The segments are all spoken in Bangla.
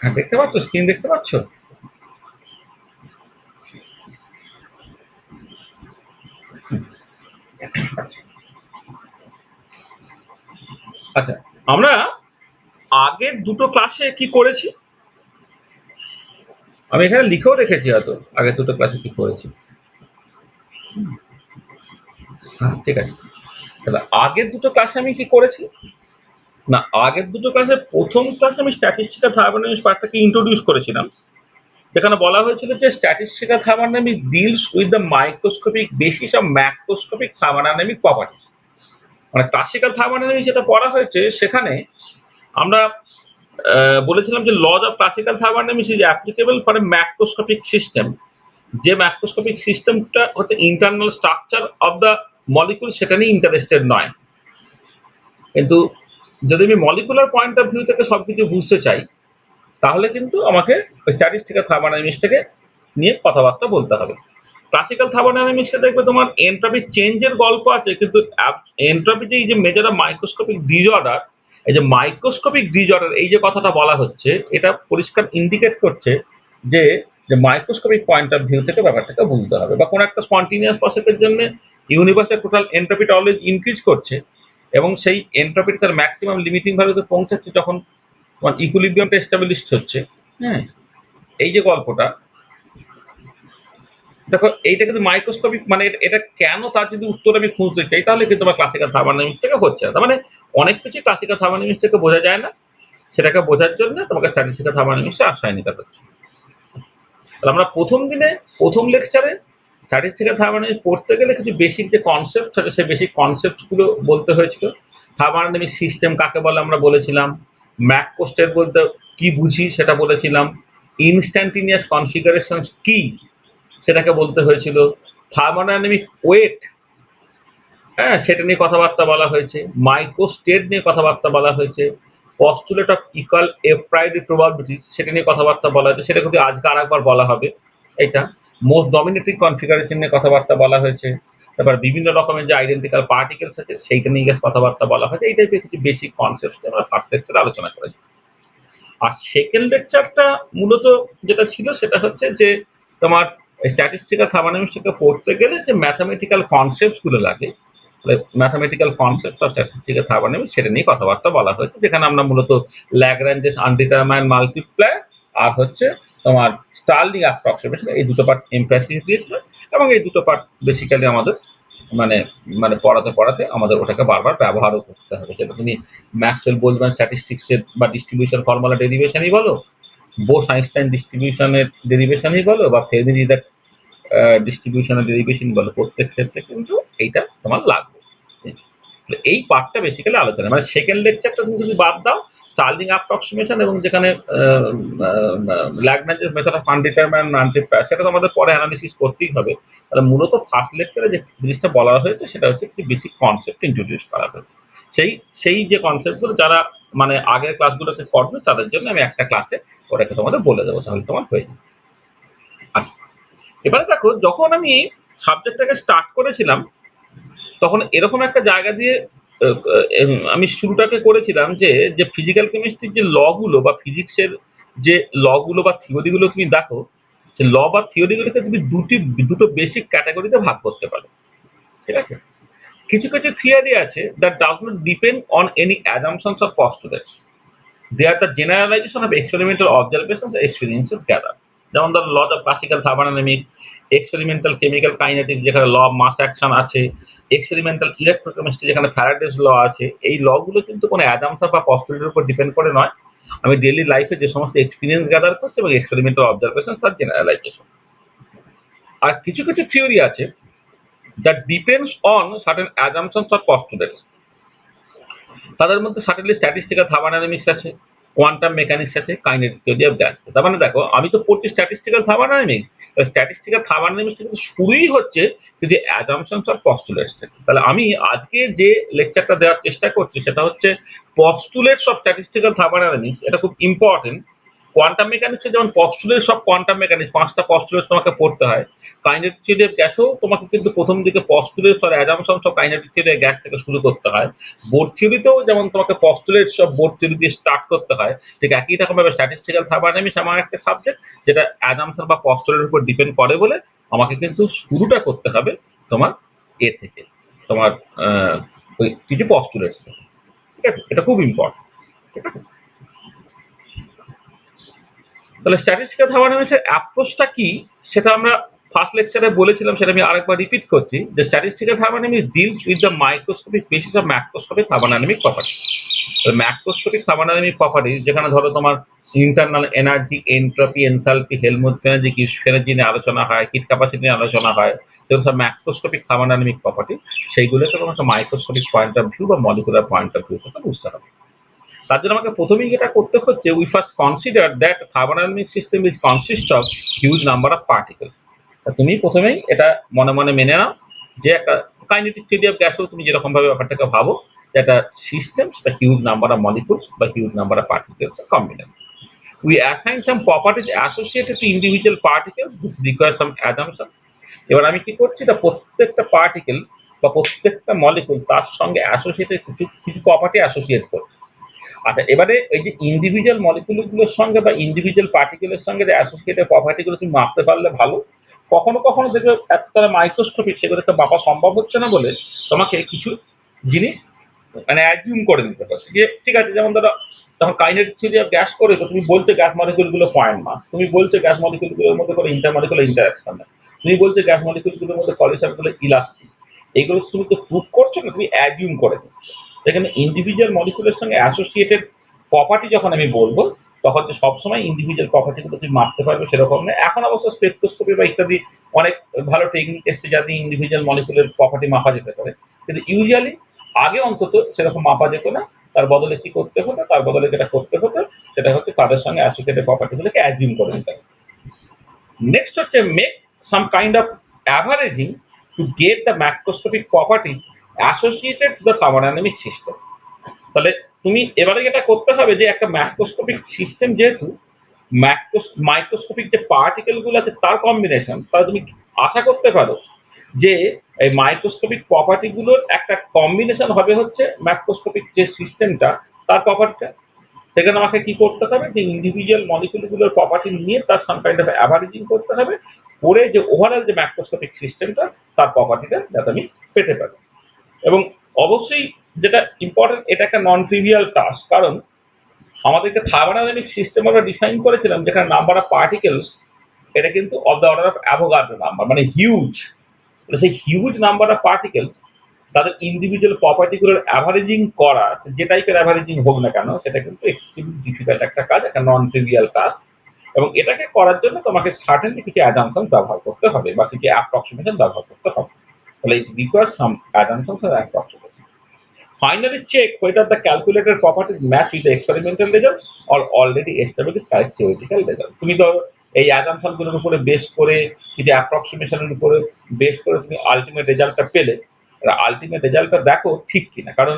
হ্যাঁ, দেখতে পাচ্ছ? স্ক্রিন দেখতে পাচ্ছ? আচ্ছা, আমরা আগের দুটো ক্লাসে কি করেছি? আমি এখানে লিখেও রেখেছি হয়তো আগের দুটো ক্লাসে কি করেছি। হ্যাঁ, ঠিক আছে। তাহলে আগের দুটো ক্লাসে আমি কি করেছি? না, আগের দুটো ক্লাসে প্রথম ক্লাসে আমি স্ট্যাটিস্টিক্যাল থার্মোডাইনামিক্স পার্টটাকে ইন্ট্রোডিউস করেছিলাম। যেখানে বলা হয়েছিল যে statistical thermodynamics deals with the microscopic basis of macroscopic thermodynamic property. মানে ক্লাসিক্যাল থার্মোডাইনামিক্স যেটা পড়া হয়েছে সেখানে আমরা বলেছিলাম যে lodge of classical thermodynamics is applicable for a macroscopic system. যে ম্যাক্রোস্কোপিক সিস্টেমটা হচ্ছে internal structure of the molecule সেটা নিয়ে ইন্টারেস্টেড নয়। কিন্তু যদি আমি মলিকুলার পয়েন্ট অফ ভিউ থেকে সবকিছু বুঝতে চাই তাহলে কিন্তু আমাকে ওই স্ট্যাটিস্টিক্যাল থার্মোডাইনামিক্সটাকে নিয়ে কথাবার্তা বলতে হবে। ক্লাসিক্যাল থার্মোডাইনামিক্সে দেখবে তোমার এন্ট্রপি চেঞ্জের গল্প আছে, কিন্তু এন্ট্রপি যে এই যে মেজার অফ মাইক্রোস্কোপিক ডিজঅর্ডার, এই যে মাইক্রোস্কোপিক ডিজঅর্ডার এই যে কথাটা বলা হচ্ছে এটা পরিষ্কার ইন্ডিকেট করছে যে যে মাইক্রোস্কোপিক পয়েন্ট অফ ভিউ থেকে ব্যাপারটাকে বুঝতে হবে। বা কোনো একটা স্পন্টিনিয়াস প্রসেসের জন্য ইউনিভার্সের টোটাল এন্ট্রপিটা অলওয়েজ ইনক্রিজ করছে এবং সেই এন্ট্রপিটা তার ম্যাক্সিমাম লিমিটিং ভ্যালুতে পৌঁছাচ্ছে যখন তোমার ইকুইলিব্রিয়ামটা এস্টাবলিশড হচ্ছে। হ্যাঁ, এই যে গল্পটা, দেখো এইটা কিন্তু মাইক্রোস্কোপিক, মানে এটা কেন তার যদি উত্তর আমি খুঁজতে চাই তাহলে কিন্তু আমার ক্লাসিক্যাল থার্মোডাইনামিক্স থেকে হচ্ছে না। তার মানে অনেক কিছু ক্লাসিক্যাল থার্মোডাইনামিক্স থেকে বোঝা যায় না, সেটাকে বোঝার জন্য তোমাকে স্ট্যাটিস্টিক্যাল থার্মোডাইনামিক্সে আশ্রয় নিতে হচ্ছে। তাহলে আমরা প্রথম দিনে প্রথম লেকচারে স্ট্যাটিস্টিক্যাল থার্মোডাইনামিক্স পড়তে গেলে কিছু বেসিক যে কনসেপ্ট থাকে সেই বেসিক কনসেপ্টগুলো বলতে হয়েছিল। থার্মোডাইনামিক সিস্টেম কাকে বলে আমরা বলেছিলাম, ম্যাকপোস্টেট বলতে কি বুঝি সেটা বলেছিলাম, ইনস্ট্যান্টিনিয়াস কনফিগারেশনস কি সেটাকে বলতে হয়েছিল, থার্মোডাইনামিক ওয়েট, হ্যাঁ, সেটা নিয়ে কথাবার্তা বলা হয়েছে, মাইক্রো স্টেট নিয়ে কথাবার্তা বলা হয়েছে, পস্টুলেট অফ ইকুয়াল এপ্রাইড প্রবাবিলিটি সেটা নিয়ে কথাবার্তা বলা হয়েছে, সেটা কিন্তু আজকে আরেকবার বলা হবে। এটা মোস্ট ডমিনেটিং কনফিগারেশন নিয়ে কথাবার্তা বলা হয়েছে। তারপর বিভিন্ন রকমের যে আইডেন্টিক্যাল পার্টিকেলস আছে সেইটা নিয়ে কথাবার্তা বলা হয়েছে। এই টাইপের কিছু বেসিক কনসেপ্ট আমরা ফার্স্ট লেকচারে আলোচনা করেছি। আর সেকেন্ড লেকচারটা মূলত যেটা ছিল সেটা হচ্ছে যে তোমার স্ট্যাটিস্টিক্যাল থার্মোডাইনামিক্সটাকে পড়তে গেলে যে ম্যাথামেটিক্যাল কনসেপ্টস গুলো লাগে, mathematical concept of statistical thermodynamics সেটা নিয়ে কথাবার্তা বলা হয়েছে, যেখানে আমরা মূলত ল্যাগ্রাঞ্জেস আনডিটারমাইন্ড মাল্টিপ্লায়ার আর হচ্ছে তোমার স্টার্লিং অ্যাপ্রক্সিমেশন এই দুটো পার্ট এমফ্যাসিস দিয়েছিল। এবং এই দুটো পার্ট বেসিক্যালি আমাদের মানে মানে পড়াতে পড়াতে আমাদের ওটাকে বারবার ব্যবহারও করতে হবে। সেটা তুমি ম্যাক্সওয়েল বোলম্যান স্ট্যাটিস্টিক্সের বা ডিস্ট্রিবিউশন ফর্মুলা ডেরিভেশনই বলো, বোস আইনস্টাইন ডিস্ট্রিবিউশনের ডেরিভেশনই বলো, বা ফেমিনিদের ডিস্ট্রিবিউশনের ডেরিভেশন বলো, প্রত্যেক ক্ষেত্রে কিন্তু এইটা তোমার লাগবে। এই পার্টটা বেসিক্যালি আলোচনা, মানে সেকেন্ড লেকচারটা তুমি যদি বাদ দাও স্টার্লিং অ্যাপ্রক্সিমেশন এবং যেখানে ল্যাগনাঞ্জেস মেথড অফ আনডিটারমাইন্ড মাল্টিপ্লায়ার সেটা তো আমাদের পরে অ্যানালিসিস করতেই হবে। তাহলে মূলত ফার্স্ট লেকচারে যে জিনিসটা বলা হয়েছে সেটা হচ্ছে একটি বেসিক কনসেপ্ট ইন্ট্রোডিউস করা হয়েছে। সেই সেই যে কনসেপ্টগুলো যারা মানে আগের ক্লাসগুলোতে পড়বে তাদের জন্য আমি একটা ক্লাসে ওটাকে তোমাদের বলে দেবো, তাহলে তোমার হয়ে যাবে। আচ্ছা, এবারে দেখো যখন আমি সাবজেক্টটাকে স্টার্ট করেছিলাম তখন এরকম একটা জায়গা দিয়ে আমি শুরুটাকে করেছিলাম যে যে ফিজিক্যাল কেমিস্ট্রির যে লগুলো বা ফিজিক্সের যে লগুলো বা থিওরিগুলো তুমি দেখো, সে ল বা থিওরিগুলোকে তুমি দুটো বেসিক ক্যাটাগরিতে ভাগ করতে পারো। ঠিক আছে? কিছু কিছু থিওরি আছে that does not depend on any assumptions or postulates, they are the generalization of experimental observations experiences gather. যেমন ধরো law of classical thermodynamics, experimental chemical kinetics যেখানে ল অফ মাস অ্যাকশন আছে, এক্সপেরিমেন্টাল ইলেকট্রোকেমিস্ট্রি যেখানে ফ্যারাডেস ল আছে। এই লগুলো কিন্তু কোনো অ্যাজাম্পশন বা পস্টুলেটের উপর ডিপেন্ড করে নয়, আমি ডেইলি লাইফে যে সমস্ত এক্সপিরিয়েন্স গ্যাদার করছি এবং এক্সপেরিমেন্টাল অবজারভেশন তার জেনারেলাইজেশন। আর কিছু কিছু থিওরি আছে that depends on certain assumptions or postulates. তাদের মধ্যে সার্টেনলি স্ট্যাটিস্টিক্যাল থার্মোডাইনামিক্স আছে, কোয়ান্টাম মেকানিক্স আছে, কাইনেটিক থিওরি অফ গ্যাস। তার মানে দেখো আমি তো পড়ছি স্ট্যাটিস্টিক্যাল থার্মোডাইনামিক্স, স্ট্যাটিস্টিক্যাল থার্মোডাইনামিক্স কিন্তু শুরুই হচ্ছে যদি অ্যাজাম্পশনস আর পস্টুলেটস থেকে। তাহলে আমি আজকে যে লেকচারটা দেওয়ার চেষ্টা করছি সেটা হচ্ছে পস্টুলেটস অফ স্ট্যাটিস্টিক্যাল থার্মোডাইনামিক্স। এটা খুব ইম্পর্টেন্ট কোয়ান্টাম মেকানিক্সে যেমন পস্টুলেট সব কোয়ান্টাম মেকানিক্স ৫টা পস্টুলেট তোমাকে পড়তে হয়। কাইনেটিক থিওরি অফ গ্যাসেও তোমাকে কিন্তু ১ম দিকে পস্টুলেটস আর অ্যাজাম্পশন সব কাইনেটিক থিওরি অফ গ্যাস থেকে শুরু করতে হয়। বোর থিওরিতেও যেমন তোমাকে পস্টুলেট সব বোর থিওরি দিয়ে স্টার্ট করতে হয়। ঠিক একই রকমভাবে স্ট্যাটিস্টিক্যাল থার্মোডাইনামিক্স এমন একটা সাবজেক্ট যেটা অ্যাজাম্পশন বা পস্টুলেটের উপর ডিপেন্ড করে বলে আমাকে কিন্তু শুরুটা করতে হবে তোমার থেকে। তোমার আ ওই কিছু পস্টুলেটস থেকে। ঠিক আছে? এটা খুব ইম্পোর্টেন্ট। ঠিক আছে? তাহলে স্ট্যাটিস্টিক্যাল থার্মোডাইনামিক্সের অ্যাপ্রোচটা কি সেটা আমরা ফার্স্ট লেকচারে বলেছিলাম, সেটা আমি আরেকবার রিপিট করছি যে statistical thermodynamics deals with the microscopic basis of macroscopic thermodynamic property. Macroscopic thermodynamic property যেখানে ধরো তোমার internal energy, entropy, enthalpy, Helmholtz energy, Gibbs energy নিয়ে আলোচনা হয়, হিট ক্যাপাসিটি নিয়ে আলোচনা হয়, সেগুলো সব ম্যাক্রোস্কোপিক থার্মোডাইনামিক প্রপার্টি। সেইগুলোকে তোমাকে মাইক্রোস্কোপিক পয়েন্ট অফ ভিউ বা মলিকুলার পয়েন্ট অফ ভিউ থেকে বুঝতে হবে। তার জন্য আমাকে প্রথমেই যেটা করতে হচ্ছে, we first consider that thermodynamic system is consist of huge number of particles. তুমি প্রথমেই এটা মনে মনে মেনে নাও যে একটা কাইনেটিক থিওরি অফ গ্যাসেও তুমি যেরকমভাবে ব্যাপারটাকে ভাবো যে একটা সিস্টেম, সেটা হিউজ নাম্বার অফ মলিকুলস বা huge number of particles combination. We assign some properties associated to individual particles. This requires some assumption. এবার আমি কি করছি, না প্রত্যেকটা পার্টিকেল বা প্রত্যেকটা মলিকুল তার সঙ্গে অ্যাসোসিয়েটেড কিছু কিছু প্রপার্টি অ্যাসোসিয়েট করছে। আচ্ছা, এবারে এই যে ইন্ডিভিজুয়াল মলিকুলগুলোর সঙ্গে বা ইন্ডিভিজুয়াল পার্টিকেলের সঙ্গে যে অ্যাসোসিয়েটেড প্রপার্টিগুলো তুমি মাপতে পারলে ভালো। কখনো কখনো দেখবে এত তারা মাইক্রোস্কোপিক, সেগুলোকে মাপা সম্ভব হচ্ছে না বলে তোমাকে কিছু জিনিস মানে অ্যাজিউম করে নিতে পারছে যে ঠিক আছে, যেমন ধরো যখন কাইনেটিক থিওরি অফ গ্যাস করে তো তুমি বলছো গ্যাস মলিকুলগুলো পয়েন্ট মাস, তুমি বলছো গ্যাস মলিকুলগুলোর মধ্যে কোনো ইন্টারমলিকুলার ইন্টারাকশন নেই, তুমি বলছো গ্যাস মলিকুলগুলোর মধ্যে কলিশনগুলো ইলাস্টিক। এগুলো তুমি তো প্রুভ করছো না, তুমি অ্যাজিউম করে নিচ্ছ। এখানে ইন্ডিভিজুয়াল মলিকুলের সঙ্গে অ্যাসোসিয়েটেড প্রপার্টি যখন আমি বলবো, তখন যে সবসময় ইন্ডিভিজুয়াল প্রপার্টিগুলো তুমি মাপতে পারবে সেরকম নয়। এখন অবশ্য স্পেকট্রোস্কোপি বা ইত্যাদি অনেক ভালো টেকনিক এসছে যাতে ইন্ডিভিজুয়াল মলিকুলের প্রপার্টি মাপা যেতে পারে, কিন্তু ইউজুয়ালি আগে অন্তত সেরকম মাপা যেত না। তার বদলে কি করতে হতো, তার বদলে যেটা করতে হতো সেটা হচ্ছে তাদের সঙ্গে অ্যাসোসিয়েটেড প্রপার্টিগুলোকে অ্যাজিউম করে নিতে হবে। নেক্সট হচ্ছে make some kind of averaging to get the macroscopic properties associated to the thermodynamic system. তাহলে তুমি এবারে যেটা করতে হবে যে একটা ম্যাক্রোস্কোপিক সিস্টেম যেহেতু মাইক্রোস্কোপিক যে পার্টিকেল গুলো আছে তার কম্বিনেশন, তাহলে তুমি আশা করতে পারো যে এই মাইক্রোস্কোপিক প্রপার্টি গুলোর একটা কম্বিনেশন হবে হচ্ছে ম্যাক্রোস্কোপিক যে সিস্টেমটা তার প্রপার্টিটা। সেখানে আমাকে কি করতে হবে যে ইন্ডিভিজুয়াল মলিকুলগুলোর প্রপার্টি নিয়ে তার সাম কাইন্ড অফ অ্যাভারেজিং করতে হবে, করে যে ওভারঅল যে ম্যাক্রোস্কোপিক সিস্টেমটা তার প্রপার্টিটা যাতে আমি পেতে পারি। এবং অবশ্যই যেটা ইম্পর্টেন্ট, এটা একটা নন ট্রিভিয়াল টাস্ক, কারণ আমাদেরকে থার্মোডাইনামিক সিস্টেম আমরা ডিফাইন করেছিলাম যেখানে নাম্বার অফ পার্টিকেলস এটা কিন্তু of the order of Avogadro number, মানে হিউজ। সেই হিউজ নাম্বার অফ পার্টিকেলস তাদের ইন্ডিভিজুয়াল প্রপার্টিগুলোর অ্যাভারেজিং করা, যে টাইপের অ্যাভারেজিং হোক না কেন, সেটা কিন্তু এক্সট্রিমলি ডিফিকাল্ট একটা কাজ, একটা নন ট্রিভিয়াল কাজ। এবং এটাকে করার জন্য তোমাকে সার্টেনলি কিছু অ্যাজাম্পশন ব্যবহার করতে হবে বা কিছু অ্যাপ্রক্সিমেশন ব্যবহার করতে হবে। তাহলে ইট রিকোয়ার্স সাম অ্যাজাম্পশনস আর approximation. Finally, check whether the calculated properties match with the experimental result or already established correct theoretical result. তুমি তো এই অ্যাজাম্পশন গুলোর উপরে বেস করে কিছু অ্যাপ্রক্সিমেশনের উপরে বেস করে তুমি আলটিমেট রেজাল্টটা পেলে, আলটিমেট রেজাল্টটা দেখো ঠিক কিনা। কারণ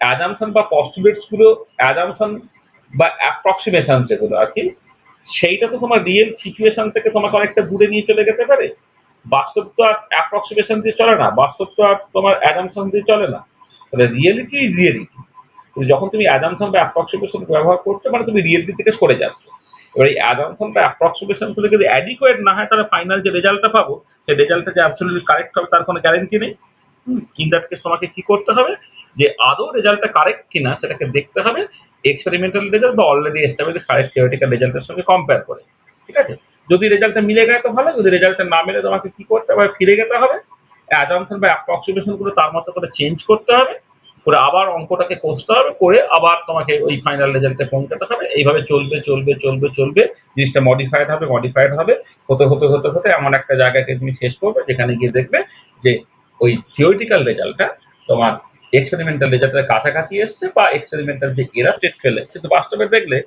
অ্যাজাম্পশন বা পস্টুলেটস গুলো, অ্যাজাম্পশন বা অ্যাপ্রক্সিমেশন যেগুলো আর কি, সেইটা তো তোমার রিয়েল সিচুয়েশন থেকে তোমাকে অনেকটা দূরে নিয়ে চলে যেতে পারে। বাস্তব তো আর অ্যাপ্রক্সিমেশন দিয়ে চলে না, বাস্তব তো আর তোমার অ্যাজাম্পশন দিয়ে চলে না। তাহলে রিয়েলিটি ইজ রিয়েলিটি। যখন তুমি অ্যাজাম্পশন বা অ্যাপ্রক্সিমেশন ব্যবহার করছো মানে তুমি রিয়েলিটি থেকে সরে যাচ্ছ। এবার এই অ্যাজাম্পশন বা অ্যাপ্রক্সিমেশন গুলো যদি অ্যাডিকুয়েট না হয়, তাহলে ফাইনাল যে রেজাল্টটা পাবো সেই রেজাল্টটা যে অ্যাবসলিউটলি কারেক্ট হবে তার কোনো গ্যারেন্টি নেই। ইন দ্যাট কেস তোমাকে কি করতে হবে যে আদৌ রেজাল্টটা কারেক্ট কিনা সেটাকে দেখতে হবে এক্সপেরিমেন্টাল রেজাল্ট বা অলরেডি এস্টাবলিশড কারেক্ট থিওরিটিক্যাল রেজাল্টের সঙ্গে কম্পেয়ার করে। ঠিক আছে? যদি রেজাল্টটা মিলে গেলে তো ভালো, যদি রেজাল্টটা না মিলে তোমাকে কি করতে হবে, ফিরে যেতে হবে, অ্যাজাম্পশন বা অ্যাপ্রক্সিমেশন গুলো তার মতো করে চেঞ্জ করতে হবে, করে আবার অঙ্কটাকে কষতে হবে, করে আবার তোমাকে ওই ফাইনাল রেজাল্টে পৌঁছাতে হবে। এইভাবে চলবে চলবে চলবে চলবে, জিনিসটা মডিফাইড হবে মডিফাইড হবে, হতে হতে হতে হতে এমন একটা জায়গাকে তুমি শেষ করবে যেখানে গিয়ে দেখবে যে ওই থিওরিটিক্যাল রেজাল্টটা তোমার এক্সপেরিমেন্টাল রেজাল্টের কাছাকাছি এসছে বা এক্সপেরিমেন্টাল যে এরা স্টেট ফেলে। কিন্তু বাস্তবে দেখলে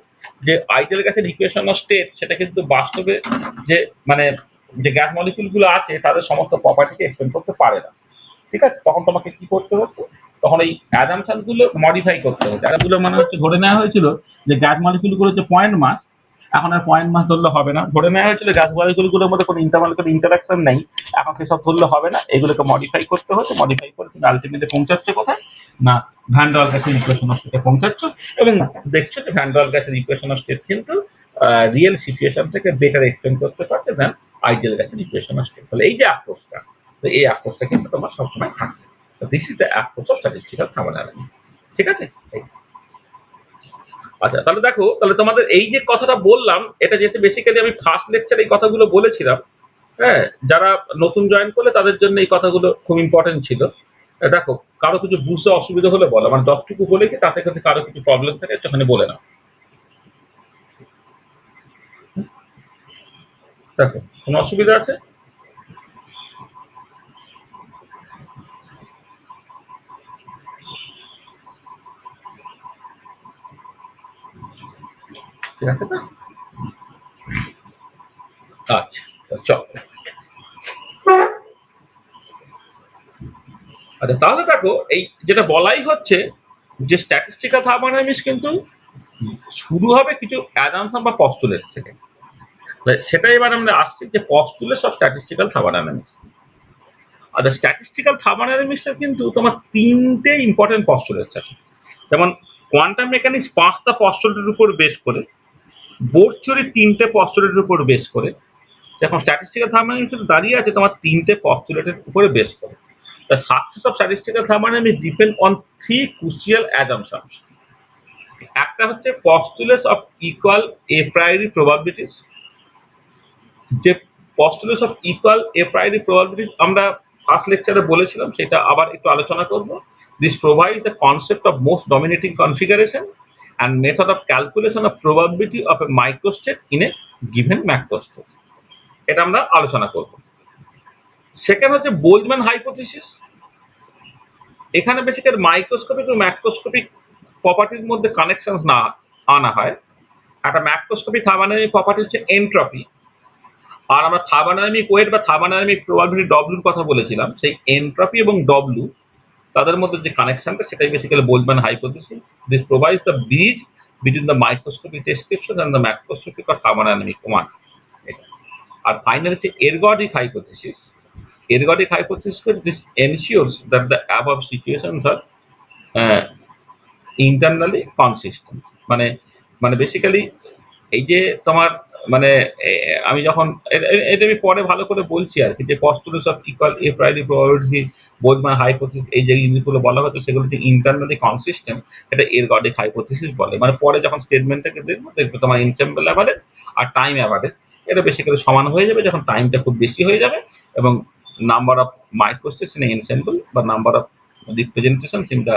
যে আইডিয়াল গ্যাসের ইকুয়েশন অফ স্টেট সেটা কিন্তু বাস্তবে যে মানে যে গ্যাস মলিকুল গুলো আছে তাদের সমস্ত প্রপার্টিকে এক্সপ্লেন করতে পারে না। ঠিক আছে? তখন তোমাকে কি করতে হচ্ছে, তখন এই অ্যাজাম্পশন গুলো মডিফাই করতে হচ্ছে। অ্যাজাম্পশন গুলো মানে হচ্ছে ধরে নেওয়া হয়েছিল যে গ্যাস মলিকুল গুলো হচ্ছে পয়েন্ট মাস, এখন আর পয়েন্ট মাস ধরলে হবে না, ধরে নেওয়া হয়েছিল গ্যাস মলিকিউলগুলোর মধ্যে কোনো ইন্টারমলিকুলার ইন্টারাকশন নেই, এখন সেসব ধরলে হবে না, এগুলোকে মডিফাই করতে হচ্ছে, মডিফাই করে কিন্তু আলটিমেটলি পৌঁছাচ্ছে কোথায় না ভ্যান ডার গ্যাসের ইকুয়েশন অফ স্টেটে পৌঁছাচ্ছ, এবং দেখছো যে ভ্যান ডার গ্যাসের ইকুয়েশন অফ স্টেট কিন্তু রিয়েল সিচুয়েশন থেকে বেটার এক্সপ্লেন করতে পারছে দেন আইডিয়াল গ্যাসের ইকুয়েশন অফ স্টেট। তাহলে এই যে অ্যাপ্রোচটা, তো এই অ্যাপ্রোচটা কিন্তু তোমার সবসময় থাকছে। This is the approach of statistical thermodynamics. ঠিক আছে? আচ্ছা, তাহলে দেখো, তাহলে তোমাদের এই যে কথাটা বললাম, এটা যেহেতু বেসিক্যালি আমি ফার্স্ট লেকচারে এই কথাগুলো বলেছিলাম, হ্যাঁ, যারা নতুন জয়েন করলে তাদের জন্য এই কথাগুলো খুব ইম্পর্টেন্ট ছিল। দেখো, কারো কিছু বুঝতে অসুবিধা হলে বলো, মানে যতটুকু বলে কি তাতে যদি কারো কিছু প্রবলেম থাকে একটুখানি বলে নাও। দেখো, কোনো অসুবিধা আছে? ঠিক আছে তো? আচ্ছা, তো চল। আচ্ছা, তাহলে দেখো, এই যেটা বলাই হচ্ছে যে স্ট্যাটিস্টিক্যাল থার্মোডাইনামিক্স কিন্তু শুরু হবে কিছু অ্যাজাম্পশন বা পস্তুলেটস থেকে। সেটা এবার আমরা আসছি যে পস্তুলেটস অফ স্ট্যাটিস্টিক্যাল থার্মোডাইনামিক্স। আচ্ছা, স্ট্যাটিস্টিক্যাল থার্মোডাইনামিক্সের কিন্তু তোমার তিনটে ইম্পর্টেন্ট পস্তুলেটস আছে। যেমন কোয়ান্টাম মেকানিক্স ৫টা পস্তুলেটের উপর বেস করে, বোর থিওরি ৩টে পস্তুলেটের উপর বেস করে, এখন স্ট্যাটিস্টিক্যাল থার্মোডাইনামিক্স কিন্তু দাঁড়িয়ে আছে তোমার ৩টে পস্তুলেটের উপরে বেস করে। The success of statistical thermodynamics depend on three crucial assumptions. একটা হচ্ছে postulates of equal a priori probabilities, যে postulates of equal a priori probabilities আমরা ফার্স্ট লেকচারে বলেছিলাম, সেটা আবার একটু আলোচনা করব। This provides the concept of most dominating configuration and method of calculation of probability of a microstate in a given macrostate. এটা আমরা আলোচনা করব। সেকেন্ড হচ্ছে বোলজম্যান হাইপোথিসিস। এখানে বেসিক্যালি মাইক্রোস্কোপিক ও ম্যাক্রোস্কোপিক প্রপার্টির মধ্যে কানেকশন না আনা হয়। একটা ম্যাক্রোস্কোপিক থার্মোডাইনামিক প্রপার্টি হচ্ছে এনট্রপি, আর আমরা থার্মোডাইনামিক ওয়েট বা থার্মোডাইনামিক প্রবাবিলিটি ডব্লিউর কথা বলেছিলাম, সেই এনট্রপি এবং ডব্লিউ তাদের মধ্যে যে কানেকশনটা সেটাই basically Boltzmann hypothesis. This provides the bridge between the microscopic description and the macroscopic or thermodynamic one. আর ফাইনাল হচ্ছে ergodic hypothesis. Ergodic hypothesis this ensures that the above situations are internally consistent. মানে মানে বেসিক্যালি এই যে তোমার মানে আমি যখন এটা আমি পরে ভালো করে বলছি আর কি, যে postulates of equal a priori probability Boltzmann hypothesis, এই যে জিনিসগুলো বলা হচ্ছে সেগুলো যে ইন্টারনালি কনসিস্টেন্ট, এটা এরগডিক হাইপোথিসিস বলে। মানে পরে যখন স্টেটমেন্টটাকে দেখবো দেখবে তোমার এনসেম্বল অ্যাভারেজ আর টাইম অ্যাভারেজ এটা বেসিক্যালি সমান হয়ে যাবে যখন টাইমটা খুব বেশি হয়ে যাবে, এবং নাম্বার অফ মাইক্রোস্টেটস ইন এনসেম্বল বা number of representation in the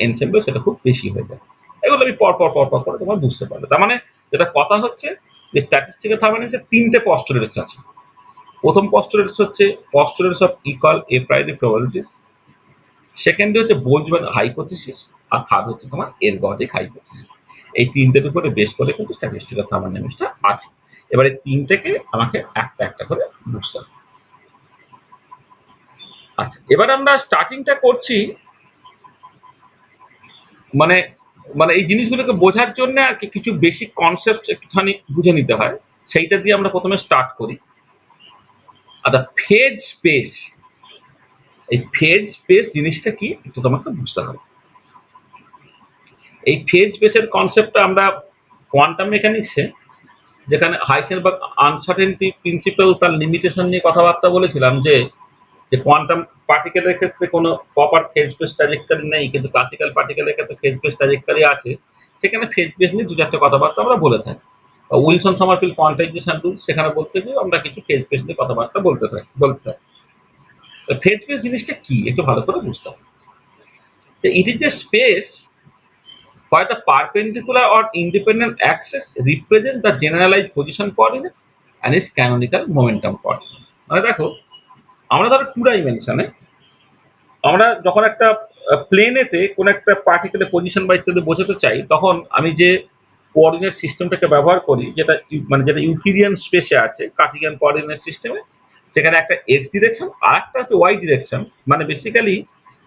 ensemble সেটা খুব বেশি হয়ে যায়। এগুলো আমি পর পর করে তোমার বুঝতে পারবে। তার মানে যেটা কথা হচ্ছে যে স্ট্যাটিস্টিক্যাল থার্মোডাইনামিক্সে ৩টে পস্তুলেটস আছে। প্রথম পস্তুলেটস হচ্ছে পস্তুলেটস অফ ইকুয়াল এ প্রাইরি প্রবাবিলিটিস, সেকেন্ডে হচ্ছে বোলজম্যান হাইপোথিসিস, আর থার্ড হচ্ছে তোমার এরগডিক হাইপোথিসিস। এই তিনটের উপরে বেস করে কিন্তু স্ট্যাটিস্টিক্যাল থার্মোডাইনামিক্সটা আছে। এবারে তিনটেকে আমাকে একটা একটা করে বুঝতে হবে। আচ্ছা, এবার আমরা স্টার্টিংটা করছি মানে মানে এই জিনিসগুলোকে বোঝার জন্য আর কি কিছু বেসিক কনসেপ্ট একটুখানি বুঝে নিতে হয়, সেইটা দিয়ে আমরা প্রথমে স্টার্ট করি। আচ্ছা, ফেজ স্পেস, এই ফেজ স্পেস জিনিসটা কি একটু তোমাকে বুঝতে হবে। এই ফেজ স্পেসের কনসেপ্টটা আমরা কোয়ান্টাম মেকানিক্সে, যেখানে হাইসেনবার্গ আনসার্টেনটি প্রিন্সিপাল তার লিমিটেশন নিয়ে কথাবার্তা বলেছিলাম, যে যে কোয়ান্টাম পার্টিকেলের ক্ষেত্রে কোনো প্রপার ফেজ স্পেস ট্র্যাজেক্টরি নেই, কিন্তু ক্লাসিক্যাল পার্টিকেলের ক্ষেত্রে ফেজ স্পেস ট্র্যাজেক্টরি আছে। সেখানে ফেজ স্পেস নিয়ে দু চারটে কথাবার্তা আমরা বলে থাকি। উইলসন সমারফিল্ড কোয়ান্টাইজেশন রুল, সেখানে বলতে গিয়ে আমরা কিছু ফেজ স্পেস নিয়ে কথাবার্তা বলতে থাকি। ফেজ স্পেস জিনিসটা কি একটু ভালো করে বুঝতে হবে। It is a space where the perpendicular or independent axis represent the generalized position coordinate and its canonical momentum coordinate. মানে দেখো, আমরা ধরো টু ডাইমেনশনে আমরা যখন একটা প্লেনেতে কোন একটা পার্টিকুলার পজিশন বা ইত্যাদি বোঝাতে চাই, তখন আমি যে কোঅর্ডিনেট সিস্টেমটাকে ব্যবহার করি, যেটা ইউক্লিডিয়ান স্পেসে আছে, কার্টেসিয়ান কোঅর্ডিনেট সিস্টেমে, সেখানে একটা এক্স ডিরেকশন আর একটা হচ্ছে ওয়াই ডিরেকশন। মানে বেসিক্যালি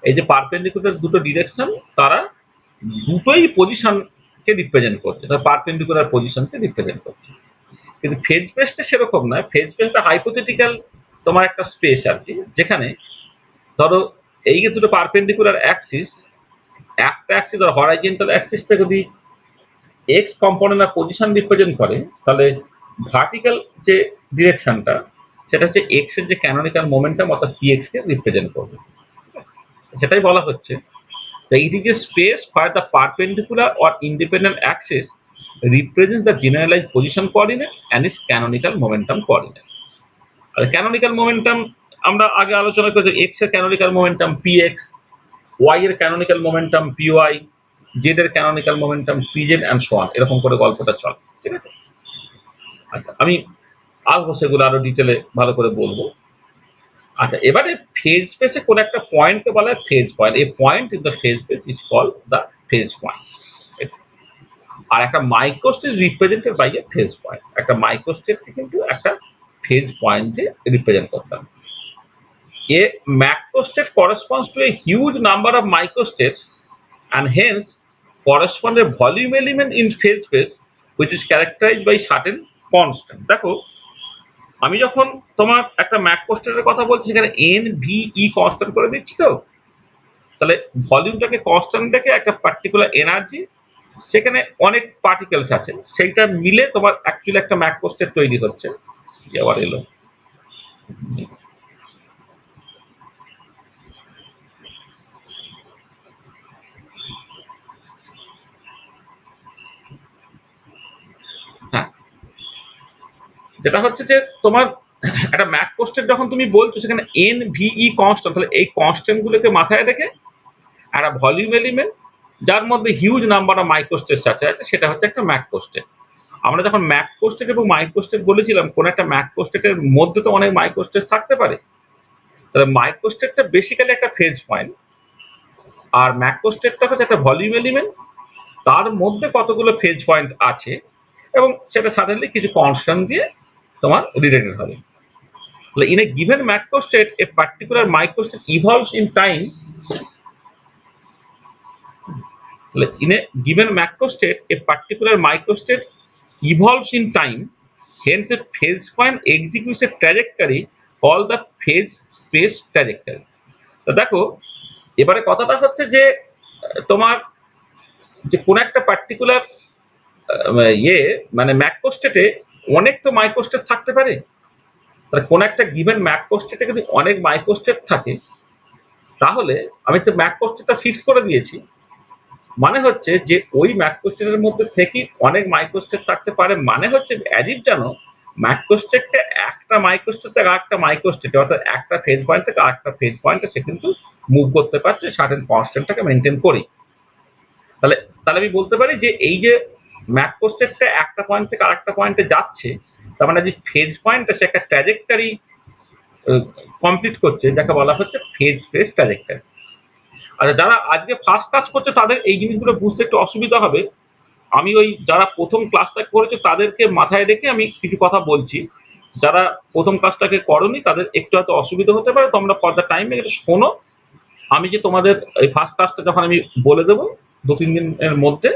এই যে পারপেন্ডিকুলার দুটো ডিরেকশন, তারা দুটোই পজিশন কে রিপ্রেজেন্ট করছে, তার পারপেন্ডিকুলার পজিশনকে রিপ্রেজেন্ট করছে। কিন্তু ফেজ স্পেসটা সেরকম নয়, ফেজ স্পেসটা হাইপোথেটিক্যাল তোমার একটা স্পেস আর কি, যেখানে ধরো এই যে দুটো পারপেন্ডিকুলার অ্যাক্সিস, একটা অ্যাক্সিস ধর হরাইজন্টাল অ্যাক্সিসটা যদি এক্স কম্পোনেন্ট আর পজিশন রিপ্রেজেন্ট করে, তাহলে ভার্টিক্যাল যে ডিরেকশনটা সেটা হচ্ছে এক্স এর যে ক্যানোনিক্যাল মোমেন্টাম অর্থাৎ px কে রিপ্রেজেন্ট করবে। সেটাই বলা হচ্ছে it is a space where the perpendicular or independent axis represents the generalized position coordinate and its canonical momentum coordinate. R canonical momentum আমরা আগে আলোচনা করেছি, এক্স এর ক্যানোনিক্যাল মোমেন্টাম px, ওয়াই এর ক্যানোনিক্যাল মোমেন্টাম py, জেড এর canonical momentum pz and so on, এরকম করে গল্পটা চলে। ঠিক আছে, আচ্ছা আমি আসবো সেগুলো আরো ডিটেলে ভালো করে বলবো। আচ্ছা, এবারে ফেজ স্পেসে কোন একটা পয়েন্টকে বলা হয় ফেজ পয়েন্ট। এই point in the phase space is called the phase point. আর একটা microstate represented by a phase point. একটা মাইক্রোস্টেটকে কিন্তু একটা ফেজ পয়েন্টে রিপ্রেজেন্ট করতাম। এ ম্যাক্রোস্টেট corresponds to a huge number of microstates and hence correspond a volume element in phase space which is characterized by certain constant. দেখো, আমি যখন তোমার একটা ম্যাক্রোস্টেটের কথা বলছি, সেখানে এন ভি ই কনস্ট্যান্ট করে দিচ্ছি, তো তাহলে ভলিউমটাকে কনস্ট্যান্ট রেখে একটা পার্টিকুলার এনার্জি, সেখানে অনেক পার্টিকেলস আছে, সেইটা মিলে তোমার অ্যাকচুয়ালি একটা ম্যাক্রোস্টেট তৈরি হচ্ছে। আবার এলো, হ্যাঁ, যেটা হচ্ছে যে তোমার একটা ম্যাক্রোস্টেট যখন তুমি বলছো, সেখানে এন ভি ই কনস্ট্যান্ট, তাহলে এই কনস্ট্যান্ট গুলোকে মাথায় রেখে একটা ভলিউম এলিমেন্ট যার মধ্যে হিউজ নাম্বার অফ মাইক্রোস্টেটস আছে, সেটা হচ্ছে একটা ম্যাক্রোস্টেট। আমরা যখন ম্যাক্রোস্টেট এবং মাইক্রোস্টেট বলেছিলাম, কোন একটা ম্যাক্রোস্টেটের মধ্যে তো অনেক মাইক্রোস্টেট থাকতে পারে, তাহলে মাইক্রোস্টেটটা বেসিক্যালি একটা ফেজ পয়েন্ট, আর ম্যাক্রোস্টেটটা হচ্ছে একটা ভলিউম এলিমেন্ট, তার মধ্যে কতগুলো ফেজ পয়েন্ট আছে এবং সেটা সাডেনলি কিছু কনস্ট্যান্ট দিয়ে তোমার রিলেটেড হবে। তাহলে in a given macrostate a particular microstate evolves in time. In a given macrostate, a particular microstate evolves in time, hence a phase point executes a trajectory called the phase space trajectory. তো দেখো, এবারে কথাটা হচ্ছে যে তোমার যে কোন একটা পার্টিকুলার ইয়ে মানে ম্যাক্রোস্টেটে অনেক তো মাইক্রোস্টেট থাকতে পারে। তাহলে কোন একটা গিভেন ম্যাক্রোস্টেটে যদি অনেক মাইক্রোস্টেট থাকে, তাহলে আমি তো ম্যাক্রোস্টেটটা ফিক্স করে দিয়েছি, মানে হচ্ছে যে ওই ম্যাক্রোস্টেটের মধ্যে থেকে অনেক মাইক্রোস্টেট থাকতে পারে, মানে হচ্ছে অ্যাজ ইফ জানো ম্যাক্রোস্টেটটা একটা মাইক্রোস্টেট থেকে আরেকটা মাইক্রোস্টেটে, অর্থাৎ একটা ফেজ পয়েন্ট থেকে আরেকটা ফেজ পয়েন্টে সে কিন্তু মুভ করতে পারছে সার্টেন কনস্ট্যান্টটাকে মেনটেন করি। তাহলে তাহলে আমি বলতে পারি যে এই যে ম্যাক্রোস্টেটটা একটা পয়েন্ট থেকে আরেকটা পয়েন্টে যাচ্ছে, তার মানে যে ফেজ পয়েন্টটা সে একটা ট্র্যাজেক্টরি কমপ্লিট করছে, যাকে বলা হচ্ছে ফেজ স্পেস ট্র্যাজেক্টরি। আচ্ছা, যারা আজকে ফার্স্ট ক্লাস করছে তাদের এই জিনিসগুলো বুঝতে একটু অসুবিধা হবে। আমি ওই যারা প্রথম ক্লাসটা করেছে তাদেরকে মাথায় রেখে আমি কিছু কথা বলছি। যারা প্রথম ক্লাসটাকে করনি তাদের একটু হয়তো অসুবিধা হতে পারে, তোমরা ফর দ্য টাইমে একটু শোনো। আমি যে তোমাদের এই ফার্স্ট ক্লাসটা যখন আমি বলে দেবো 2-3 দিনের মধ্যে,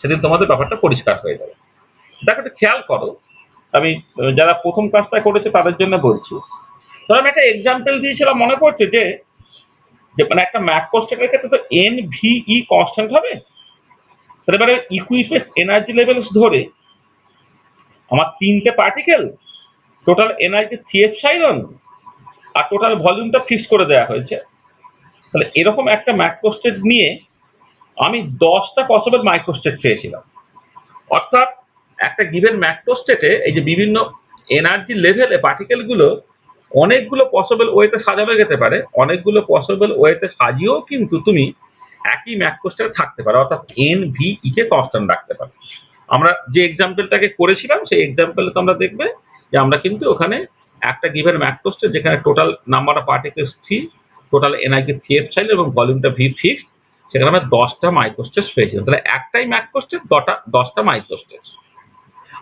সেদিন তোমাদের ব্যাপারটা পরিষ্কার হয়ে যাবে। দেখো, একটু খেয়াল করো, আমি যারা প্রথম ক্লাসটা করেছে তাদের জন্য বলছি। ধরো আমি একটা এক্সাম্পল দিয়েছিলাম, মনে পড়ছে যে মানে একটা ম্যাক্রোস্টেটের ক্ষেত্রে তো এন ভি ই কনস্ট্যান্ট হবে। তাহলে এবারে ইকুইপেস এনার্জি লেভেলস ধরে আমার 3টে পার্টিকেল, টোটাল এনার্জি 3 এপসাইলন, আর টোটাল ভলিউমটা ফিক্স করে দেওয়া হয়েছে। তাহলে এরকম একটা ম্যাক্রোস্টেট নিয়ে আমি 10টা পসিবল মাইক্রোস্টেট পেয়েছিলাম। অর্থাৎ একটা গিভেন ম্যাক্রোস্টেটে এই যে বিভিন্ন এনার্জি লেভেলে পার্টিকেলগুলো অনেকগুলো পসিবল ওয়েতে সাজানো যেতে পারে, অনেকগুলো পসিবল ওয়েতে সাজিয়েও কিন্তু তুমি একই ম্যাক্রোস্টেটে থাকতে পারো, অর্থাৎ এন ভি ই কে কনস্ট্যান্ট রাখতে পারো। আমরা যে এক্সাম্পলটাকে করেছিলাম সেই এক্সাম্পলে তোমরা দেখবে যে আমরা কিন্তু ওখানে একটা গিভেন ম্যাক্রোস্টেট যেখানে total number of particles 3, total energy 3 epsilon এবং ভলিউমটা ভি ফিক্সড, সেখানে আমরা 10টা মাইক্রোস্টেট পেয়েছিলাম। তাহলে একটাই ম্যাক্রোস্টেট 10টা মাইক্রোস্টেট।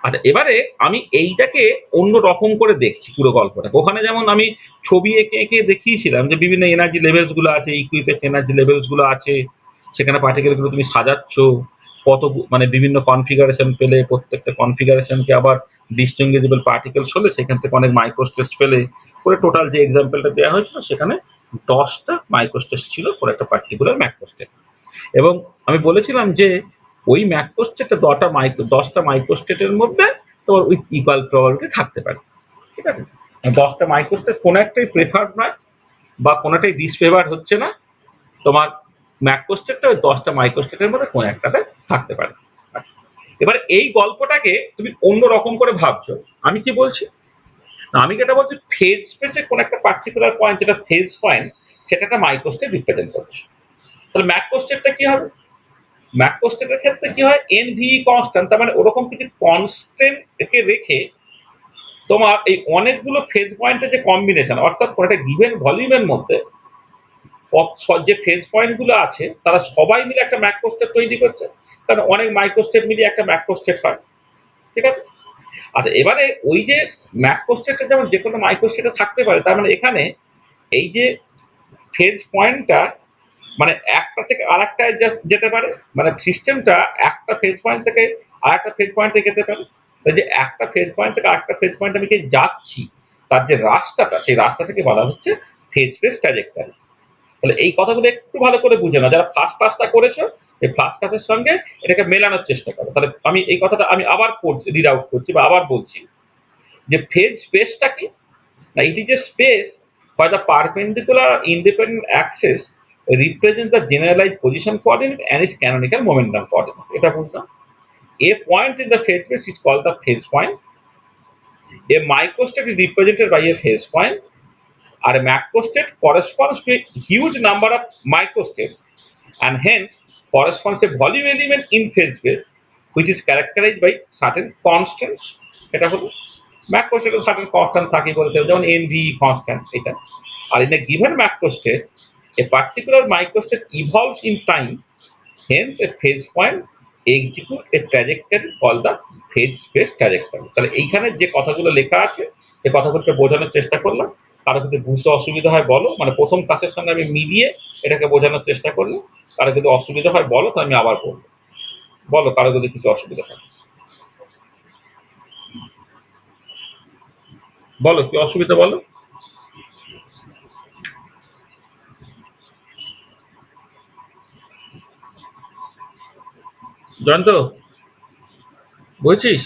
আচ্ছা, এবারে আমি এইটাকে অন্য রকম করে দেখছি পুরো গল্পটাকে। ওখানে যেমন আমি ছবি এঁকে এঁকে দেখিয়েছিলাম যে বিভিন্ন এনার্জি লেভেলস গুলো আছে, ইকুইপেস এনার্জি লেভেলস গুলো আছে, সেখানে পার্টিকেল গুলো তুমি সাজাচ্ছ, মানে বিভিন্ন কনফিগারেশন পেলে প্রত্যেকটা কনফিগারেশনকে আবার ডিসটিংগুইশেবল পার্টিকেলস হলে সেখান থেকে অনেক মাইক্রোস্টেটস পেলে করে টোটাল যে এক্সাম্পলটা দেওয়া হয়েছিল সেখানে 10টা মাইক্রোস্টেটস ছিল ফর একটা পার্টিকুলার ম্যাক্রোস্টেট। এবং আমি বলেছিলাম যে ওই ম্যাক্রোস্টেটটা 10টা মাইক্রোস্টেটের মধ্যে তোমার উইথ ইকুয়াল প্রবাবিলিটি থাকতে পারে। ঠিক আছে? 10টা মাইক্রোস্টেট কোনো একটাই প্রেফার্ড নয় বা কোনোটাই ডিসফেভার হচ্ছে না। তোমার ম্যাক্রোস্টেটটা ওই 10টা মাইক্রোস্টেটের মধ্যে কোনো একটাতে থাকতে পারে। আচ্ছা, এবার এই গল্পটাকে তুমি অন্য রকম করে ভাবছো। আমি কি বলছি? না, আমি যেটা বলছি ফেজ স্পেসে কোন একটা পার্টিকুলার পয়েন্ট যেটা ফেজ পয়েন্ট সেটা একটা মাইক্রোস্টেট রিপ্রেজেন্ট করছে। তাহলে ম্যাক্রোস্টেটটা কি হবে? ম্যাক্রোস্টেটের ক্ষেত্রে কি হয়, এনভি কনস্ট্যান্ট, তার মানে ওরকম কিছু কনস্ট্যান্ট কে রেখে তোমার এই অনেকগুলো ফেজ পয়েন্টের যে কম্বিনেশন, অর্থাৎ কোন একটা গিভেন ভলিউমের মধ্যে যে ফেজ পয়েন্ট গুলো আছে তারা সবাই মিলে একটা ম্যাক্রোস্টেট তৈরি করছে। কারণ অনেক মাইক্রোস্টেট মিলিয়ে একটা ম্যাক্রোস্টেট হয়। ঠিক আছে? আর এবারে ওই যে ম্যাক্রোস্টেটটা যেমন যে কোনো মাইক্রোস্টেটে থাকতে পারে, তার মানে এখানে এই যে ফেজ পয়েন্টটা মানে একটা থেকে আরেকটায় যেতে পারে, মানে সিস্টেমটা একটা ফেজ পয়েন্ট থেকে আরেকটা ফেজ পয়েন্টে যেতে পারে। তাই যে একটা ফেজ পয়েন্ট থেকে আরেকটা ফেজ পয়েন্ট আমি যাচ্ছি, তার যে রাস্তাটা সেই রাস্তাটাকে বলা হচ্ছে ফেজ স্পেস ট্র্যাজেক্টরি। তাহলে এই কথাগুলো একটু ভালো করে বুঝে নাও, যারা ফার্স্ট ক্লাসটা করেছো এই ফার্স্ট ক্লাসের সঙ্গে এটাকে মেলানোর চেষ্টা করো। তাহলে আমি এই কথাটা আমি আবার রিড আউট করছি বা আবার বলছি যে ফেজ স্পেসটা কি না, it is a space where the perpendicular independent axis represents the generalized position coordinate and its canonical momentum coordinate. এটা বুঝলাম। A point in the phase space is called the phase point. A microstate is represented by a phase point. R a macrostate corresponds to a huge number of microstates and hence corresponds to a volume element in phase space which is characterized by certain constants. এটা হলো ম্যাক্রোস্টেটে সার্টেন কনস্ট্যান্ট থাকে বলতে, যেমন এনভি কনস্ট্যান্ট এটা। আর in a given macrostate a particular microstate evolves in time, hence a phase point execute a trajectory call the phase space trajectory. তাহলে এইখানে যে কথাগুলো লেখা আছে সে কথাগুলোকে বোঝানোর চেষ্টা করলাম। কারো যদি বুঝতে অসুবিধা হয় বলো, মানে প্রথম ক্লাসের সঙ্গে আমি মিলিয়ে এটাকে বোঝানোর চেষ্টা করলাম। কারো যদি অসুবিধা হয় বলো, তো আমি আবার বলবো। বলো কারো যদি কিছু অসুবিধা হয়, বলো কি অসুবিধা বলো। জয়ন্ত, বুঝছিস?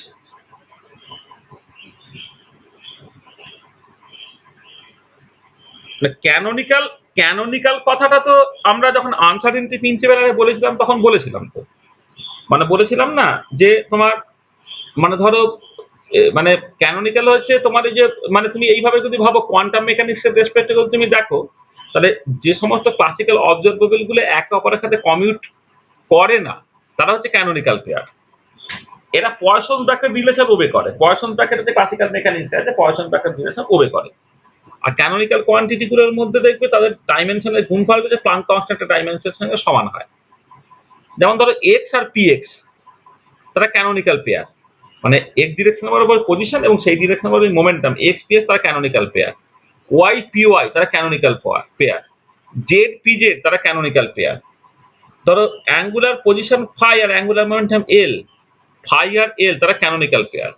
ক্যানোনিক্যাল ক্যানোনিক্যাল কথাটা তো আমরা যখন আনসার্টেনটি প্রিন্সিপাল বলেছিলাম তখন বলেছিলাম তো, মানে বলেছিলাম না যে তোমার মানে ধরো মানে ক্যানোনিক্যাল হচ্ছে তোমার এই যে মানে তুমি এইভাবে যদি ভাবো কোয়ান্টাম মেকানিক্সের রেসপেক্টে যদি তুমি দেখো, তাহলে যে সমস্ত ক্লাসিক্যাল অবজারভেবল গুলো একে অপরের সাথে কমিউট করে না তারা হচ্ছে ক্যানোনিক্যাল পেয়ার। এরা পয়সন ব্র্যাকেট রিলেশন ওবে করে। পয়সন ব্র্যাকেট হচ্ছে ক্লাসিক্যাল মেকানিক্স আছে, পয়সন ব্র্যাকেট রিলেশন ওবে করে। আর ক্যানোনিক্যাল কোয়ান্টিটি গুলোর মধ্যে দেখবে তাদের ডাইমেনশনের গুণফল যে প্লাঙ্ক কনস্ট্যান্টের ডাইমেনশনের সঙ্গে সমান হয়। যেমন ধরো এক্স আর পি এক্স, তারা ক্যানোনিক্যাল পেয়ার, মানে এক্স ডিরেকশন বরাবর পজিশন এবং সেই ডিরেকশন বরাবর মোমেন্টাম এক্স পি এক্স তারা canonical pair. Y p y তারা canonical pair. Z p z তারা ক্যানোনিক্যাল পেয়ার। ধরো অ্যাঙ্গুলার পজিশন ফাই আর অ্যাঙ্গুলার মোমেন্টাম এল, ফাই আর এল তারা ক্যানোনিক্যাল পেয়ার।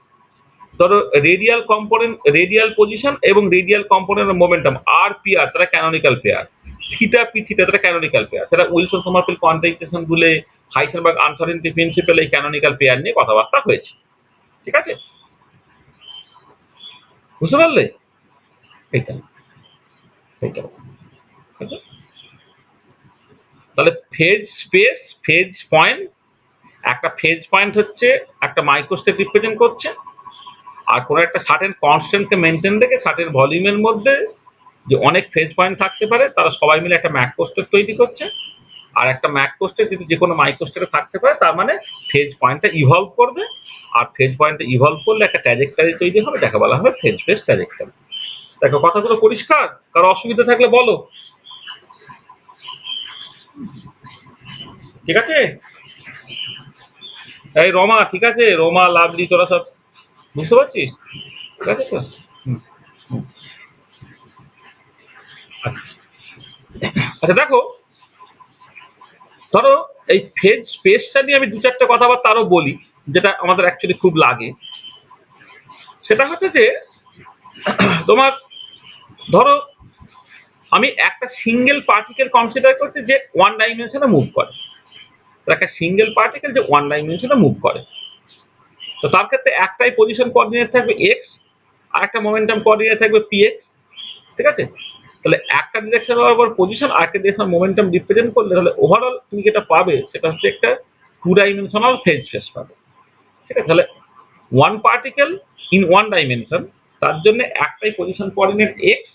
ধরো রেডিয়াল কম্পোনেন্ট রেডিয়াল পজিশন এবং radial component momentum r p r তারা canonical pair. Theta P theta তারা ক্যানোনিক্যাল পেয়ার। সেটা উইলসন সোমারফিল্ড কোয়ান্টাইজেশন বলে হাইসেনবার্গ আনসার্টেনটি প্রিন্সিপাল এই ক্যানোনিক্যাল পেয়ার নিয়ে কথাবার্তা হয়েছে। ঠিক আছে, বুঝতে পারলে? এইটা এইটা তাহলে ফেজ স্পেস ফেজ পয়েন্ট, একটা ফেজ পয়েন্ট হচ্ছে একটা মাইক্রোস্টেট রিপ্রেজেন্ট করছে। আর কোনো একটা সার্টেন কনস্ট্যান্টকে মেনটেন রেখে সার্টেন ভলিউমের মধ্যে যে অনেক ফেজ পয়েন্ট থাকতে পারে তারা সবাই মিলে একটা ম্যাক্রোস্টেট তৈরি করছে। আর একটা ম্যাক্রোস্টেট যদি যে কোনো মাইক্রোস্টেটে থাকতে পারে তার মানে ফেজ পয়েন্টটা ইভলভ করবে। আর ফেজ পয়েন্টটা ইভলভ করলে একটা ট্র্যাজেক্টরি তৈরি হবে, যাকে বলা হবে ফেজ স্পেস ট্র্যাজেক্টরি। দেখো কথাগুলো পরিষ্কার? কারো অসুবিধা থাকলে বলো। ঠিক আছে? এই রমা, ঠিক আছে? রমা, লাভলি, তোরা সব বুঝতে পারছিস? ঠিক আছে তো? হুম, হুম। আচ্ছা, দেখো, ধরো এই ফেজ স্পেসটা নিয়ে আমি দু চারটে কথাবার্তা আরো বলি, যেটা আমাদের অ্যাকচুয়ালি খুব লাগে। সেটা হচ্ছে যে তোমার ধরো আমি একটা সিঙ্গেল পার্টিকেল কনসিডার করছি যে ওয়ান ডাইমেনশনে মুভ করে, একটা সিঙ্গেল পার্টিকেল যে ওয়ান ডাইমেনশনে মুভ করে। তো তার ক্ষেত্রে একটাই পজিশন কোঅর্ডিনেট থাকবে এক্স, আর একটা মোমেন্টাম কোঅর্ডিনেট থাকবে পি এক্স। ঠিক আছে? তাহলে একটা ডিরেকশন বরাবর পজিশন আর একটা ডিরেকশন মোমেন্টাম রিপ্রেজেন্ট করলে তাহলে ওভারঅল তুমি যেটা পাবে সেটা হচ্ছে একটা টু ডাইমেনশনাল ফেজ স্পেস পাবে। ঠিক আছে? তাহলে one particle in one dimension, তার জন্য একটাই পজিশন কোঅর্ডিনেট এক্স,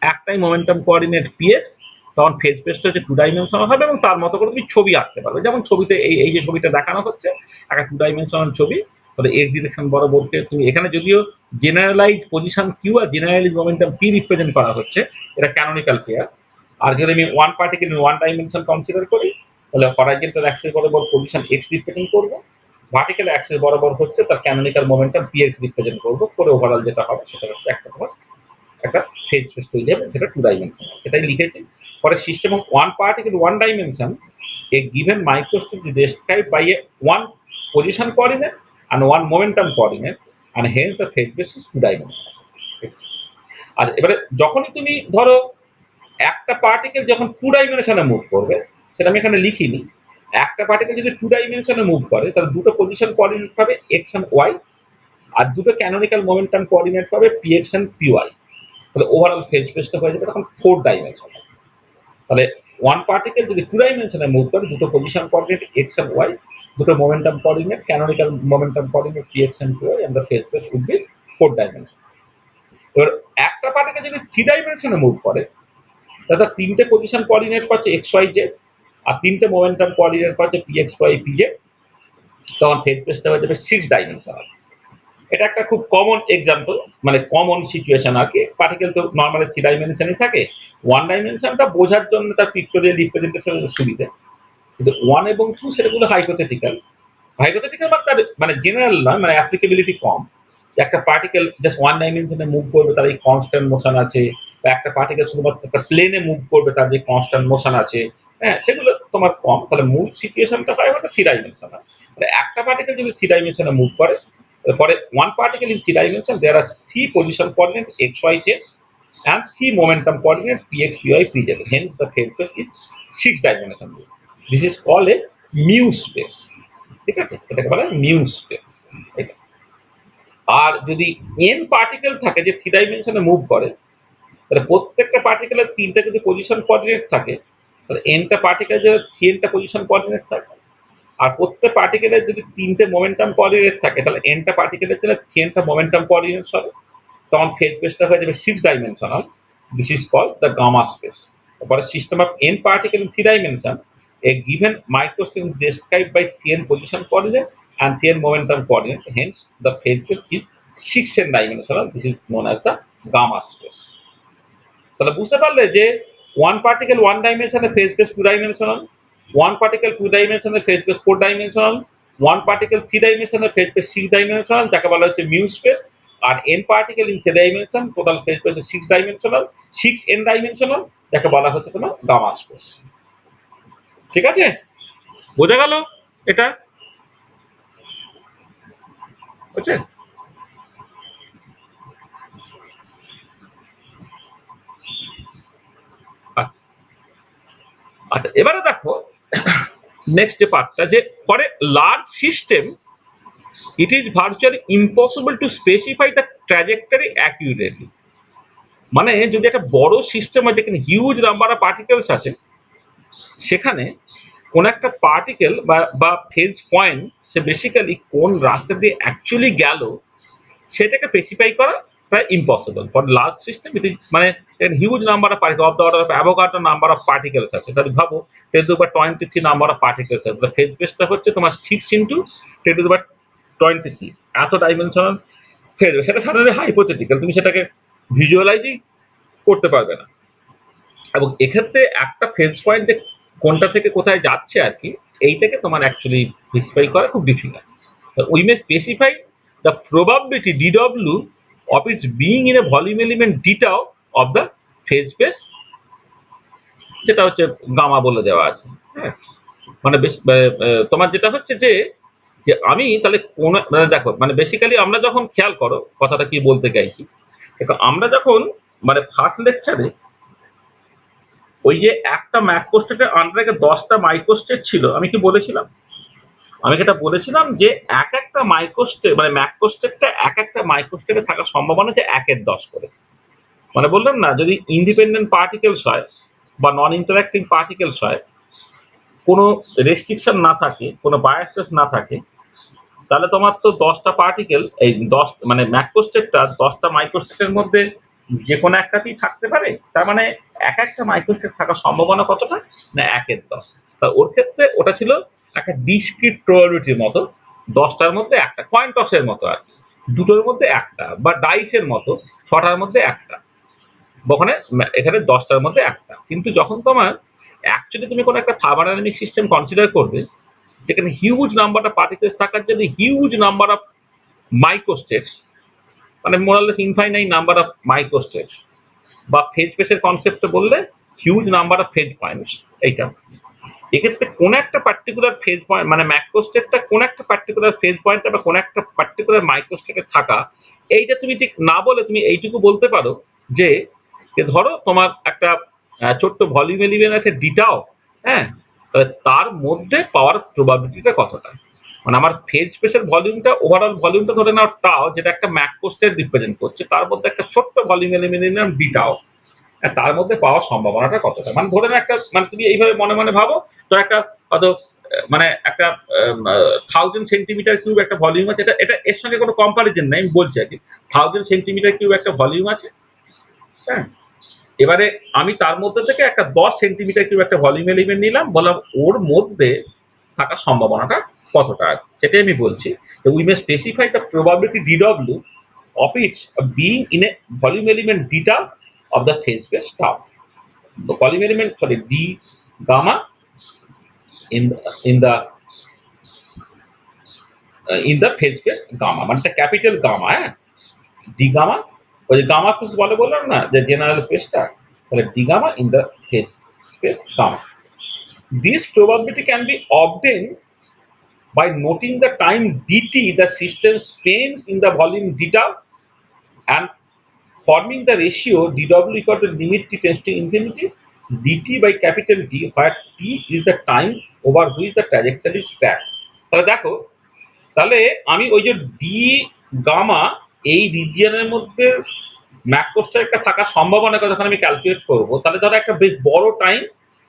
একটাই মোমেন্টাম কোঅর্ডিনেট পি এক্স, তখন ফেজ স্পেসটা হচ্ছে টু ডাইমেনশনাল হবে এবং তার মতো করে তুমি ছবি আঁকতে পারবে। যেমন ছবিতে এই এই যে ছবিটা দেখানো হচ্ছে একটা টু ডাইমেনশনাল ছবি, তাহলে এক্স ডিরেকশন বরাবরকে তুমি এখানে যদিও generalise position Q R generalise momentum P represent করা হচ্ছে, এটা ক্যানোনিক্যাল পেয়ার। আর যদি আমি one particle in one dimension consider করি, তাহলে হরাইজন্টাল অ্যাক্সিস বরাবর পজিশন এক্স রিপ্রেজেন্ট করবো, ভার্টিক্যাল অ্যাক্সিস বরাবর হচ্ছে তার canonical momentum P x represent করবো, করে ওভারঅল যেটা হবে সেটা হচ্ছে একটা তোমার একটা ফেজ স্পেস তৈরি হবে, সেটা টু ডাইমেনশনাল। সেটাই লিখেছি। পরে system of one particle one dimension, a given microscope is described by a one position coordinate and one momentum coordinate, and hence the phase space is two dimensional. আর এবারে যখনই তুমি ধরো একটা পার্টিকেল যখন টু ডাইমেনশনে মুভ করবে, সেটা আমি এখানে লিখিনি। একটা পার্টিকেল যদি টু ডাইমেনশনে মুভ করে তাহলে দুটো পজিশন কোঅর্ডিনেট পাবে এক্স অ্যান্ড ওয়াই, আর দুটো ক্যানোনিক্যাল মোমেন্টাম কোঅর্ডিনেট পাবে p x and p y. তাহলে ওভারঅল ফেজ স্পেসটা হয়ে যাবে তখন ফোর ডাইমেনশনাল। তাহলে ওয়ান পার্টিকেল যদি টু ডাইমেনশনে মুভ করে, দুটো position coordinate x and y, দুটো momentum coordinate canonical momentum coordinate p x and p y, and the phase space would be four dimension. এবার একটা পার্টিকেল যদি থ্রি ডাইমেনশনে মুভ করে, তাহলে তার তিনটে পজিশন কোঅর্ডিনেট পাচ্ছে এক্স ওয়াই জেড, আর তিনটে মোমেন্টাম কোঅর্ডিনেট পাচ্ছে P X Y P Z, তখন ফেজ স্পেসটা হয়ে যাবে সিক্স ডাইমেনশনাল। এটা একটা খুব কমন এক্সাম্পল, মানে কমন সিচুয়েশন আর কি। পার্টিকেল তো নর্মালি থ্রি ডাইমেনশনই থাকে, ওয়ান ডাইমেনশনটা বোঝার জন্য তার পিক্টোরিয়াল রিপ্রেজেন্টেশনের সুবিধা। কিন্তু ওয়ান এবং টু সেটাগুলো হাইপোথেটিক্যাল, হাইপোথেটিক্যাল বা তার মানে জেনারেল নয়, মানে অ্যাপ্লিকেবিলিটি কম। একটা পার্টিকেল জাস্ট ওয়ান ডাইমেনশনে মুভ করবে তার এই কনস্ট্যান্ট মোশন আছে, বা একটা পার্টিকেল শুধুমাত্র একটা প্লেনে মুভ করবে তার যে কনস্ট্যান্ট মোশন আছে, হ্যাঁ, সেগুলো তোমার কম। তাহলে মূল সিচুয়েশনটা হয় হয়তো থ্রি ডাইমেনশনাল। একটা পার্টিকেল যদি থ্রি ডাইমেনশনে মুভ করে, পরে one particle in three dimension there are three position coordinate X Y Z and three momentum coordinates px, py, pz. Hence, the phase space is six dimensional. This is called a mu space. ঠিক আছে? এটাকে বলা হয় mu space. এটা। আর যদি n পার্টিকেল থাকে যে থ্রি ডাইমেনশনে মুভ করে, তাহলে প্রত্যেকটা পার্টিকেলের তিনটা যদি পজিশন কোঅর্ডিনেট থাকে, তাহলে nটা পার্টিকেলের যে nটা পজিশন কোঅর্ডিনেট থাকে, আর প্রত্যেক পার্টিকেলের যদি তিনটে মোমেন্টাম কোঅর্ডিনেট থাকে, তাহলে nটা পার্টিকেলের জন্য nটা মোমেন্টাম কোঅর্ডিনেট হবে, তখন ফেজ স্পেসটা হয়ে যাবে six dimensional. This is called the gamma space. তারপরে system of n particle in three dimension, a given microscope is described by 3n position coordinate and 3n momentum coordinate, hence the phase space is 6n dimensional. This is known as the gamma space. তাহলে বুঝতে পারলে যে ওয়ান পার্টিকেল ওয়ান ডাইমেনশনে phase space two dimensional, one particle two ডাইমেনশনে phase space four dimensional, one particle three ডাইমেনশনে ফেজ স্পেস সিক্স ডাইমেনশনাল, যাকে বলা হচ্ছে মিউ স্পেস। আর n particle in three dimension total phase space six dimensional, six n dimensional, যাকে বলা হচ্ছে তোমার গামা স্পেস। ঠিক আছে? বোঝা গেল এটা? বুঝছে? আচ্ছা আচ্ছা, এবারে দেখো নেক্সট যে পার্টটা, যে for a large system it is virtually impossible to specify the trajectory accurately. মানে যদি একটা বড় সিস্টেম হয় যেখানে হিউজ নাম্বার অফ পার্টিকেলস আছে, সেখানে কোন একটা পার্টিকেল বা ফেজ পয়েন্ট সে বেসিক্যালি কোন রাস্তা দিয়ে অ্যাকচুয়ালি গেল সেটাকে স্পেসিফাই করা প্রায় impossible for large system. It is মানে huge number of particle of the order of Avogadro number of particles আছে। তাহলে ভাবো 10^23 নাম্বার অফ পার্টিকেলস আছে, ফেজ স্পেসটা হচ্ছে তোমার 6 × 10^23, এত ডাইমেনশনাল ফেজ। সেটা সাধারণত হাইপোথেটিক্যাল, তুমি সেটাকে ভিজুয়ালাইজই করতে পারবে না। এবং এক্ষেত্রে একটা ফেজ পয়েন্ট যে কোনটা থেকে কোথায় যাচ্ছে আর কি, এইটাকে তোমার অ্যাকচুয়ালি স্পেসিফাই করা খুব difficult. We may specify the probability DW of its being in a volume element d tau of the phase space, যেটা হচ্ছে গামা বলে দেওয়া আছে। হ্যাঁ, মানে বেশ তোমার যেটা হচ্ছে যে যে আমি তাহলে কোন মানে দেখো মানে বেসিক্যালি আমরা যখন খেয়াল করো কথাটা কি বলতে চাইছি, দেখো আমরা যখন মানে ফার্স্ট লেকচারে ওই যে একটা ম্যাকপোস্টেটের আন্ডারে 10টা মাইক্রোস্টেট ছিল, আমি কি বলেছিলাম? আমি যেটা বলেছিলাম যে এক একটা মাইক্রোস্টেট মানে ম্যাক্রোস্টেটটা এক একটা মাইক্রোস্টেটে থাকার সম্ভাবনা যে 1/10 করে। মানে বললাম না, যদি ইন্ডিপেন্ডেন্ট পার্টিকেলস হয় বা নন ইন্টারাক্টিং পার্টিকেলস হয়, কোনো রেস্ট্রিকশন না থাকে, কোনো বায়াসনেস না থাকে, তাহলে তোমার তো 10টা পার্টিকেল এই 10 মানে ম্যাক্রোস্টেটটা 10টা মাইক্রোস্টেটের মধ্যে যে কোনো একটাতেই থাকতে পারে। তার মানে এক একটা মাইক্রোস্টেট থাকার সম্ভাবনা কতটা? না 1/10। তা ওর ক্ষেত্রে ওটা ছিল একটা ডিসক্রিট প্রবাবিলিটির মতো, 10টার মধ্যে একটা, কয়েন টসের মতো আর কি। দুটোর মধ্যে একটা বা ডাইসের মতো 6টার মধ্যে একটা। ওখানে এখানে 10টার মধ্যে একটা। কিন্তু যখন তোমার অ্যাকচুয়ালি তুমি কোনো একটা থার্মোডাইনামিক সিস্টেম কনসিডার করবে, যেখানে হিউজ নাম্বার অফ পার্টিকেলস থাকার জন্য হিউজ নাম্বার অফ মাইক্রোস্টেটস, মানে মোরালেস ইনফাইনাইট নাম্বার অফ মাইক্রোস্টেটস, বা ফেজ স্পেসের কনসেপ্টে বললে huge number of phase points. এইটা এক্ষেত্রে কোন একটা পার্টিকুলার ফেজ পয়েন্ট মানে ম্যাক্রোস্টেটটা কোন একটা পার্টিকুলার ফেজ পয়েন্ট বা কোন একটা পার্টিকুলার মাইক্রোস্টেটে থাকা, এইটা তুমি ঠিক না বলে তুমি এইটুকু বলতে পারো যে ধরো তোমার একটা ছোট্ট ভলিউম এলিমেন্ট আছে ডিটাও, হ্যাঁ, তাহলে তার মধ্যে পাওয়ার প্রবাবিলিটিটা কতটা। মানে আমার ফেজ স্পেসের ভলিউমটা ওভারঅল ভলিউমটা ধরে নাও টাও, যেটা একটা ম্যাক্রোস্টেট রিপ্রেজেন্ট করছে, তার মধ্যে একটা ছোট্ট ভলিউম এলিমেন্ট নিলাম ডিটাও, হ্যাঁ, তার মধ্যে পাওয়ার সম্ভাবনাটা কতটা। মানে ধরে নাও একটা মানে তুমি এইভাবে মনে মনে ভাবো, তো একটা হয়তো মানে একটা 1000 সেন্টিমিটার কিউব একটা ভলিউম আছে, এটা এটা এর সঙ্গে কোনো কম্পারিজন নেই, আমি বলছি আর কি। 1000 সেন্টিমিটার কিউব একটা ভলিউম আছে, হ্যাঁ। এবারে আমি তার মধ্যে থেকে একটা 10 সেন্টিমিটার কিউব একটা ভলিউম এলিমেন্ট নিলাম, বললাম ওর মধ্যে থাকার সম্ভাবনাটা কতটা, সেটাই আমি বলছি। We may specify the probability DW of its being in a volume element beta of the phase space tau. The volume element, sorry, d gamma in the phase space gamma, মানে একটা ক্যাপিটাল গামা, হ্যাঁ, ডি গামা, ওই যে গামা ফেজ বলে বললাম না যে জেনারেল স্পেসটা, তাহলে d gamma in the phase space gamma. This probability can be obtained by noting the time dt the system spends in the volume beta and forming the ratio dw equal to limit t tends to infinity dt by capital D, where t is the time over which the trajectory is tracked. তাহলে দেখো, তাহলে আমি ওই যে ডি গামা এই রিজিয়নের মধ্যে ম্যাক্রোস্টারটা থাকার সম্ভাবনা যখন আমি ক্যালকুলেট করবো, তাহলে ধরো একটা বেশ বড় টাইম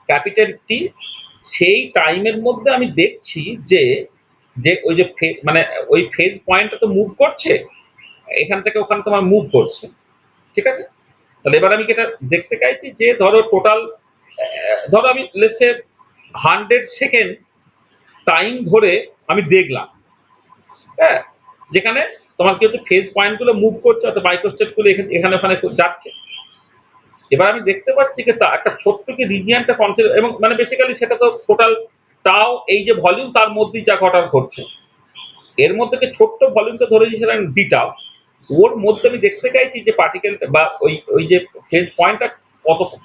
ক্যাপিটাল টি, সেই টাইমের মধ্যে আমি দেখছি যে যে ওই যে মানে ওই ফেজ পয়েন্টটা তো মুভ করছে, এখান থেকে ওখানে তোমার মুভ করছে, ঠিক আছে। তাহলে এবার আমি যেটা দেখতে চাইছি যে ধরো টোটাল ধরো আমি লেটস সে 100 সেকেন্ড টাইম ধরে আমি দেখলাম, হ্যাঁ, যেখানে তোমার কি হচ্ছে ফেজ পয়েন্ট গুলো মুভ করছে, অর্থাৎ মাইক্রোস্টেট গুলো এখানে ওখানে যাচ্ছে। এবার আমি দেখতে পাচ্ছি যে তা একটা ছোট্ট কি রিজিয়নটা কনসিডার, এবং মানে বেসিক্যালি সেটা তো টোটাল তাও এই যে ভলিউম তার মধ্যেই যা ঘটার ঘটছে, এর মধ্যে যে ছোট্ট ভলিউমটা ধরে দিয়েছিলাম ডিটাও, ওর মধ্যে আমি দেখতে চাইছি যে পার্টিকেল বা ওই ওই যে ফেজ পয়েন্টটা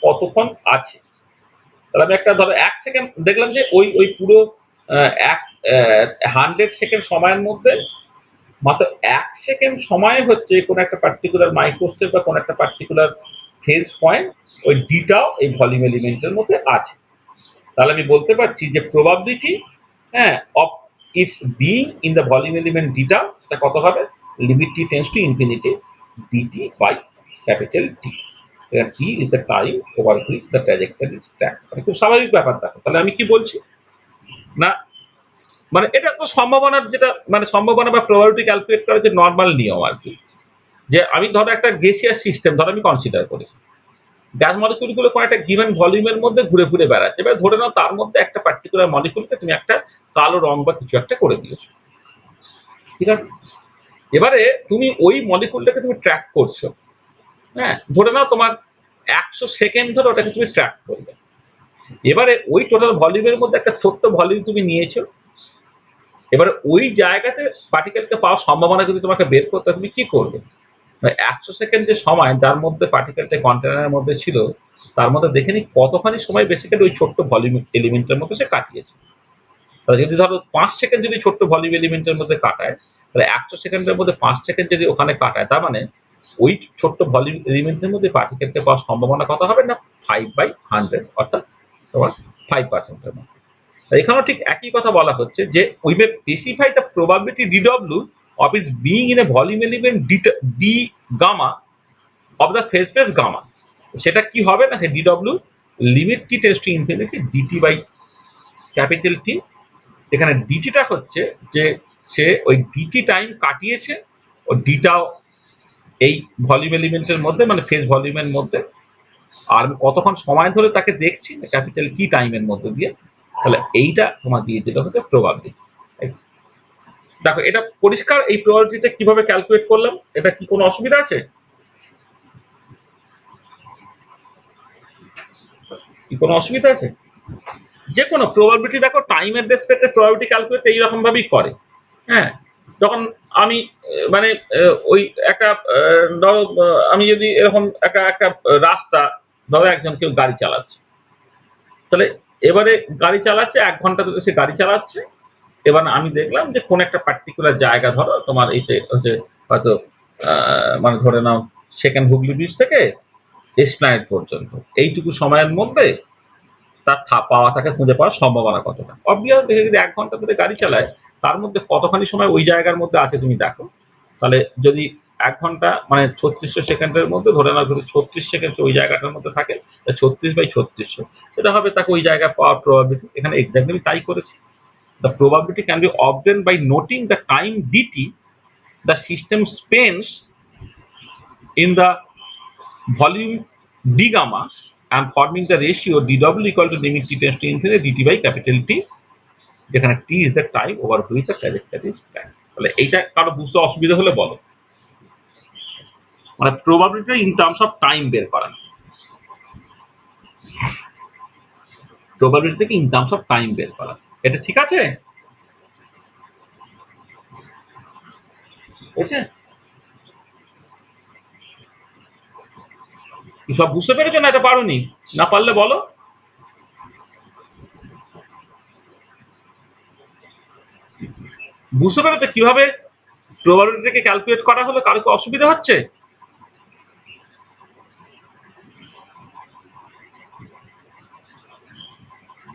কতক্ষণ আছে। তাহলে আমি একটা ধরো 1 সেকেন্ড দেখলাম যে ওই ওই পুরো এক 100 সেকেন্ড সময়ের মধ্যে মাত্র 1 সেকেন্ড সময়ে হচ্ছে কোনো একটা পার্টিকুলার মাইক্রোস্টেপ বা কোনো একটা পার্টিকুলার ফেজ পয়েন্ট ওই ডিটাও এই ভলিউম এলিমেন্টের মধ্যে আছে। তাহলে আমি বলতে পারছি যে প্রবাবিলিটি, হ্যাঁ, of its being in the volume element d tau, সেটা কত হবে? Limit t tends to infinity dt by capital t. T is the time over which the trajectory is tracked. মানে খুব স্বাভাবিক ব্যাপার দেখো। তাহলে আমি কি বলছি না, মানে এটা তো সম্ভাবনার যেটা মানে সম্ভাবনা বা প্রবাবিলিটি ক্যালকুলেট করার যে নর্মাল নিয়ম আর কি। যে আমি ধরো একটা গ্যাসিয়াস সিস্টেম ধরো আমি কনসিডার করেছি, গ্যাস মলিকুলগুলো কোনো একটা গিভেন ভলিউমের মধ্যে ঘুরে ঘুরে বেড়াচ্ছে, এবার ধরে নাও তার মধ্যে একটা পার্টিকুলার মলিকুলকে তুমি একটা কালো রং বা কিছু একটা করে দিয়েছো, ঠিক আছে। এবারে তুমি ওই মলিকুলটাকে তুমি ট্র্যাক করছো, হ্যাঁ, ধরে নাও তোমার 100 সেকেন্ড ধরে ওটাকে তুমি ট্র্যাক করবে। এবারে ওই টোটাল ভলিউমের মধ্যে একটা ছোট্ট ভলিউম তুমি নিয়েছো, এবারে ওই জায়গাতে পার্টিকেলকে পাওয়ার সম্ভাবনা যদি তোমাকে বের করতে হয়, তুমি কি করবে? 100 সেকেন্ড যে সময় যার মধ্যে পার্টিকেলটা কন্টেনারের মধ্যে ছিল, তার মধ্যে দেখে নি কতখানি সময় বেসিক্যালি ওই ছোট্ট ভলিউম এলিমেন্টের মধ্যে সে কাটিয়েছে। তাহলে যদি ধরো 5 সেকেন্ড যদি ছোট্ট ভলিউম এলিমেন্টের মধ্যে কাটায়, তাহলে 100 সেকেন্ডের মধ্যে 5 সেকেন্ড যদি ওখানে কাটায়, তার মানে ওই ছোট্ট ভলিউম এলিমেন্টের মধ্যে পার্টিকেলকে পাওয়ার সম্ভাবনা কত হবে না 5/100, অর্থাৎ তোমার 5% এর মতো। এখানেও ঠিক একই কথা বলা হচ্ছে যে we may specify the probability DW of its being in a volume element d gamma of the phase space gamma। সেটা কি হবে না, DW limit t tends to infinity dt by capital T। এখানে ডিটিটা হচ্ছে যে সে ওই ডিটি টাইম কাটিয়েছে, ও ডিটাও এই ভলিউম এলিমেন্টের মধ্যে, মানে ফেজ ভলিউমের মধ্যে, আর আমি কতক্ষণ সময় ধরে তাকে দেখছি ক্যাপিটাল কি টাইমের মধ্যে দিয়ে। তাহলে এইটা তোমার দিয়ে দিলে হচ্ছে প্রবাবিলিটি। দেখো এটা পরিষ্কার, এই প্রবাবিলিটিটা কিভাবে ক্যালকুলেট করলাম, এটা কি কোনো অসুবিধা আছে? কি কোনো অসুবিধা আছে? যে কোনো প্রবাবিলিটি দেখো টাইমের রেসপেক্টে প্রবাবিলিটি ক্যালকুলেট এইরকম ভাবেই করে। হ্যাঁ, যখন আমি মানে ওই একটা ধরো আমি যদি এরকম একটা একটা রাস্তা, ধরো একজন কেউ গাড়ি চালাচ্ছে, তাহলে এবারে গাড়ি চালাচ্ছে 1 ঘন্টা ধরে সে গাড়ি চালাচ্ছে। এবার আমি দেখলাম যে কোন একটা পার্টিকুলার জায়গা, ধরো তোমার এই যে হচ্ছে হয়তো মানে ধরে নাও সেকেন্ড হুগলি ব্রিজ থেকে এসপ্ল্যানেড পর্যন্ত এইটুকু সময়ের মধ্যে তার পাওয়া তাকে খুঁজে পাওয়ার সম্ভাবনা কতটা। অবভিয়াস দেখে যদি 1 ঘন্টা ধরে গাড়ি চালায়, তার মধ্যে কতখানি সময় ওই জায়গার মধ্যে আছে তুমি দেখো। তাহলে যদি 1 ঘন্টা মানে 3600 সেকেন্ডের মধ্যে ধরে নাও যদি 36 সেকেন্ড ওই জায়গাটার মধ্যে থাকে, 36/3600 সেটা হবে তাকে ওই জায়গায় পাওয়ার প্রবাবিলিটি। এখানে এক্স্যাক্টলি তাই করেছে। The probability can be obtained by noting the time dt the system spends in the volume d gamma and forming the ratio dw equal to limit t tends to infinity dt by capital T, যেখানে t is the time over which the trajectory is planned। তাহলে এইটা কারো বুঝতে অসুবিধা হলে বলো। মানে probability in terms of time বের করা, প্রবাবিলিটি থেকে ইন টার্মস অফ টাইম বের করা, এটা ঠিক আছে? বুঝছে? সব বুঝতে পেরেছো না? এটা পারোনি? না পারলে বলো। বুঝতে পেরেছো কিভাবে প্রবাবিলিটিকে ক্যালকুলেট করা হলো? কারো কি অসুবিধা হচ্ছে?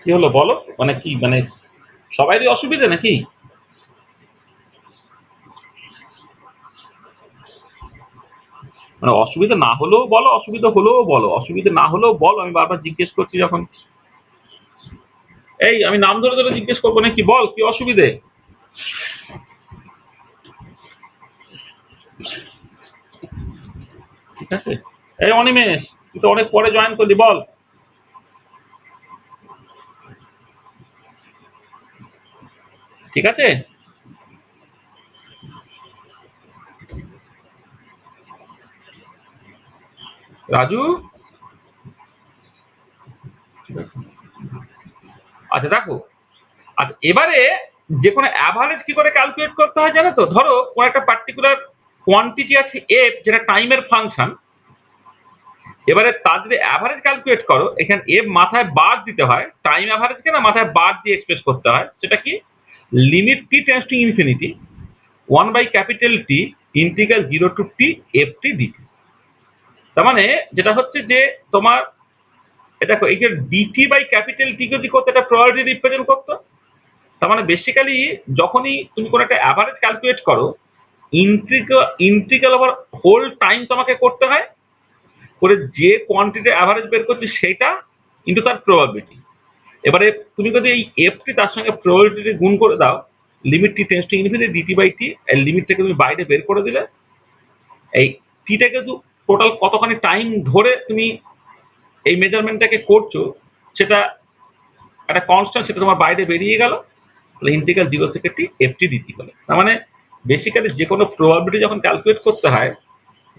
কি হলো বলো, মানে কি, মানে সবাইরই অসুবিধা নাকি? মানে অসুবিধা না হলেও বলো, অসুবিধা হলেও বলো, অসুবিধা না হলেও বলো, আমি বারবার জিজ্ঞেস করছি যখন। এই আমি নাম ধরে ধরে জিজ্ঞেস করবো নাকি? বল কি অসুবিধে? ঠিক আছে, এই অনিমেষ, তুই তো অনেক পরে জয়েন করলি, বল। ঠিক আছে, রাজু। আচ্ছা দেখো, আচ্ছা এবারে যে কোনো অ্যাভারেজ কি করে ক্যালকুলেট করতে হয় জানো তো? ধরো কোনো একটা পার্টিকুলার কোয়ান্টিটি আছে এফ, যেটা টাইমের ফাংশন। এবারে তার যদি অ্যাভারেজ ক্যালকুলেট করো, এখানে এফ মাথায় বার দিতে হয়, টাইম অ্যাভারেজকে না মাথায় বার দিয়ে এক্সপ্রেস করতে হয়। সেটা কি? Limit t tends to infinity 1/T integral 0 to t ft dt। তার মানে যেটা হচ্ছে যে তোমার দেখো এই যে ডিটি বাই ক্যাপিটাল টি যদি করতে, এটা প্রবাবিলিটি রিপ্রেজেন্ট করতো। তার মানে বেসিক্যালি যখনই তুমি কোনো একটা অ্যাভারেজ ক্যালকুলেট করো, ইন্টিগ্রাল ওভার হোল টাইম তোমাকে করতে হয়, করে যে কোয়ান্টিটি অ্যাভারেজ বের করছি সেটা ইন্টু তার প্রবাবিলিটি। এবারে তুমি যদি এই এফটি তার সঙ্গে প্রবাবিলিটি গুণ করে দাও, limit t tends to infinity dt by t, লিমিটটাকে তুমি বাইরে বের করে দিলে, এই টিটাকে টোটাল কতখানি টাইম ধরে তুমি এই মেজারমেন্টটাকে করছো সেটা একটা কনস্ট্যান্ট, সেটা তোমার বাইরে বেরিয়ে গেল। তাহলে ইন্টিগ্রাল 0 থেকে টি এফটি ডিটি হলো। তার মানে বেসিক্যালি যে কোনো প্রবাবিলিটি যখন ক্যালকুলেট করতে হয়,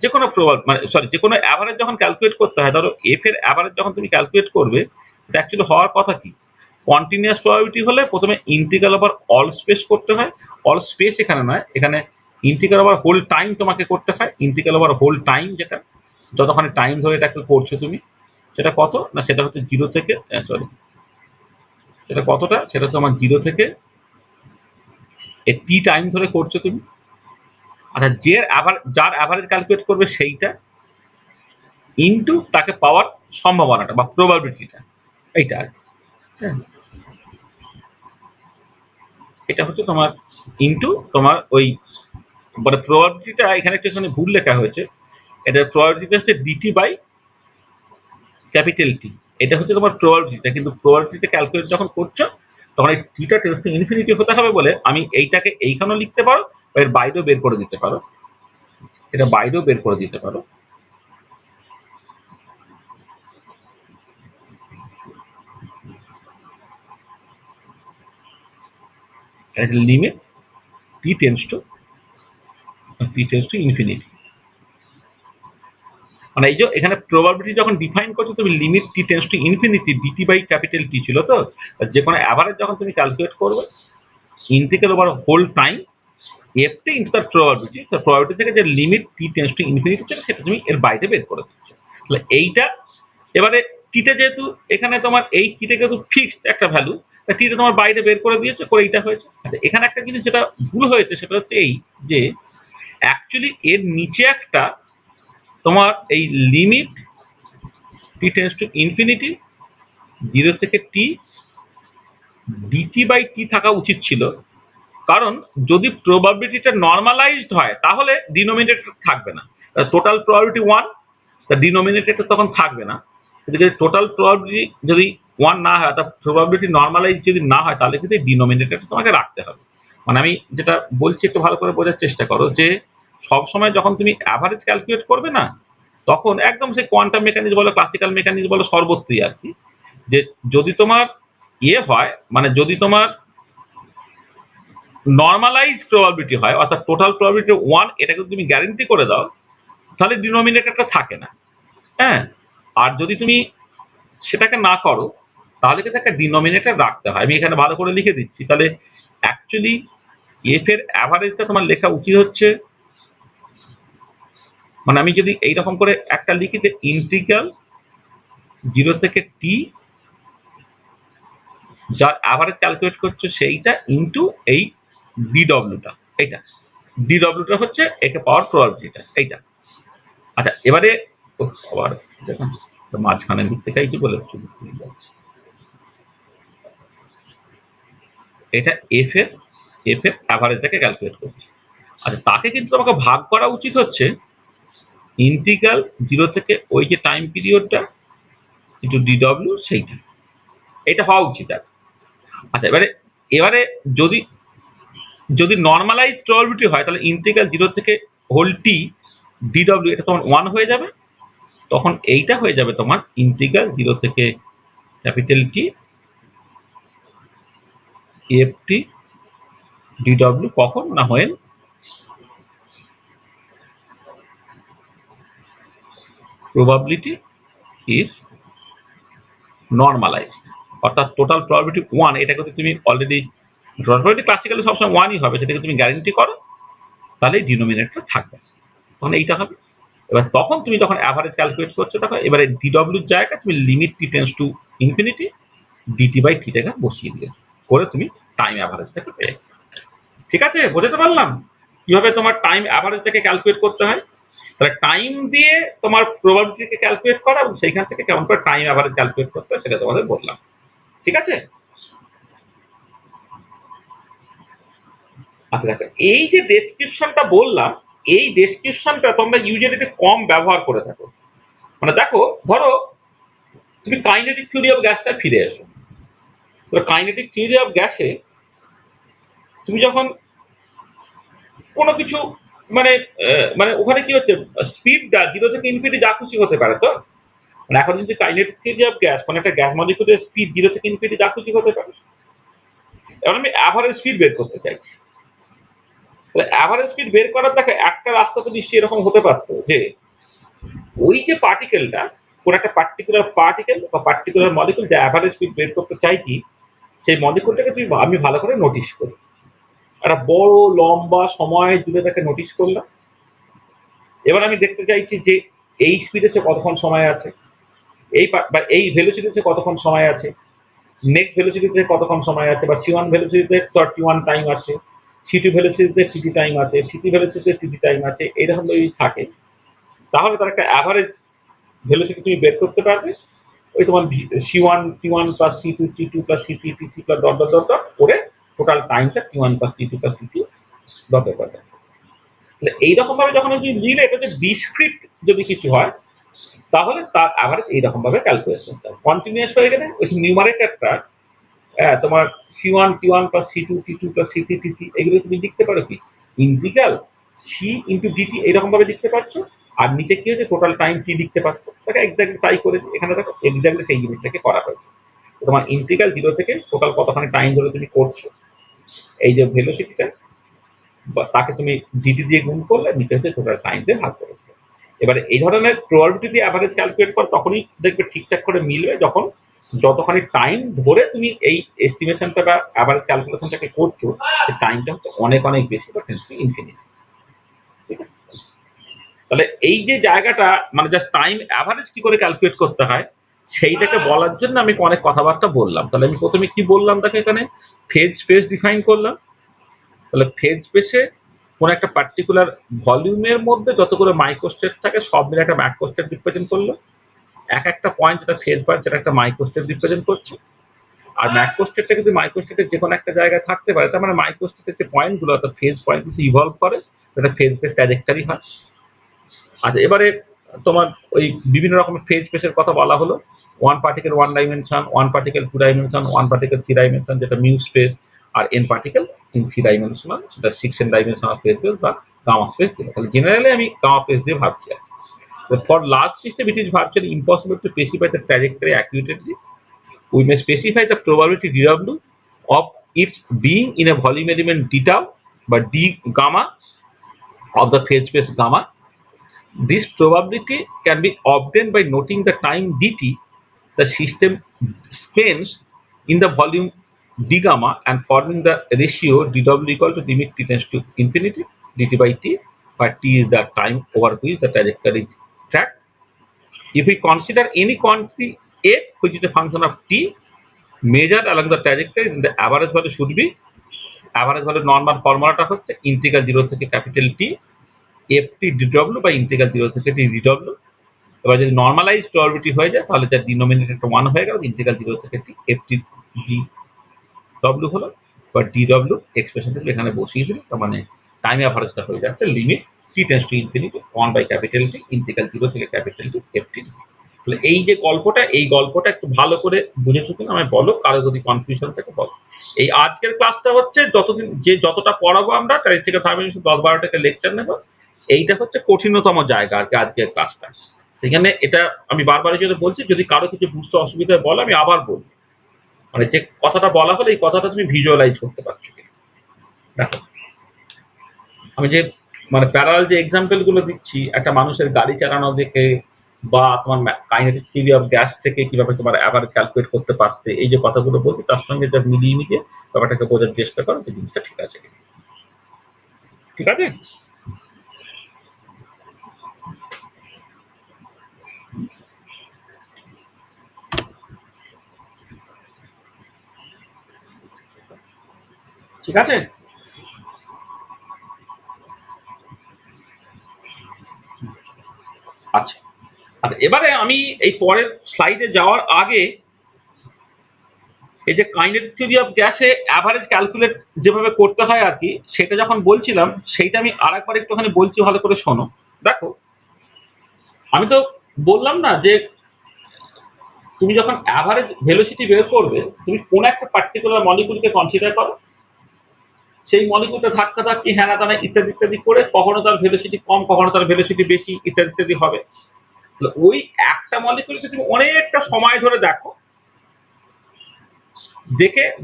যে কোনো মানে সরি যে কোনো অ্যাভারেজ যখন ক্যালকুলেট করতে হয়, ধরো এফ এর অ্যাভারেজ যখন তুমি ক্যালকুলেট করবে, সেটা অ্যাকচুয়ালি হওয়ার কথা কি, কন্টিনিউয়াস প্রবাবিলিটি হলে প্রথমে ইন্টিগ্রাল ওভার অল স্পেস করতে হয়। অল স্পেস এখানে নয়, এখানে ইন্টিগ্রাল ওভার হোল টাইম তোমাকে করতে হয়। ইন্টিগ্রাল ওভার হোল টাইম, যেটা যতখানি টাইম ধরে এটাকে করছো তুমি, সেটা কত না, সেটা হচ্ছে 0 থেকে সরি সেটা কতটা? সেটা তোমার 0 থেকে টি টাইম ধরে করছো তুমি। আচ্ছা, যার অ্যাভারেজ ক্যালকুলেট করবে সেইটা ইনটু তাকে পাওয়ার সম্ভাবনাটা বা প্রবাবিলিটিটা, এইটা আর কি। হ্যাঁ, এটা হচ্ছে তোমার ইনটু তোমার ওই মানে প্রবাবিলিটিটা এখানে একটুখানি ভুল লেখা হয়েছে। এটার প্রবাবিলিটিটা হচ্ছে ডিটি বাই ক্যাপিটাল টি। এটা হচ্ছে তোমার প্রবাবিলিটিটা, কিন্তু প্রবাবিলিটিটা ক্যালকুলেট যখন করছো তখন এই টিটা টেন্স টু ইনফিনিটি হতে হবে বলে আমি এইটাকে এইখানেও লিখতে পারো বা এর বাইরেও বের করে দিতে পারো। এটা বাইরেও বের করে দিতে পারো। এটা limit t tends to infinity. মানে এই যে এখানে প্রবাবিলিটি যখন ডিফাইন করছো তুমি limit t tends to infinity dt by capital T ছিল তো, যে কোনো অ্যাভারেজ যখন তুমি ক্যালকুলেট করবে integral over whole time ft into তার প্রবাবিলিটি, প্রবাবিলিটি থেকে যে limit t tends to infinity ছিল সেটা তুমি এর বাইরে বের করে দিচ্ছ। তাহলে এইটা এবারে টিটা যেহেতু এখানে তোমার এই টিটা যেহেতু ফিক্সড একটা ভ্যালু, টিটা তোমার বাইরে বের করে দিয়েছে, করে এইটা হয়েছে। আচ্ছা, এখানে একটা জিনিস যেটা ভুল হয়েছে সেটা হচ্ছে এই যে অ্যাকচুয়ালি এর নিচে একটা তোমার এই limit t tends to infinity 0 থেকে টি ডিটি বাই টি থাকা উচিত ছিল। কারণ যদি প্রবাবিলিটিটা নর্মালাইজড হয় তাহলে ডিনোমিনেটর থাকবে না। টোটাল প্রবাবিলিটি 1, তা ডিনোমিনেটরটা তখন থাকবে না। কিন্তু যদি টোটাল প্রবাবিলিটি যদি 1 না হয়, অর্থাৎ প্রবাবিলিটি নর্মালাইজ যদি না হয়, তাহলে কিন্তু এই ডিনোমিনেটরটা তোমাকে রাখতে হবে। মানে আমি যেটা বলছি একটু ভালো করে বোঝার চেষ্টা করো যে সবসময় যখন তুমি অ্যাভারেজ ক্যালকুলেট করবে না, তখন একদম সেই কোয়ান্টাম মেকানিক্স বলো, ক্লাসিক্যাল মেকানিক্স বলো, সর্বত্রই আর কি, যে যদি তোমার হয় মানে যদি তোমার নর্মালাইজ প্রবাবিলিটি হয়, অর্থাৎ টোটাল প্রবাবিলিটি 1 এটাকে তুমি গ্যারেন্টি করে দাও, তাহলে ডিনোমিনেটরটা থাকে না। হ্যাঁ, আর যদি তুমি সেটাকে না করো তাহলে কিন্তু একটা ডিনোমিনেটর রাখতে হয়। আমি এখানে ভালো করে লিখে দিচ্ছি। তাহলে অ্যাকচুয়ালি এফ এর অ্যাভারেজটা তোমার লেখা উচিত হচ্ছে, মানে আমি যদি এইরকম করে একটা লিখি যে ইন্টিগ্রাল 0 থেকে টি যার অ্যাভারেজ ক্যালকুলেট করছে সেইটা ইন্টু এই ডিডব্লিউটা, এইটা ডিডব্লিউটা হচ্ছে একে পাওয়ার প্রবাবিলিটিটা, এইটা। আচ্ছা, এবারে আবার দেখুন মাঝখানে লিখতে চাইছি বলে একটু ভুলে যাচ্ছি। এটা এফ এর অ্যাভারেজটাকে ক্যালকুলেট করছি। আচ্ছা, তাকে কিন্তু আমাকে ভাগ করা উচিত হচ্ছে ইন্টিগ্রাল 0 থেকে ওই যে টাইম পিরিয়ডটা ইন্টু ডিডব্লিউ, সেইটা এটা হওয়া উচিত। আর আচ্ছা, এবারে এবারে যদি যদি নর্মালাইজ প্রবাবিলিটি হয় তাহলে ইন্টিগ্রাল 0 থেকে হোল টি ডিডব্লিউ এটা তোমার 1 হয়ে যাবে। তখন এইটা হয়ে যাবে তোমার ইন্টিগ্রাল 0 থেকে capital T F T DW, কখন না হোয়েন প্রবাবিলিটি ইজ নর্মালাইজড। অর্থাৎ টোটাল প্রবাবিলিটি 1 এটাকে তুমি অলরেডি, টোটাল প্রবাবিলিটি ক্লাসিক্যালি সবসময় 1ই হবে, সেটাকে তুমি গ্যারেন্টি করো, তাহলে ডিনোমিনেটর থাকবে, তখন এইটা হবে। এবার তখন তুমি যখন অ্যাভারেজ ক্যালকুলেট করছো তখন এবারে ডিডব্লিউর জায়গায় তুমি limit t tends to infinity dt by টিটাকে বসিয়ে দিয়েছো, করে তুমি টাইম অ্যাভারেজটাকে পেয়ে। ঠিক আছে, বোঝাতে পারলাম কিভাবে তোমার টাইম অ্যাভারেজটাকে ক্যালকুলেট করতে হয়? তাহলে টাইম দিয়ে তোমার প্রবাবিলিটিকে ক্যালকুলেট করা এবং সেইখান থেকে কেমন করে টাইম অ্যাভারেজ ক্যালকুলেট করতে হয় সেটা তোমাদের বললাম। ঠিক আছে? আচ্ছা, দেখো এই যে ডেসক্রিপশনটা বললাম, এই ডেসক্রিপশনটা তোমরা ইউজুয়ালি একটু কম ব্যবহার করে থাকো। মানে দেখো, ধরো তুমি কাইনেটিক থিওরি অফ গ্যাসটা ফিরে এসো। তো কাইনেটিক থিওরি অফ গ্যাসে তুমি যখন কোনো কিছু মানে মানে ওখানে কি হচ্ছে, স্পিডটা 0 থেকে ইনফিনিটি যা খুশি হতে পারে তো। মানে এখন যদি কাইনেটিক থিওরি অফ গ্যাস, কোনো একটা গ্যাস মলিকুলের স্পিড 0 থেকে ইনফিনিটি যা খুশি হতে পারে। এবার আমি অ্যাভারেজ স্পিড বের করতে চাইছি। তাহলে অ্যাভারেজ স্পিড বের করার দেখো একটা রাস্তা তো নিশ্চয়ই এরকম হতে পারতো যে ওই যে পার্টিকেলটা, কোন একটা পার্টিকুলার পার্টিকেল বা পার্টিকুলার মলিকুল যা অ্যাভারেজ স্পিড বের করতে চাইছি, সেই মলিকুলটাকে আমি ভালো করে নোটিশ করি। একটা বড় লম্বা সময় জুড়ে তাকে নোটিশ করলাম। এবার আমি দেখতে চাইছি যে এই স্পিডে সে কতক্ষণ সময় আছে, এই বা এই ভেলোসিটি সে কতক্ষণ সময় আছে। নেক্সট ভেলোসিটিতে কতক্ষণ সময় আছে, বা C1 ভেলোসিটিতে 31 টাইম আছে, C2 ভেলোসিটিতে TT টাইম আছে, C3 ভেলোসিটিতে TT টাইম আছে, এরকম যদি থাকে তাহলে তার একটা অ্যাভারেজ ভেলোসিটি তুমি বের করতে পারবে। ওই তোমার C1 T1 plus C2 T2 plus C3 T3 plus dot dot dot dot করে টোটাল টাইমটা T1 plus T2 plus T3 dot dot dot. তাহলে এইরকম ভাবে যখন যদি নিলে এটা যে ডিসক্রিট যদি কিছু হয় তাহলে তার অ্যাভারেজ এইরকম ভাবে ক্যালকুলেট করতে হবে। কন্টিনিউয়াস হয়ে গেলে ওই নিউমারেটরটা তোমার C1 T1 plus C2 T2 plus C3 T3 এগুলো তুমি লিখতে পারো কি ইন্টিগ্রাল C ইন্টু DT এইরকম ভাবে লিখতে পারছো। আর নিচে কি হচ্ছে টোটাল টাইম টি লিখতে পারছো। দেখো এক্স্যাক্টলি তাই করে এখানে দেখো এক্স্যাক্টলি সেই জিনিসটাকে করা হয়েছে। তো তোমার ইন্টিগ্রাল 0 থেকে টোটাল কতখানি টাইম ধরে তুমি করছো এই যে ভেলোসিটিটা তাকে তুমি ডিটি দিয়ে গুণ করলে নিচে হচ্ছে টোটাল টাইম দিয়ে ভাগ করে দিলে। এবারে এই ধরনের প্রবাবিলিটি দিয়ে অ্যাভারেজ ক্যালকুলেট কর তখনই দেখবে ঠিকঠাক করে মিলবে যখন যতখানি টাইম ধরে তুমি এই এস্টিমেশনটা বা অ্যাভারেজ ক্যালকুলেশনটাকে করছো সেই টাইমটা হচ্ছে অনেক অনেক বেশি বা টেন্ডস টু ইনফিনিটি। ঠিক আছে, তাহলে এই যে জায়গাটা মানে জাস্ট টাইম অ্যাভারেজ কি করে ক্যালকুলেট করতে হয় সেইটাকে বলার জন্য আমি অনেক কথাবার্তা বললাম। তাহলে আমি প্রথমে কি বললাম দেখো এখানে ফেজ স্পেস ডিফাইন করলাম। তাহলে ফেজ স্পেসে কোন একটা পার্টিকুলার ভলিউমের মধ্যে যতগুলো মাইক্রোস্টেট থাকে সব মিলে একটা ম্যাক্রোস্টেট রিপ্রেজেন্ট করলো। এক একটা পয়েন্ট যেটা ফেজ পয়েন্ট সেটা একটা মাইক্রোস্টেট রিপ্রেজেন্ট করছে। আর ম্যাক্রোস্টেটটা যদি মাইক্রোস্টেটের যে কোনো একটা জায়গায় থাকতে পারে তার মানে মাইক্রোস্টেটের যে পয়েন্টগুলো অর্থাৎ ফেজ পয়েন্ট কিছু ইভলভ করে সেটা ফেজ বেস ট্র্যাজেক্টরি হয়। আচ্ছা এবারে তোমার ওই বিভিন্ন রকমের ফেজ স্পেসের কথা বলা হলো। One particle one dimension, one particle two dimension, one particle three dimension যেটা মিউ স্পেস, আর n particle in three dimensional সেটা 6n ডাইমেনশনাল স্পেস বেস বা গামা স্পেস দিলে। তাহলে জেনারেলি আমি গামা স্পেস দিয়ে ভাবছি। For large system it is virtually impossible to specify the trajectory accurately. We may specify the probability dw of its being in a volume element d tau বা d gamma of the phase space gamma. This probability can be obtained by noting the time dt the system spends in the volume d gamma and forming the ratio dw equal to limit t tends to infinity dt by t, where t is the time over which the trajectory is tracked. If we consider any quantity f which is a function of t measured along the trajectory, then the average value should be average value normal ফর্মুলাটা হচ্ছে ইন্টিগ্রাল 0 থেকে ক্যাপিটাল টি ft dw বা ইন্টিগ্রাল 0 থেকে টি dw। এবার যদি নর্মালাইজ প্রবাবিলিটি হয়ে যায় তাহলে তার ডিনোমিনেটরটা 1 হয়ে গেল, ইন্টিগ্রাল 0 থেকে টি ft dw হলো বা dw এক্সপ্রেশন থেকে এখানে বসিয়ে দিলে তার মানে টাইম অ্যাভারেজটা হয়ে যাচ্ছে limit t tends to infinity 1 by capital T integral 0 থেকে ক্যাপিটাল টি ft। তাহলে এই যে গল্পটা একটু ভালো করে বুঝেছো কিনা আমায় বলো, কারো যদি কনফিউশন থাকে বলো। এই আজকের ক্লাসটা হচ্ছে যতদিন যে যতটা পড়াবো আমরা তার থেকে 10-12টা লেকচার নেবো। এইটা হচ্ছে কঠিনতম জায়গা আর কি আজকের ক্লাসটা। সেখানে এটা আমি বারবার এই জন্য বলছি যদি কারো কিছু বুঝতে অসুবিধা হয় বলো, আমি আবার বলবো। মানে যে কথাটা বলা হলো এই কথাটা তুমি ভিজুয়ালাইজ করতে পারছো কিনা। দেখো আমি যে মানে প্যারালাল যে এক্সাম্পল গুলো দিচ্ছি একটা মানুষের গাড়ি চালানো দেখে বা তোমার কাইনেটিক থিওরি অফ গ্যাস থেকে কিভাবে তোমার অ্যাভারেজ ক্যালকুলেট করতে পারতে এই যে কথাগুলো বলছি তার সঙ্গে যা মিলিয়ে মিলিয়ে ব্যাপারটাকে বোঝার চেষ্টা করো যে জিনিসটা ঠিক আছে কিনা। ঠিক আছে, ঠিক আছে। আচ্ছা আর এবারে আমি এই পরের স্লাইডে যাওয়ার আগে এই যে কাইনেটিক থিওরি অফ গ্যাসে অ্যাভারেজ ক্যালকুলেট যেভাবে করতে হয় আর কি সেটা যখন বলছিলাম সেইটা আমি আর একবার একটুখানি বলছি, ভালো করে শোনো। দেখো আমি তো বললাম না যে তুমি যখন অ্যাভারেজ ভেলোসিটি বের করবে তুমি কোন একটা পার্টিকুলার মলিকুলকে কনসিডার করো, সেই মলিকুলটা ধাক্কা ধাক্কি হ্যানা দানা ইত্যাদি ইত্যাদি করে কখনো তার ভেলোসিটি কম কখনো তার ভেলোসিটি বেশি ইত্যাদি ইত্যাদি হবে। ওই একটা মলিকুলকে তুমি অনেকটা সময় ধরে দেখো,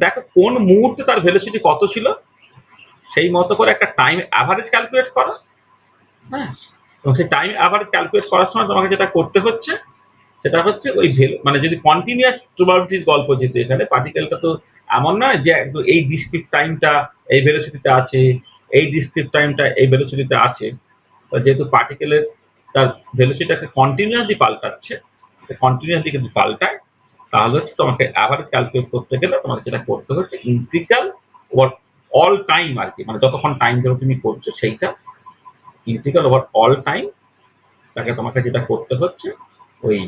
দেখো কোন মুহূর্তে তার ভেলোসিটি কত ছিল, সেই মতো করে একটা টাইম অ্যাভারেজ ক্যালকুলেট করো। হ্যাঁ, এবং সেই টাইম অ্যাভারেজ ক্যালকুলেট করার সময় তোমাকে যেটা করতে হচ্ছে সেটা হচ্ছে ওই মানে যদি কন্টিনিউয়াস প্রবাবিলিটির গল্প, যেহেতু এখানে পার্টিকেলটা তো এমন নয় যে একদম এই ডিসক্রিট টাইমটা এই ভেলোসিটিতে আছে, এই ডিসক্রিট টাইমটা এই ভেলোসিটিতে আছে। যেহেতু পার্টিকেলের তার ভেলোসিটিটাকে কন্টিনিউয়াসলি পাল্টাচ্ছে, কন্টিনিউয়াসলি কিন্তু পাল্টায়, তাহলে হচ্ছে তোমাকে অ্যাভারেজ ক্যালকুলেট করতে গেলে তোমাকে যেটা করতে হচ্ছে ইন্টিগ্রাল ওভার অল টাইম আর কি, মানে যতক্ষণ টাইম ধরে তুমি করছো সেইটা ইন্টিগ্রাল ওভার অল টাইম, তাকে তোমাকে যেটা করতে হচ্ছে ওই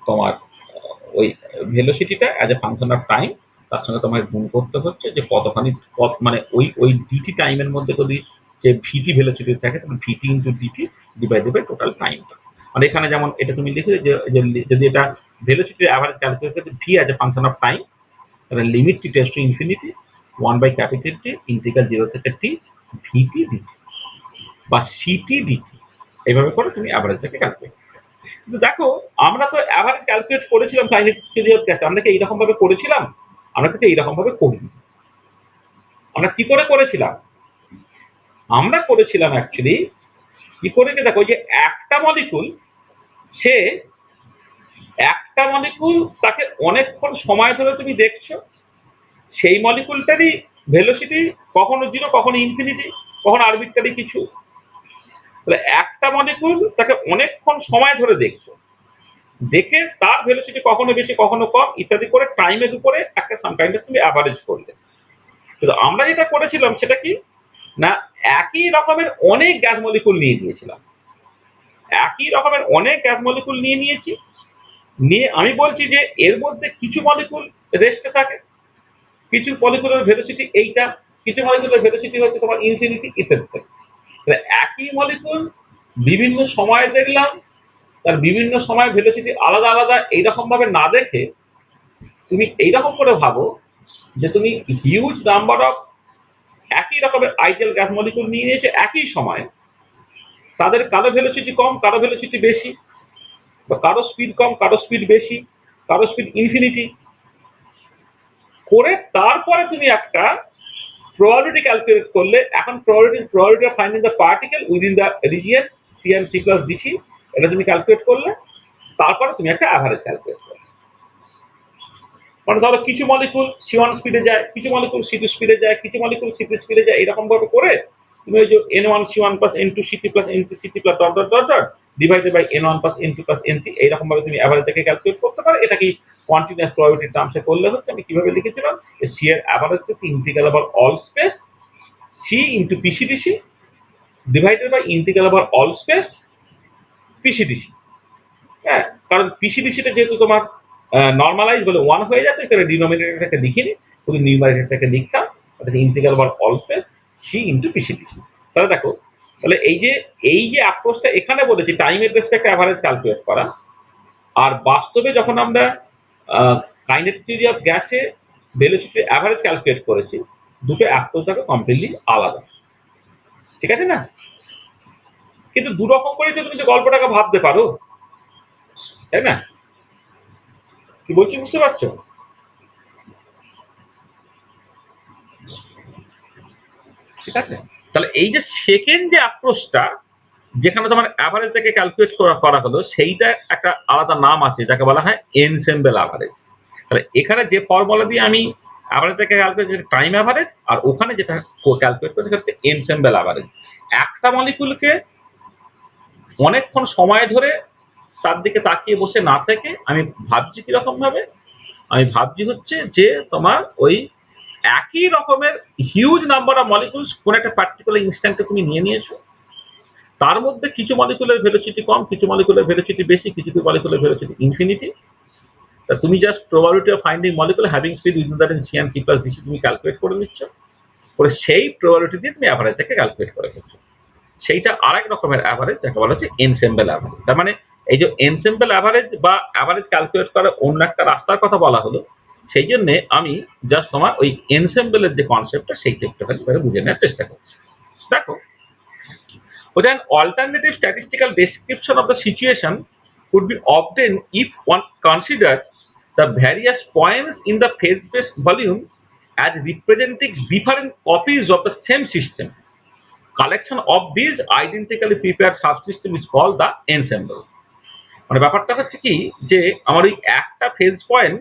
তোমার ওই ভেলোসিটিটা as a function of time তার সঙ্গে তোমাকে গুণ করতে হচ্ছে যে কতখানি মানে ওই ডিটি টাইমের মধ্যে যদি যে ভিটি ভেলোসিটি থাকে তাহলে vt into dt divided by total টাইমটা। মানে এখানে যেমন এটা তুমি লিখে যদি এটা ভেলোসিটির অ্যাভারেজ ক্যালকুলেট করতে v as a function of time, তাহলে limit t tends to infinity 1 by capital T integral 0 থেকে টি ভিটি ডিটি বা সিটি ডিটি, এইভাবে করে তুমি অ্যাভারেজটাকে ক্যালকুলেট। কিন্তু দেখো আমরা তো অ্যাভারেজ ক্যালকুলেট করেছিলাম কাইনেটিক থিওরি অফ গ্যাস, আমরা কি এইরকম ভাবে করেছিলাম? আমরা কিন্তু এইরকম ভাবে করিনি। আমরা কি করে করেছিলাম? আমরা করেছিলাম অ্যাকচুয়ালি কি করে, যে দেখো যে একটা মলিকুল, সে একটা মলিকুল তাকে অনেকক্ষণ সময় ধরে তুমি দেখছো, সেই মলিকুলটারই ভেলোসিটি কখনো 0 কখনো ইনফিনিটি কখনো আরবিট্রারি কিছু। তাহলে একটা মলিকুল তাকে অনেকক্ষণ সময় ধরে দেখছো, দেখে তার ভেলোসিটি কখনো বেশি কখনো কম ইত্যাদি করে টাইমের উপরে একটা সাম কাইন্ড অফ তুমি অ্যাভারেজ করলে। কিন্তু আমরা যেটা করেছিলাম সেটা কি না, একই রকমের অনেক গ্যাস মলিকুল নিয়ে নিয়েছিলাম, একই রকমের অনেক গ্যাস মলিকুল নিয়ে নিয়েছি, নিয়ে আমি বলছি যে এর মধ্যে কিছু মলিকুল রেস্টে থাকে, কিছু মলিকুলের ভেলোসিটি এইটা, কিছু মলিকুলের ভেলোসিটি হচ্ছে তোমার ইনফিনিটি ইত্যাদি। তাহলে একই মলিকুল বিভিন্ন সময়ে দেখলাম, তার বিভিন্ন সময় ভেলোসিটি আলাদা আলাদা, এইরকম ভাবে না দেখে তুমি এইরকম করে ভাবো যে তুমি হিউজ নাম্বার অফ একই রকমের আইডিয়াল গ্যাস মলিকুল নিয়ে নিয়েছে একই সময়ে, তাদের কারো ভেলোসিটি কম কারো ভেলোসিটি বেশি, বা কারো স্পিড কম কারো স্পিড বেশি, কারো স্পিড ইনফিনিটি করে তারপরে তুমি একটা প্রবাবিলিটি ক্যালকুলেট করলে। এখন probability of finding the particle within the region c and c plus dc, এটা তুমি ক্যালকুলেট করলে, তারপরে তুমি একটা অ্যাভারেজ ক্যালকুলেট করলে। মানে ধরো কিছু মলিকুল C1 স্পিডে যায়, কিছু মলিকুল C2 স্পিডে যায়, কিছু মলিকুল C3 স্পিডে যায়, এরকম ভাবে করে তুমি ওই যে N1 C1 plus N2 C2 plus N3 C3 plus dot dot dot dot divided by N1 plus N2 plus N3, এইরকম ভাবে তুমি অ্যাভারেজটাকে ক্যালকুলেট করতে পারো। এটা কি কন্টিনিউয়াস প্রবাবিলিটি টার্মসে করলে হচ্ছে। আমি কিভাবে লিখেছিলাম যে সি এর অ্যাভারেজ হচ্ছে integral over all space c into pcdc divided by integral over all space pcdc. হ্যাঁ, কারণ পিসিডিসিটা যেহেতু তোমার নর্মালাইজ বলে 1 হয়ে যাচ্ছে, সেখানে ডিনোমিনেটরটাকে লিখিনি, শুধু নিউমারেটরটাকে লিখতাম, ওটাকে integral over all space c into পিসিডিসি। তাহলে দেখো, তাহলে এই যে অ্যাপ্রোচটা এখানে বলেছি টাইমের রেসপেক্টে অ্যাভারেজ ক্যালকুলেট করা, আর বাস্তবে যখন আমরা কাইনেটিক থিওরি অফ গ্যাসে ভেলোসিটির অ্যাভারেজ ক্যালকুলেট করেছি, দুটো অ্যাপ্রোচ থাকে কমপ্লিটলি আলাদা, ঠিক আছে না? কিন্তু দু রকম করেই তো তুমি যে গল্পটাকে ভাবতে পারো, তাই না? কি বলছি বুঝতে পারছো? ঠিক আছে, তাহলে এই যে সেকেন্ড যে অ্যাপ্রোচটা যেখানে তোমার অ্যাভারেজটাকে ক্যালকুলেট করা হলো, সেইটা একটা আলাদা নাম আছে যাকে বলা হয় এনসেম্বল অ্যাভারেজ। তাহলে এখানে যে ফর্মুলা দিয়ে আমি অ্যাভারেজটাকে ক্যালকুলেট করি টাইম অ্যাভারেজ, আর ওখানে যেটা ক্যালকুলেট করি সেটা হচ্ছে এনসেম্বল অ্যাভারেজ। একটা মলিকুলকে অনেকক্ষণ সময় ধরে তার দিকে তাকিয়ে বসে না থেকে আমি ভাবছি কিরকম ভাবে, আমি ভাবছি হচ্ছে যে তোমার ওই একই রকমের হিউজ নাম্বার অফ মলিকুলস কোন একটা পার্টিকুলার ইনস্ট্যান্টে তুমি নিয়ে নিয়েছো, তার মধ্যে কিছু মলিকুলের ভেলোসিটি কম কিছু মলিকুলের ভেলোসিটি বেশি কিছু মলিকুলের ভেলোসিটি ইনফিনিটি। তা তুমি just probability of finding molecule having speed within that in c and c plus dc তুমি ক্যালকুলেট করে নিচ্ছ, করে সেই প্রবাবিলিটি দিয়ে তুমি অ্যাভারেজটাকে ক্যালকুলেট করে ফেলছো। সেইটা আরেক রকমের অ্যাভারেজ যাকে বলা হচ্ছে এনসেম্বল অ্যাভারেজ। তার মানে এই যে এনসেম্বল অ্যাভারেজ বা অ্যাভারেজ ক্যালকুলেট করার অন্য একটা রাস্তার কথা বলা হলো, সেই জন্যে আমি জাস্ট তোমার ওই এনসেম্বলের যে কনসেপ্টটা সেইটা একটুখানি বুঝে নেওয়ার চেষ্টা করছি। দেখো, but an alternative statistical description of the situation could be obtained if one considered the various points in the phase space volume as representing different copies of the same system. Collection of these identically prepared subsystem is called the ensemble. মানে ব্যাপারটা হচ্ছে কি যে আমার ওই একটা ফেজ পয়েন্ট,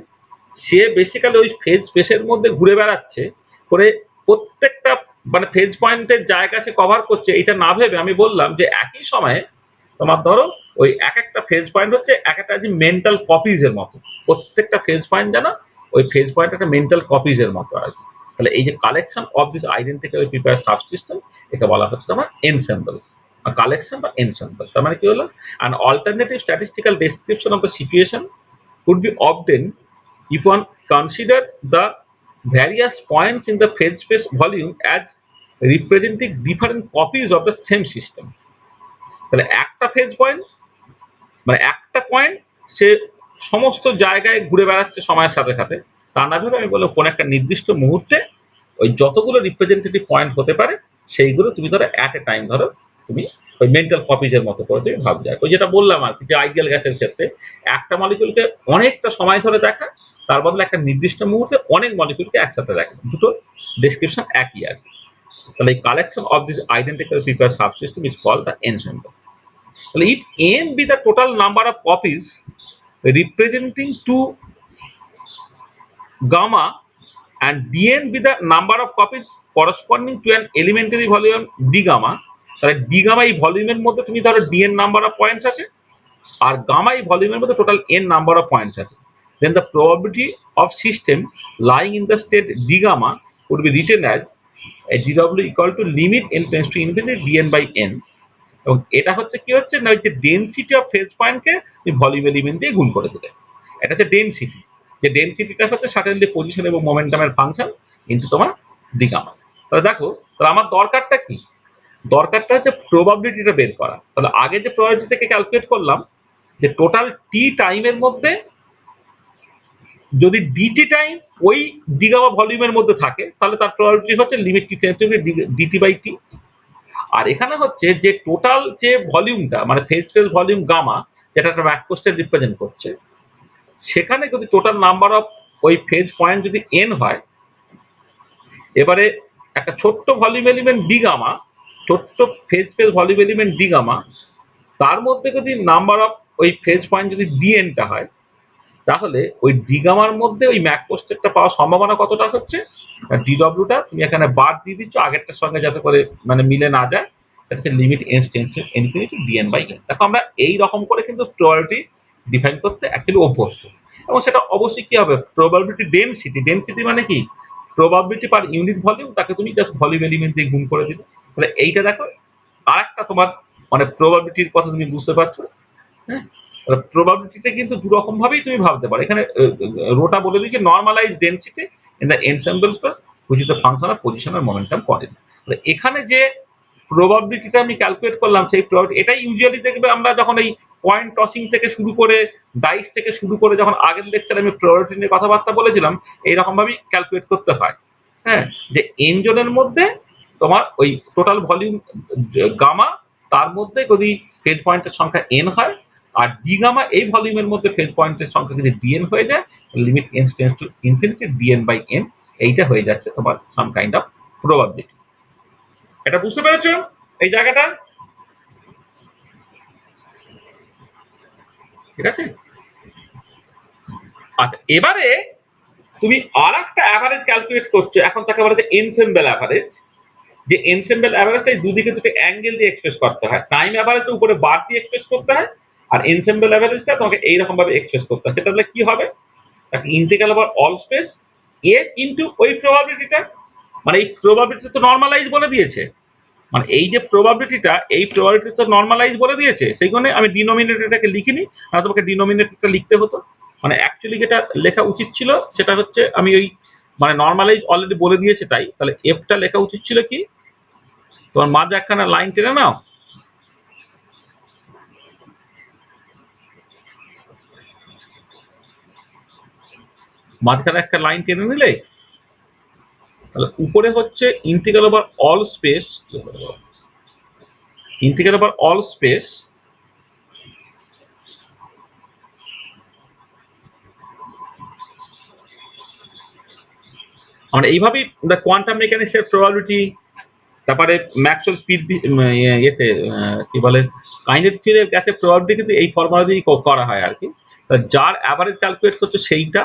সে বেসিক্যালি ওই ফেজ স্পেসের মধ্যে ঘুরে বেড়াচ্ছে, করে প্রত্যেকটা মানে ফেজ পয়েন্টের জায়গা সে কভার করছে, এটা না ভেবে আমি বললাম যে একই সময়ে তোমার ধরো ওই এক একটা ফেজ পয়েন্ট হচ্ছে এক একটা মেন্টাল কপিজ এর মতো। প্রত্যেকটা ফেজ পয়েন্ট যেন ওই ফেজ পয়েন্ট একটা মেন্টাল কপিজ এর মতো আর কি। তাহলে এই যে collection of this identically prepare subsystem, এটা বলা হচ্ছে তোমার এনসেম্বল। কালেকশন বা এনসেম্বল তার মানে কি হলো, an alternative statistical description of the situation could be obtained if one consider the various points in the phase space volume as representing different copies of the same system। তাহলে একটা ফেজ পয়েন্ট মানে একটা পয়েন্ট সে সমস্ত জায়গায় ঘুরে বেড়াচ্ছে সময়ের সাথে সাথে, তা না ভেবে আমি বলবো কোন একটা নির্দিষ্ট মুহূর্তে ওই যতগুলো রিপ্রেজেন্টেটিভ পয়েন্ট হতে পারে সেইগুলো তুমি ধরো অ্যাট এ টাইম ধরো তুমি ওই মেন্টাল কপিজের মতো করে তুমি ভাববে। ওই যেটা বললাম আর কি, যে আইডিয়াল গ্যাসের ক্ষেত্রে একটা মলিকিউলকে অনেকটা সময় ধরে দেখা, তার বদলে একটা নির্দিষ্ট মুহূর্তে অনেক মলিকিউলকে একসাথে দেখা, দুটো ডেসক্রিপশন একই আর কি। তাহলে এই collection of this identical prepare subsystem is called the ensemble. তাহলে if n be the total number of copies representing 2 gamma and dn be the number of copies corresponding to an elementary volume d gamma, তাহলে d gamma এই ভলিউমের মধ্যে তুমি ধরো dn নাম্বার অফ পয়েন্টস আছে আর গামা এই ভলিউমের মধ্যে total n number of points আছে, then the probability of system lying in the state d gamma would be written as a dw equal to limit n tends to infinity dn by n। এবং এটা হচ্ছে কি হচ্ছে না, ওই যে ডেনসিটি অফ ফেজ পয়েন্টকে তুমি ভলিউম এলিমেন্ট দিয়ে গুণ করে দিলে, এটা হচ্ছে ডেনসিটি। যে ডেনসিটিটা হচ্ছে সার্টেনলি পজিশন এবং মোমেন্টামের ফাংশন কিন্তু তোমার দিগামা। তাহলে দেখো, তাহলে আমার দরকারটা কি, দরকারটা হচ্ছে প্রবাবিলিটিটা বের করা। তাহলে আগে যে প্রবাবিলিটিটাকে ক্যালকুলেট করলাম যে টোটাল টি টাইমের মধ্যে যদি ডিটি টাইম ওই দিগামা ভলিউমের মধ্যে থাকে তাহলে তার প্রবাবিলিটি হচ্ছে লিমিট টি ডিটি বাই টি। আর এখানে হচ্ছে যে টোটাল যে ভলিউমটা মানে ফেজ ফেজ ভলিউম গামা, যেটা একটা ম্যাককোস্টের রিপ্রেজেন্ট করছে, সেখানে যদি টোটাল নাম্বার অফ ওই ফেজ পয়েন্ট যদি এন হয়, এবারে একটা ছোট্ট ভলিউম এলিমেন্ট ডি গামা, ছোট্ট phase phase volume element d gamma, তার মধ্যে যদি নাম্বার অফ ওই ফেজ পয়েন্ট যদি ডিএনটা হয়, তাহলে ওই ডি গামার মধ্যে ওই ম্যাককোস্টেরটা পাওয়ার সম্ভাবনা কতটা হচ্ছে, ডিডব্লিউটা তুমি এখানে বার দিয়ে দিচ্ছ আগেরটার সঙ্গে যাতে করে মানে মিলে না যায়, সেটা হচ্ছে limit n tends to infinity dn by n. দেখো আমরা এই রকম করে কিন্তু প্রবাবিলিটি ডিফাইন করতে অ্যাকচুয়ালি অভ্যস্ত, এবং সেটা অবশ্যই কি হবে, প্রবাবিলিটি ডেনসিটি। ডেনসিটি মানে কি, প্রবাবিলিটি পার ইউনিট ভলিউম, তাকে তুমি জাস্ট ভলিউম এলিমেন্ট দিয়ে গুণ করে দিলে। তাহলে এইটা দেখো আর একটা তোমার মানে প্রবাবিলিটির কথা তুমি বুঝতে পারছো। হ্যাঁ, প্রবাবিলিটিটা কিন্তু দু রকম ভাবেই তুমি ভাবতে পারো। এখানে রোটা বলে দিয়েছে normalize density in the ensemble space which is the function of position আর মোমেন্টাম কোয়ান্টিটি। এখানে যে প্রবাবিলিটিটা আমি ক্যালকুলেট করলাম সেই প্রবাবিলিটি, এটাই ইউজুয়ালি দেখবে আমরা যখন এই পয়েন্ট টসিং থেকে শুরু করে ডাইস থেকে শুরু করে যখন আগের লেকচারে আমি প্রবাবিলিটি নিয়ে কথাবার্তা বলেছিলাম, এইরকম ভাবেই ক্যালকুলেট করতে হয়। হ্যাঁ, যে এন জনের মধ্যে তোমার ওই টোটাল ভলিউম গামা, তার মধ্যে যদি ফেজ পয়েন্টের সংখ্যা এন হয়, আর ডি গামা এই ভলিউমের মধ্যে ফেজ পয়েন্টের সংখ্যা যদি ডিএন হয়ে যায়, limit n tends to infinity dn by n, এইটা হয়ে যাচ্ছে তোমার সাম কাইন্ড অফ প্রবাবিলিটি। এটা বুঝতে পেরেছো এই জায়গাটা? ঠিক আছে। আচ্ছা, এবারে তুমি আর একটা অ্যাভারেজ ক্যালকুলেট করছো, এখন তাকে বলা হচ্ছে এনসেম্বল অ্যাভারেজ। যে এনসেম্বল অ্যাভারেজটা দুদিকে দুটো অ্যাঙ্গেল দিয়ে এক্সপ্রেস করতে হয়। টাইম অ্যাভারেজটা উপরে বার দিয়ে এক্সপ্রেস করতে হয়, আর এনসেম্বল অ্যাভারেজটা তোমাকে এইরকম ভাবে এক্সপ্রেস করতে হয়। সেটা তাহলে কি হবে, তাকে ইন্টিগ্রাল ওভার অল স্পেস এ ইন্টু ওই প্রবাবিলিটিটা, মানে এই প্রবাবিলিটি তো নর্মালাইজ বলে দিয়েছে, মানে এই যে প্রবাবিলিটিটা, এই প্রবাবিলিটি তো নর্মালাইজ বলে দিয়েছে, সেই কারণে আমি ডিনোমিনেটরটাকে লিখিনি, আর তোমাকে ডিনোমিনেটরটা লিখতে হতো। মানে অ্যাকচুয়ালি যেটা লেখা উচিত ছিল সেটা হচ্ছে আমি ওই মানে নর্মালাইজ অলরেডি বলে দিয়েছে তাই, তাহলে এফটা লেখা উচিত ছিল কি, তোমার মাঝে একখানা লাইন টেনে নাও, মাঝখানে একটা লাইন টেনে নিলে তাহলে উপরে হচ্ছে integral over all space, integral over all space আমরা এইভাবেই কোয়ান্টাম মেকানিক্সের প্রবাবিলিটি, তারপরে ম্যাক্সওয়েল স্পিড ইয়েতে কি বলে কাইনেটিক থিওরি গ্যাসের প্রবাবিলিটি কিন্তু এই ফর্মুলা দিয়েই করা হয় আর কি। যার অ্যাভারেজ ক্যালকুলেট করছে সেইটা,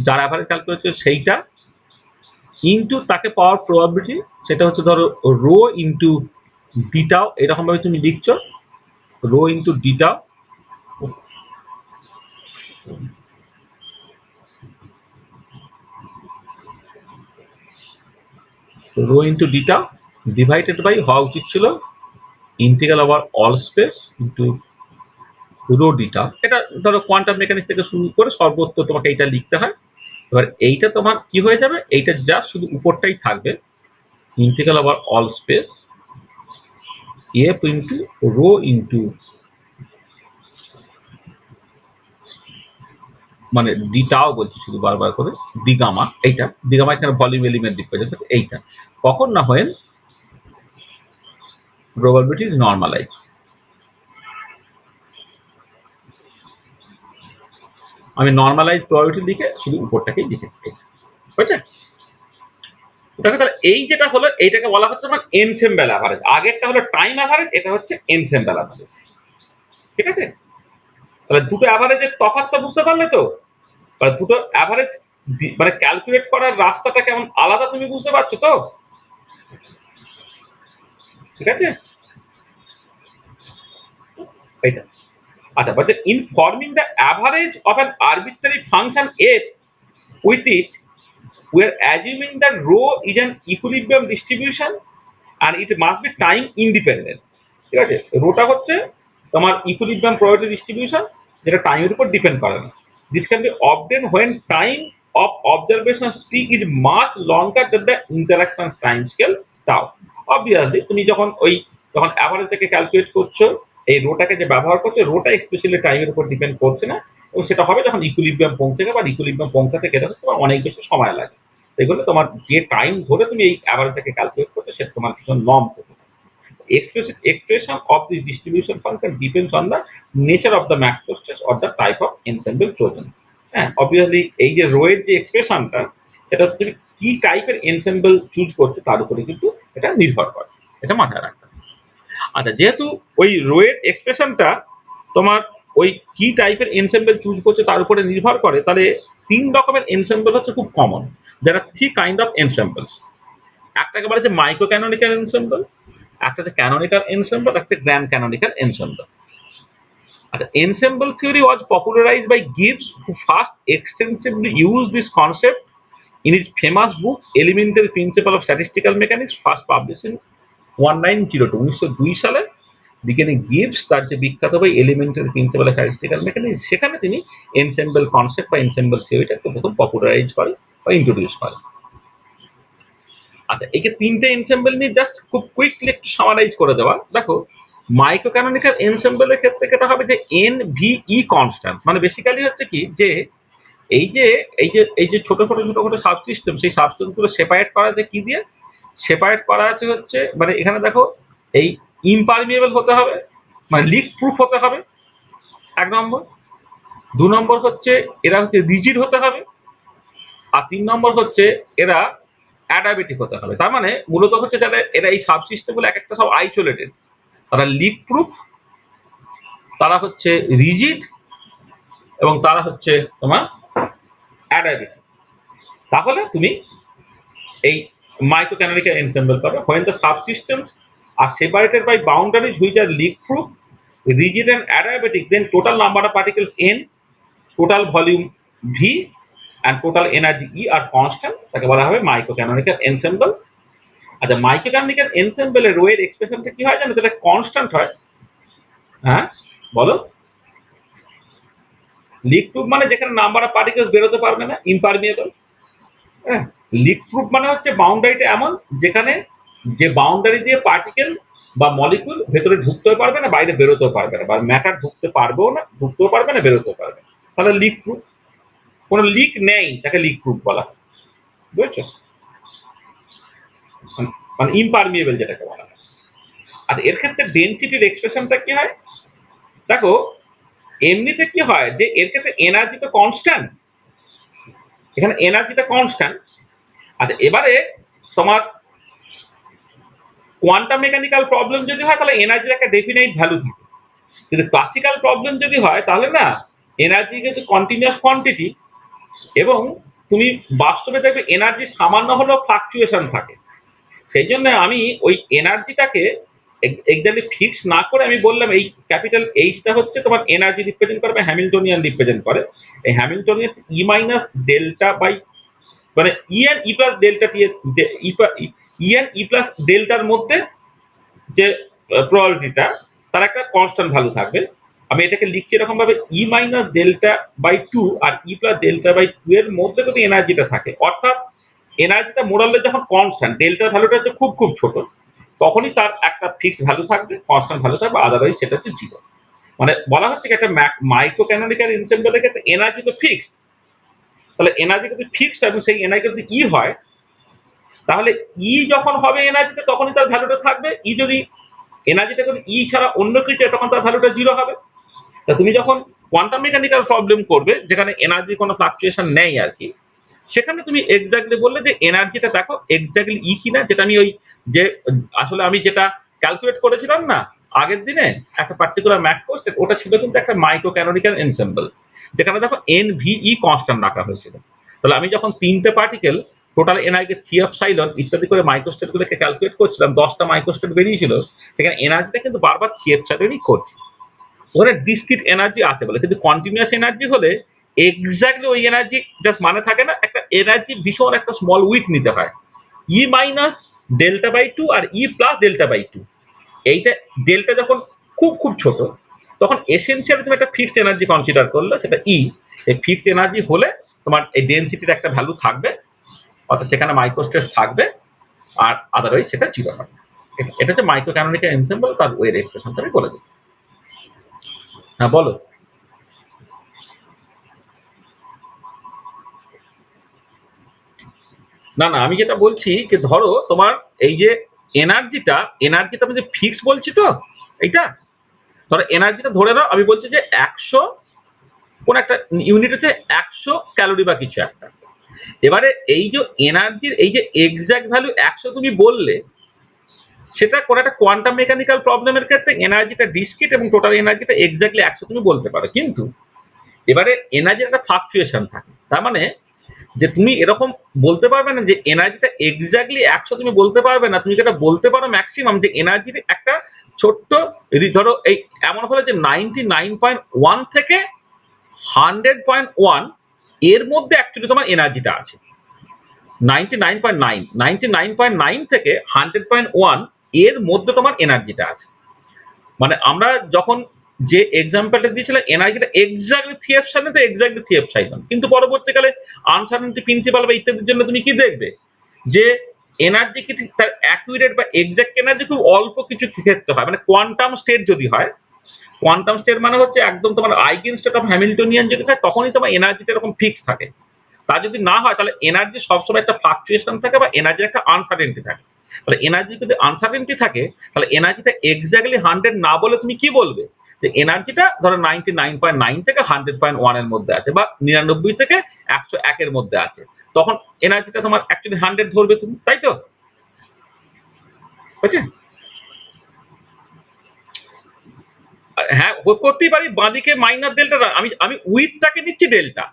যার অ্যাভারেজ ক্যালকুলেট করছে সেইটা ইন্টু তাকে পাওয়ার প্রবাবিলিটি, সেটা হচ্ছে ধরো রো ইন্টু ডিটাও এরকম ভাবে তুমি লিখছো, রো ইন্টু ডিটাও, রো ইন্টু ডিটাও ডিভাইডেড বাই হওয়া উচিত ছিল integral over all space into rho d tau. এটা ধরো কোয়ান্টাম মেকানিক্স থেকে শুরু করে সর্বত্র তোমাকে এইটা লিখতে হয়। এবার এইটা তোমার কি হয়ে যাবে, এইটা জাস্ট শুধু উপরটাই থাকবে, integral over all space f into rho into মানে ডিটাও বলছি শুধু বারবার করে, ডিগামা, এইটা ডিগামা এখানে ভলিউম এলিমেন্ট রিপ্রেজেন্ট, এইটা কখন না হয় প্রবাবিলিটি নর্মালাইজ। আমি নর্মালাইজ প্রবাবিলিটি লিখে শুধু উপরটাকেই লিখেছি, এটা বুঝছে? দেখো তাহলে এই যেটা হলো এইটাকে বলা হচ্ছে আমার এনসেম্বল অ্যাভারেজ, আগেরটা হলো টাইম অ্যাভারেজ, এটা হচ্ছে এনসেম্বল অ্যাভারেজ। ঠিক আছে, তাহলে দুটো অ্যাভারেজের তফাৎটা বুঝতে পারলে তো? দুটো অ্যাভারেজ মানে ক্যালকুলেট করার রাস্তাটা কেমন আলাদা তুমি বুঝতে পারছো তো? ঠিক আছে, এইটা আচ্ছা বলছে in forming the average of an arbitrary function F with it we are assuming that rho is an equilibrium distribution and it must be time independent। ঠিক আছে, রোটা হচ্ছে তোমার ইকুইলিব্রিয়াম প্রবাবিলিটি ডিস্ট্রিবিউশন, যেটা টাইমের উপর ডিপেন্ড করে না। This can be obtain when time of observation T is much longer than the interaction time scale টাও। অবভিয়াসলি তুমি যখন অ্যাভারেজ থেকে ক্যালকুলেট করছো, এই রোটাকে যে ব্যবহার করছো, রোটা স্পেশালি টাইমের উপর ডিপেন্ড করছে না, এবং সেটা হবে যখন ইকুইলিব্রিয়াম পৌঁছাবে, বা ইকুইলিব্রিয়াম পৌঁছাতে গেলে তোমার অনেক বেশি সময় লাগে। সেগুলো তোমার যে টাইম ধরে তুমি এই অ্যাভারেজটাকে ক্যালকুলেট করছো, সেটা তোমার ভীষণ নর্ম হতে পারে। Expression of this distribution function depends on the nature of the macro stress or the type of ensemble chosen। হ্যাঁ, অবভিয়াসলি এই যে রো এর যে এক্সপ্রেশনটা, সেটা হচ্ছে তুমি কি টাইপের এনসেম্বল চুজ করছো তার উপরে কিন্তু এটা নির্ভর করে, এটা মাথায় রাখতে হবে। আচ্ছা, যেহেতু ওই রো এর এক্সপ্রেশনটা তোমার ওই কি টাইপের এনসেম্বল চুজ করছো তার উপরে নির্ভর করে, তাহলে তিন রকমের এনসেম্বল হচ্ছে খুব কমন। There are three kind of ensembles. একটাকে বলা হচ্ছে মাইক্রো ক্যানোনিক্যাল এনসেম্বল, একটা হচ্ছে ক্যানোনিক্যাল এনসেম্বল, একটা গ্র্যান্ড ক্যানোনিক্যাল এনসেম্বল। আর ensemble theory was popularized by Gibbs, who first extensively used this concept in his famous book Elementary Principle of Statistical Mechanics, first published in 1902 সালে। বিজ্ঞানী গিবস তার যে বিখ্যাত বই elementary principal of statistical mechanics, সেখানে তিনি এনসেম্বল কনসেপ্ট বা এনসেম্বল থিওরিটাকে প্রথম পপুলারাইজ করে বা ইন্ট্রোডিউস করে। আচ্ছা, একে তিনটে এনসেম্বল নিয়ে জাস্ট খুব কুইকলি একটু সামারাইজ করে দেওয়া। দেখো, মাইক্রো ক্যানোনিক্যাল এনসেম্বলের ক্ষেত্রে যেটা হবে যে এন ভি ই কনস্ট্যান্ট, মানে বেসিক্যালি হচ্ছে কি যে এই যে ছোট ছোট ছোট ছোট সাবসিস্টেম, সেই সাবসিস্টেমগুলো সেপারেট করা যায় কি দিয়ে? সেপারেট করা হচ্ছে মানে এখানে দেখো, এই ইমপারমিয়েবল হতে হবে, মানে লিক প্রুফ হতে হবে, এক নম্বর। দু নম্বর হচ্ছে এরা হচ্ছে রিজিড হতে হবে, আর তিন নম্বর হচ্ছে এরা অ্যাডাবেটিক হতে হবে। তার মানে মূলত হচ্ছে যারা এরা এই সাবসিস্টেমগুলো এক একটা সব আইসোলেটেড, তারা লিক প্রুফ, তারা হচ্ছে রিজিড, এবং তারা হচ্ছে তোমার অ্যাডাবেটিক। তাহলে তুমি এই মাইক্রো ক্যানোনিক্যাল এনসেম্বল পাবে। when the subsystems are separated by boundaries which are leak proof, rigid and adiabatic, then total number of particles n, total volume v and total energy e are constant, তাকে বলা হবে মাইক্রো ক্যানোনিক্যাল এনসেম্বল। আচ্ছা, মাইক্রো ক্যানোনিক্যাল এনসেম্বলের রো এর এক্সপ্রেশনটা কি হয় জানো? যেটা কনস্ট্যান্ট হয়। হ্যাঁ, বলো। লিক প্রুফ মানে যেখানে নাম্বার অফ পার্টিকেলস বেরোতে পারবে না, ইমপারমিয়েবল। হ্যাঁ, লিক প্রুফ মানে হচ্ছে বাউন্ডারিটা এমন যেখানে যে বাউন্ডারি দিয়ে পার্টিকেল বা মলিকুল ভেতরে ঢুকতেও পারবে না, বাইরে বেরোতেও পারবে না, বা ম্যাটার ঢুকতে পারবেও না, ঢুকতেও পারবে না, বেরোতেও পারবে না। তাহলে লিক প্রুফ। কোনো লিক নেই, তাকে লিক প্রুফ বলা হয়। বুঝেছো? মানে ইমপারমিয়েবল যেটাকে বলা হয়। আর এর ক্ষেত্রে ডেনসিটির এক্সপ্রেশনটা কি হয়? দেখো, এমনিতে কি হয় যে এর ক্ষেত্রে এনার্জি তো কনস্ট্যান্ট, এখানে এনার্জিটা কনস্ট্যান্ট। আর এবারে তোমার কোয়ান্টাম মেকানিক্যাল প্রবলেম যদি হয়, তাহলে এনার্জির একটা ডেফিনাইট ভ্যালু থাকে। কিন্তু ক্লাসিক্যাল প্রবলেম যদি হয়, তাহলে না, এনার্জি কিন্তু কন্টিনিউয়াস কোয়ান্টিটি, এবং তুমি বাস্তবে দেখবে এনার্জি সামান্য হলেও ফ্লাকচুয়েশন থাকে। সেই জন্য আমি ওই এনার্জিটাকে এক্স্যাক্টলি ফিক্স না করে আমি বললাম এই ক্যাপিটাল এইচটা হচ্ছে তোমার এনার্জি রিপ্রেজেন্ট করে বা হ্যামিল্টনিয়ান রিপ্রেজেন্ট করে। এই Hamiltonian E minus delta by মানে E and E plus delta T E and E plus ডেল্টার মধ্যে যে প্রবাবিলিটিটা তার একটা কনস্ট্যান্ট ভ্যালু থাকবে। আমি এটাকে লিখছি এরকম ভাবে E minus delta by two আর E plus delta by two এর মধ্যে যদি এনার্জিটা থাকে, অর্থাৎ এনার্জিটা মোরালে যখন কনস্ট্যান্ট ডেল্টার ভ্যালুটা হচ্ছে খুব খুব ছোট, তখনই তার একটা ফিক্সড ভ্যালু থাকবে, কনস্ট্যান্ট ভ্যালু থাকবে, আদারওয়াইজ সেটা হচ্ছে জিরো। মানে বলা হচ্ছে কি একটা মাইক্রো ক্যানোনিক্যাল এনসেম্বলের ক্ষেত্রে এনার্জি তো ফিক্সড, তাহলে এনার্জি যদি ফিক্সড এবং সেই এনার্জি যদি ই হয়, তাহলে ই যখন হবে এনার্জিতে তখনই তার ভ্যালুটা থাকবে। ই যদি এনার্জিটা যদি ই ছাড়া অন্য কিছু হয়, তখন তার ভ্যালুটা জিরো হবে। তা তুমি যখন কোয়ান্টাম মেকানিক্যাল প্রবলেম করবে যেখানে এনার্জির কোনো ফ্লাকচুয়েশন নেই আর কি, সেখানে তুমি এক্স্যাক্টলি বললে যে এনার্জিটা দেখো এক্স্যাক্টলি ই কিনা, যেটা আমি ওই যে আসলে আমি যেটা ক্যালকুলেট করেছিলাম না আগের দিনে একটা পার্টিকুলার ম্যাথ কোর্স, ওটা ছিল কিন্তু একটা মাইক্রো ক্যানোনিক্যাল এনসেম্বল, যেখানে দেখো এন ভি ই কনস্ট্যান্ট রাখা হয়েছিল। তাহলে আমি যখন তিনটে particle total energy three of সাইলন ইত্যাদি করে মাইক্রোস্টেটগুলোকে ক্যালকুলেট করছিলাম, 10টা মাইক্রোস্টেট বেরিয়েছিল, সেখানে এনার্জিটা কিন্তু বারবার থ্রি অফ সাইলনই করছি। ওখানে ডিসক্রিট এনার্জি আছে বলে, কিন্তু কন্টিনিউয়াস এনার্জি হলে এক্স্যাক্টলি ওই এনার্জি জাস্ট মানে থাকে না, একটা এনার্জি ভীষণ একটা স্মল উইথ নিতে হয়, E minus delta by two আর E plus delta by two. এইটা ডেল্টা যখন খুব খুব ছোট, তখন এসেনশিয়ালি তুমি একটা ফিক্সড এনার্জি কনসিডার করলে, সেটা ই। এই ফিক্সড এনার্জি হলে তোমার এই ডেন্সিটির একটা ভ্যালু থাকবে, অর্থাৎ সেখানে মাইক্রোস্টেট থাকবে, আর আদারওয়াইজ সেটা জিরো হবে। এটা হচ্ছে মাইক্রো ক্যানোনিক্যাল এনসেম্বল, তার ওয়ের এক্সপ্রেশনটা আমি বলে দিই। হ্যাঁ বলো। না না, আমি যেটা বলছি যে ধরো তোমার এই যে এনার্জিটা আমি যে ফিক্স বলছি তো, এইটা ধরো এনার্জিটা ধরে নাও, আমি বলছি যে 100 কোন একটা ইউনিট হচ্ছে 100 ক্যালোরি বা কিছু একটা। এবারে এই যে এনার্জির এই যে এক্সাক্ট ভ্যালু 100 তুমি বললে, সেটা কোন একটা কোয়ান্টাম মেকানিক্যাল প্রবলেমের ক্ষেত্রে এনার্জিটা ডিসক্রিট এবং টোটাল এনার্জিটা এক্স্যাক্টলি 100 তুমি বলতে পারো, কিন্তু এবারে এনার্জির একটা ফ্লাকচুয়েশন থাকে। তার মানে যে তুমি এরকম বলতে পারবে না যে এনার্জিটা এক্স্যাক্টলি 100 তুমি বলতে পারবে না, তুমি যেটা বলতে পারো ম্যাক্সিমাম যে এনার্জির একটা ছোট্ট ধরো এই এমন হলো যে 99.1 থেকে 100.1 এর মধ্যে অ্যাকচুয়ালি তোমার এনার্জিটা আছে। 99.9 থেকে 100.1 এর মধ্যে তোমার এনার্জিটা আছে। মানে আমরা যখন যে এক্সাম্পলটা দিয়েছিলাম এনার্জিটা এক্স্যাক্টলি থ্রি এফ সাইলন, তো এক্স্যাক্টলি থ্রি এফ সাইলন, কিন্তু পরবর্তীকালে আনসার্টেনিটি প্রিন্সিপাল বা ইত্যাদির জন্য তুমি কি দেখবে যে এনার্জি কি ঠিক তার অ্যাকুরেট বা এক্সাক্ট এনার্জি খুব অল্প কিছু ক্ষেত্রে হয়। মানে কোয়ান্টাম স্টেট যদি হয়, কোয়ান্টাম স্টেট মানে হচ্ছে একদম তোমার আইগেন স্টেট অফ হ্যামিল্টনিয়ান যদি হয়, তখনই তোমার এনার্জিটা এরকম ফিক্স থাকে। তা যদি না হয়, তাহলে এনার্জি সবসময় একটা ফ্লাকচুয়েশন থাকে বা এনার্জির একটা আনসার্টেনিটি থাকে। তাহলে এনার্জি যদি আনসার্টেনিটি থাকে, তাহলে এনার্জিটা এক্স্যাক্টলি 100 না বলে তুমি কি বলবে যে এনার্জিটা ধরো 99.9 থেকে 100.1 এর মধ্যে আছে, বা 99 থেকে 101 এর মধ্যে আছে, তখন এনার্জিটা তোমার অ্যাকচুয়ালি 100 ধরবে তুমি, তাই তো? বুঝছেন? হ্যাঁ, করতেই পারি বাঁদিকে মাইনাস ডেল্টা, আমি আমি উইথটাকে নিচ্ছি ডেল্টা,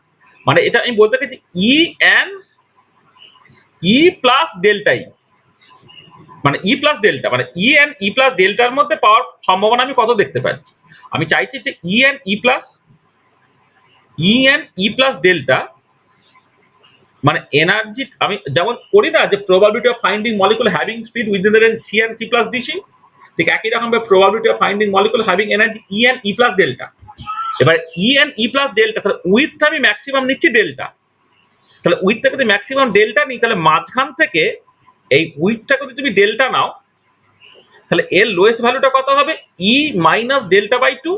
মানে এটা আমি বলতে চাইছি ই এন ই প্লাস ডেল্টা ই, মানে ই প্লাস ডেল্টা, মানে ই এন ই প্লাস ডেল্টার মধ্যে পাওয়ার সম্ভাবনা আমি কত দেখতে পাচ্ছি। আমি চাইছি যে E and E plus delta, মানে এনার্জি আমি যেমন করি না যে probability of finding molecule having speed within the range c and c plus dc, ঠিক একই রকম ভাবে probability of finding molecule having energy E and E plus delta. এবার E and E plus delta, তাহলে উইথটা আমি ম্যাক্সিমাম নিচ্ছি ডেল্টা, তাহলে উইথটা যদি ম্যাক্সিমাম ডেল্টা নিই, তাহলে মাঝখান থেকে এই উইথটা যদি তুমি ডেল্টা নাও, তাহলে এর লোয়েস্ট ভ্যালুটা কত হবে, ই মাইনাস ডেল্টা বাই টু।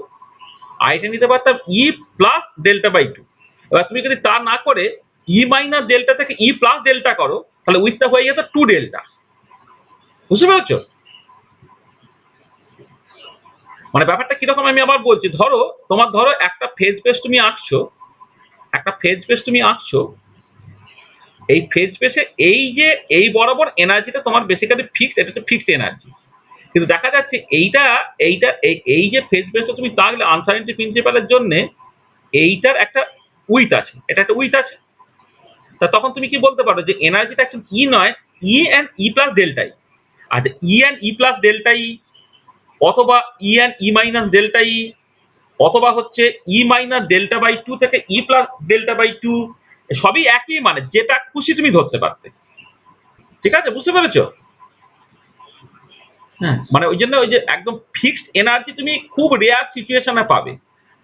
আইটা নিতে পারতাম ই প্লাস ডেল্টা বাই টু। এবার তুমি যদি তা না করে ই মাইনাস ডেল্টা থেকে ই প্লাস ডেল্টা করো, তাহলে উইথটা হয়ে যেত টু ডেল্টা। বুঝতে পারছো? মানে ব্যাপারটা কিরকম আমি আবার বলছি, ধরো একটা ফেজ বেস তুমি আঁকছো, একটা ফেজ বেস তুমি আঁকছো, এই ফেজ বেসে এই যে এই বরাবর এনার্জিটা তোমার বেসিক্যালি ফিক্সড, এটা তো ফিক্সড এনার্জি, কিন্তু দেখা যাচ্ছে এইটা এইটা এই যে ফেজ বেসটা তুমি তাহলে আনসার্টেনিটি প্রিন্সিপালের জন্য এইটার একটা উইথ আছে, এটা একটা উইথ আছে। তা তখন তুমি কি বলতে পারো যে এনার্জিটা একটু ই নয়, ই অ্যান্ড ই প্লাস ডেল্টাই। আচ্ছা, ই অ্যান্ড ই প্লাস ডেল্টাই অথবা E and E minus delta ই, অথবা হচ্ছে ই মাইনাস ডেল্টা বাই টু থেকে ই প্লাস ডেল্টা বাই টু, সবই একই, মানে যেটা খুশি তুমি ধরতে পারতে। ঠিক আছে, বুঝতে পেরেছো? হ্যাঁ, মানে ওই জন্য ওই যে একদম ফিক্সড এনার্জি তুমি খুব রেয়ার সিচুয়েশনে পাবে,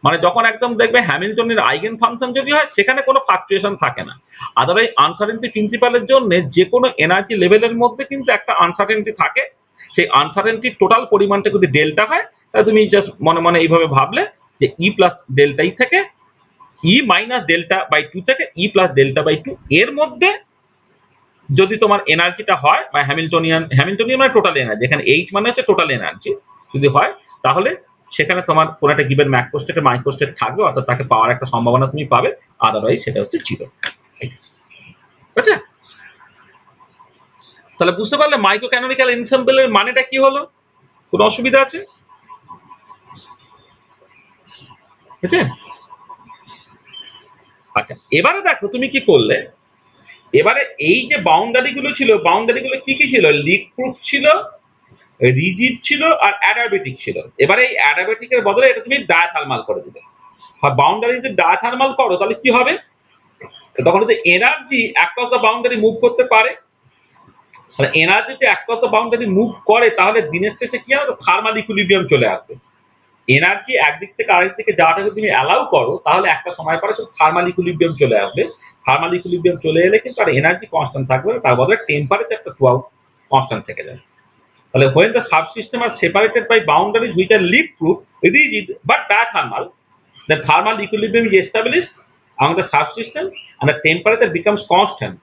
মানে যখন একদম দেখবে হ্যামিল্টনের আইগেন ফাংশন যদি হয় সেখানে কোনো ফ্লাকচুয়েশন থাকে না। আদারওয়াইজ আনসার্টেনটি প্রিন্সিপালের জন্য যে কোনো এনার্জি লেভেলের মধ্যে কিন্তু একটা আনসার্টেনটি থাকে। সেই আনসার্টেনটির টোটাল পরিমাণটা যদি ডেল্টা হয়, তাহলে তুমি জাস্ট মনে মনে এইভাবে ভাবলে যে ই প্লাস ডেল্টা ই থেকে ই মাইনাস ডেল্টা বাই টু থেকে ই প্লাস ডেল্টা বাই টু এর মধ্যে যদি তোমার এনার্জিটা হয় বা হ্যামিল্টনিয়ান মানে টোটাল এনার্জি, এখানে এইচ মানে হচ্ছে টোটাল এনার্জি, যদি হয় তাহলে সেখানে তোমার কোনো একটা গিভেন ম্যাক্রোস্টেটে মাইক্রোস্টেট থাকবে, অর্থাৎ তাকে পাওয়ার একটা সম্ভাবনা তুমি পাবে, আদারওয়াইজ সেটা হচ্ছে জিরো। বুঝছে? তাহলে বুঝতে পারলে মাইক্রো ক্যানোনিক্যাল এনসেম্বলের মানেটা কি হলো? কোনো অসুবিধা আছে? বুঝছে? আচ্ছা, এবারে দেখো তুমি কি করলে। এবারে এই যে বাউন্ডারি গুলো ছিল, বাউন্ডারি গুলো কি কি ছিল? লিক প্রুফ ছিল, রিজিড ছিল, আর অ্যাডাবেটিক ছিল। এবারে এই অ্যাডাবেটিকের বদলে এটা তুমি ডায়াথার্মাল করে দিলে। আর বাউন্ডারি যদি ডায়াথার্মাল করো তাহলে কি হবে? তখন যদি energy across the boundary move করতে পারে, তাহলে এনার্জি যদি অ্যাক্রস দ্য বাউন্ডারি মুভ করে তাহলে দিনের শেষে কি হবে? থার্মাল ইকুইলিব্রিয়াম চলে আসবে। এনার্জি একদিক থেকে আরেক দিকে যাওয়াটাকে তুমি অ্যালাউ করো, তাহলে একটা সময় পরে কিন্তু থার্মাল ইকুইলিব্রিয়াম চলে আসবে। থার্মাল ইকুইলিব্রিয়াম চলে এলে কিন্তু আর এনার্জি কনস্ট্যান্ট থাকবে না, তার বদলে টেম্পারেচারটা থ্রু আউট কনস্ট্যান্ট থেকে যাবে। তাহলে when the subsystem are separated by boundaries which are leak proof, rigid but diathermal, the thermal equilibrium is established among the subsystem and the temperature becomes constant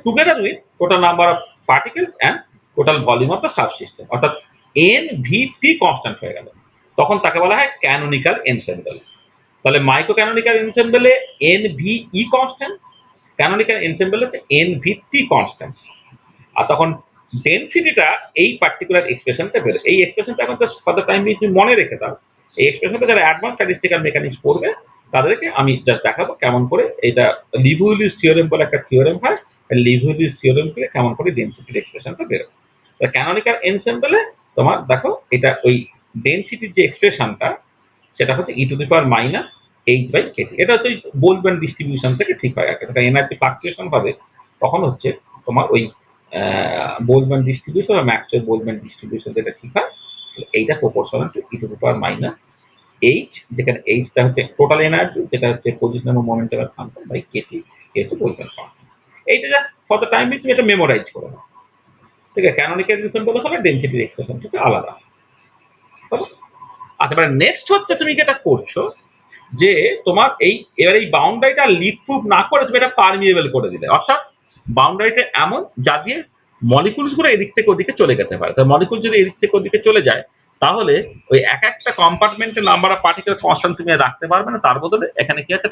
together with total number of particles and total volume of the subsystem, অর্থাৎ NVT কনস্ট্যান্ট হয়ে গেল, তখন তাকে বলা হয় ক্যানোনিক্যাল এনসেম্বল। তাহলে মাইক্রো ক্যানোনিক্যাল এনসেম্বলে NVE কনস্ট্যান্ট, ক্যানোনিক্যাল এনসেম্বল হচ্ছে NVT কনস্ট্যান্ট। আর তখন ডেনসিটিটা এই পার্টিকুলার এক্সপ্রেশনটা বেরো। এই এক্সপ্রেশনটা এখন just for the time being তুমি মনে রেখে দাও। এই এক্সপ্রেশনটা যারা অ্যাডভান্স স্ট্যাটিস্টিক্যাল মেকানিক্স পড়বে তাদেরকে আমি জাস্ট দেখাবো কেমন করে এটা লিভিউলিস থিওরেম বলে একটা থিওরেম হয়, লিভিউলিস থিওরেম থেকে কেমন করে ডেনসিটির এক্সপ্রেশনটা বেরোয়। ক্যানোনিক্যাল এনসেম্বলে তোমার দেখো এটা ওই ডেনসিটির যে এক্সপ্রেশনটা সেটা হচ্ছে e to the power minus H by kT. এটা হচ্ছে বোলম্যান ডিস্ট্রিবিউশন থেকে ঠিক হয়। এনার্জি ফ্লাকচুয়েশন হবে তখন হচ্ছে তোমার ওই বোলম্যান ডিস্ট্রিবিউশন বা ম্যাক্সওয়েল বোলম্যান ডিস্ট্রিবিউশন যেটা ঠিক হয়, এইটা proportional to E to the power minus H, যেখানে এইচটা হচ্ছে টোটাল এনার্জি, যেটা হচ্ছে পজিশন এবং মোমেন্টামের ফাংশন, বাই কেটি, কে হচ্ছে বোলম্যান ফাংশন। এইটা জাস্ট ফর দ্য টাইম তুমি এটা মেমোরাইজ করে নাও। ঠিক আছে, ক্যানোনিক্যাল বলে হবে ডেনসিটির এক্সপ্রেশন থেকে আলাদা। আচ্ছা, এবার নেক্সট হচ্ছে তুমি যেটা করছো যে তোমার এই এবার এই বাউন্ডারিটা লিক প্রুফ না করে তুমি এটা পারমিয়েবল করে দিলে, অর্থাৎ বাউন্ডারিটা এমন যা দিয়ে মলিকুলস গুলো এদিক থেকে ওদিকে চলে যেতে পারে। তাই মলিকুল যদি এদিক থেকে ওদিকে চলে যায় তাহলে ওই এক একটা কম্পার্টমেন্টের নাম্বার অফ পার্টিকেল কনস্ট্যান্ট তুমি রাখতে পারবে না, তার বদলে এখানে কি আছে,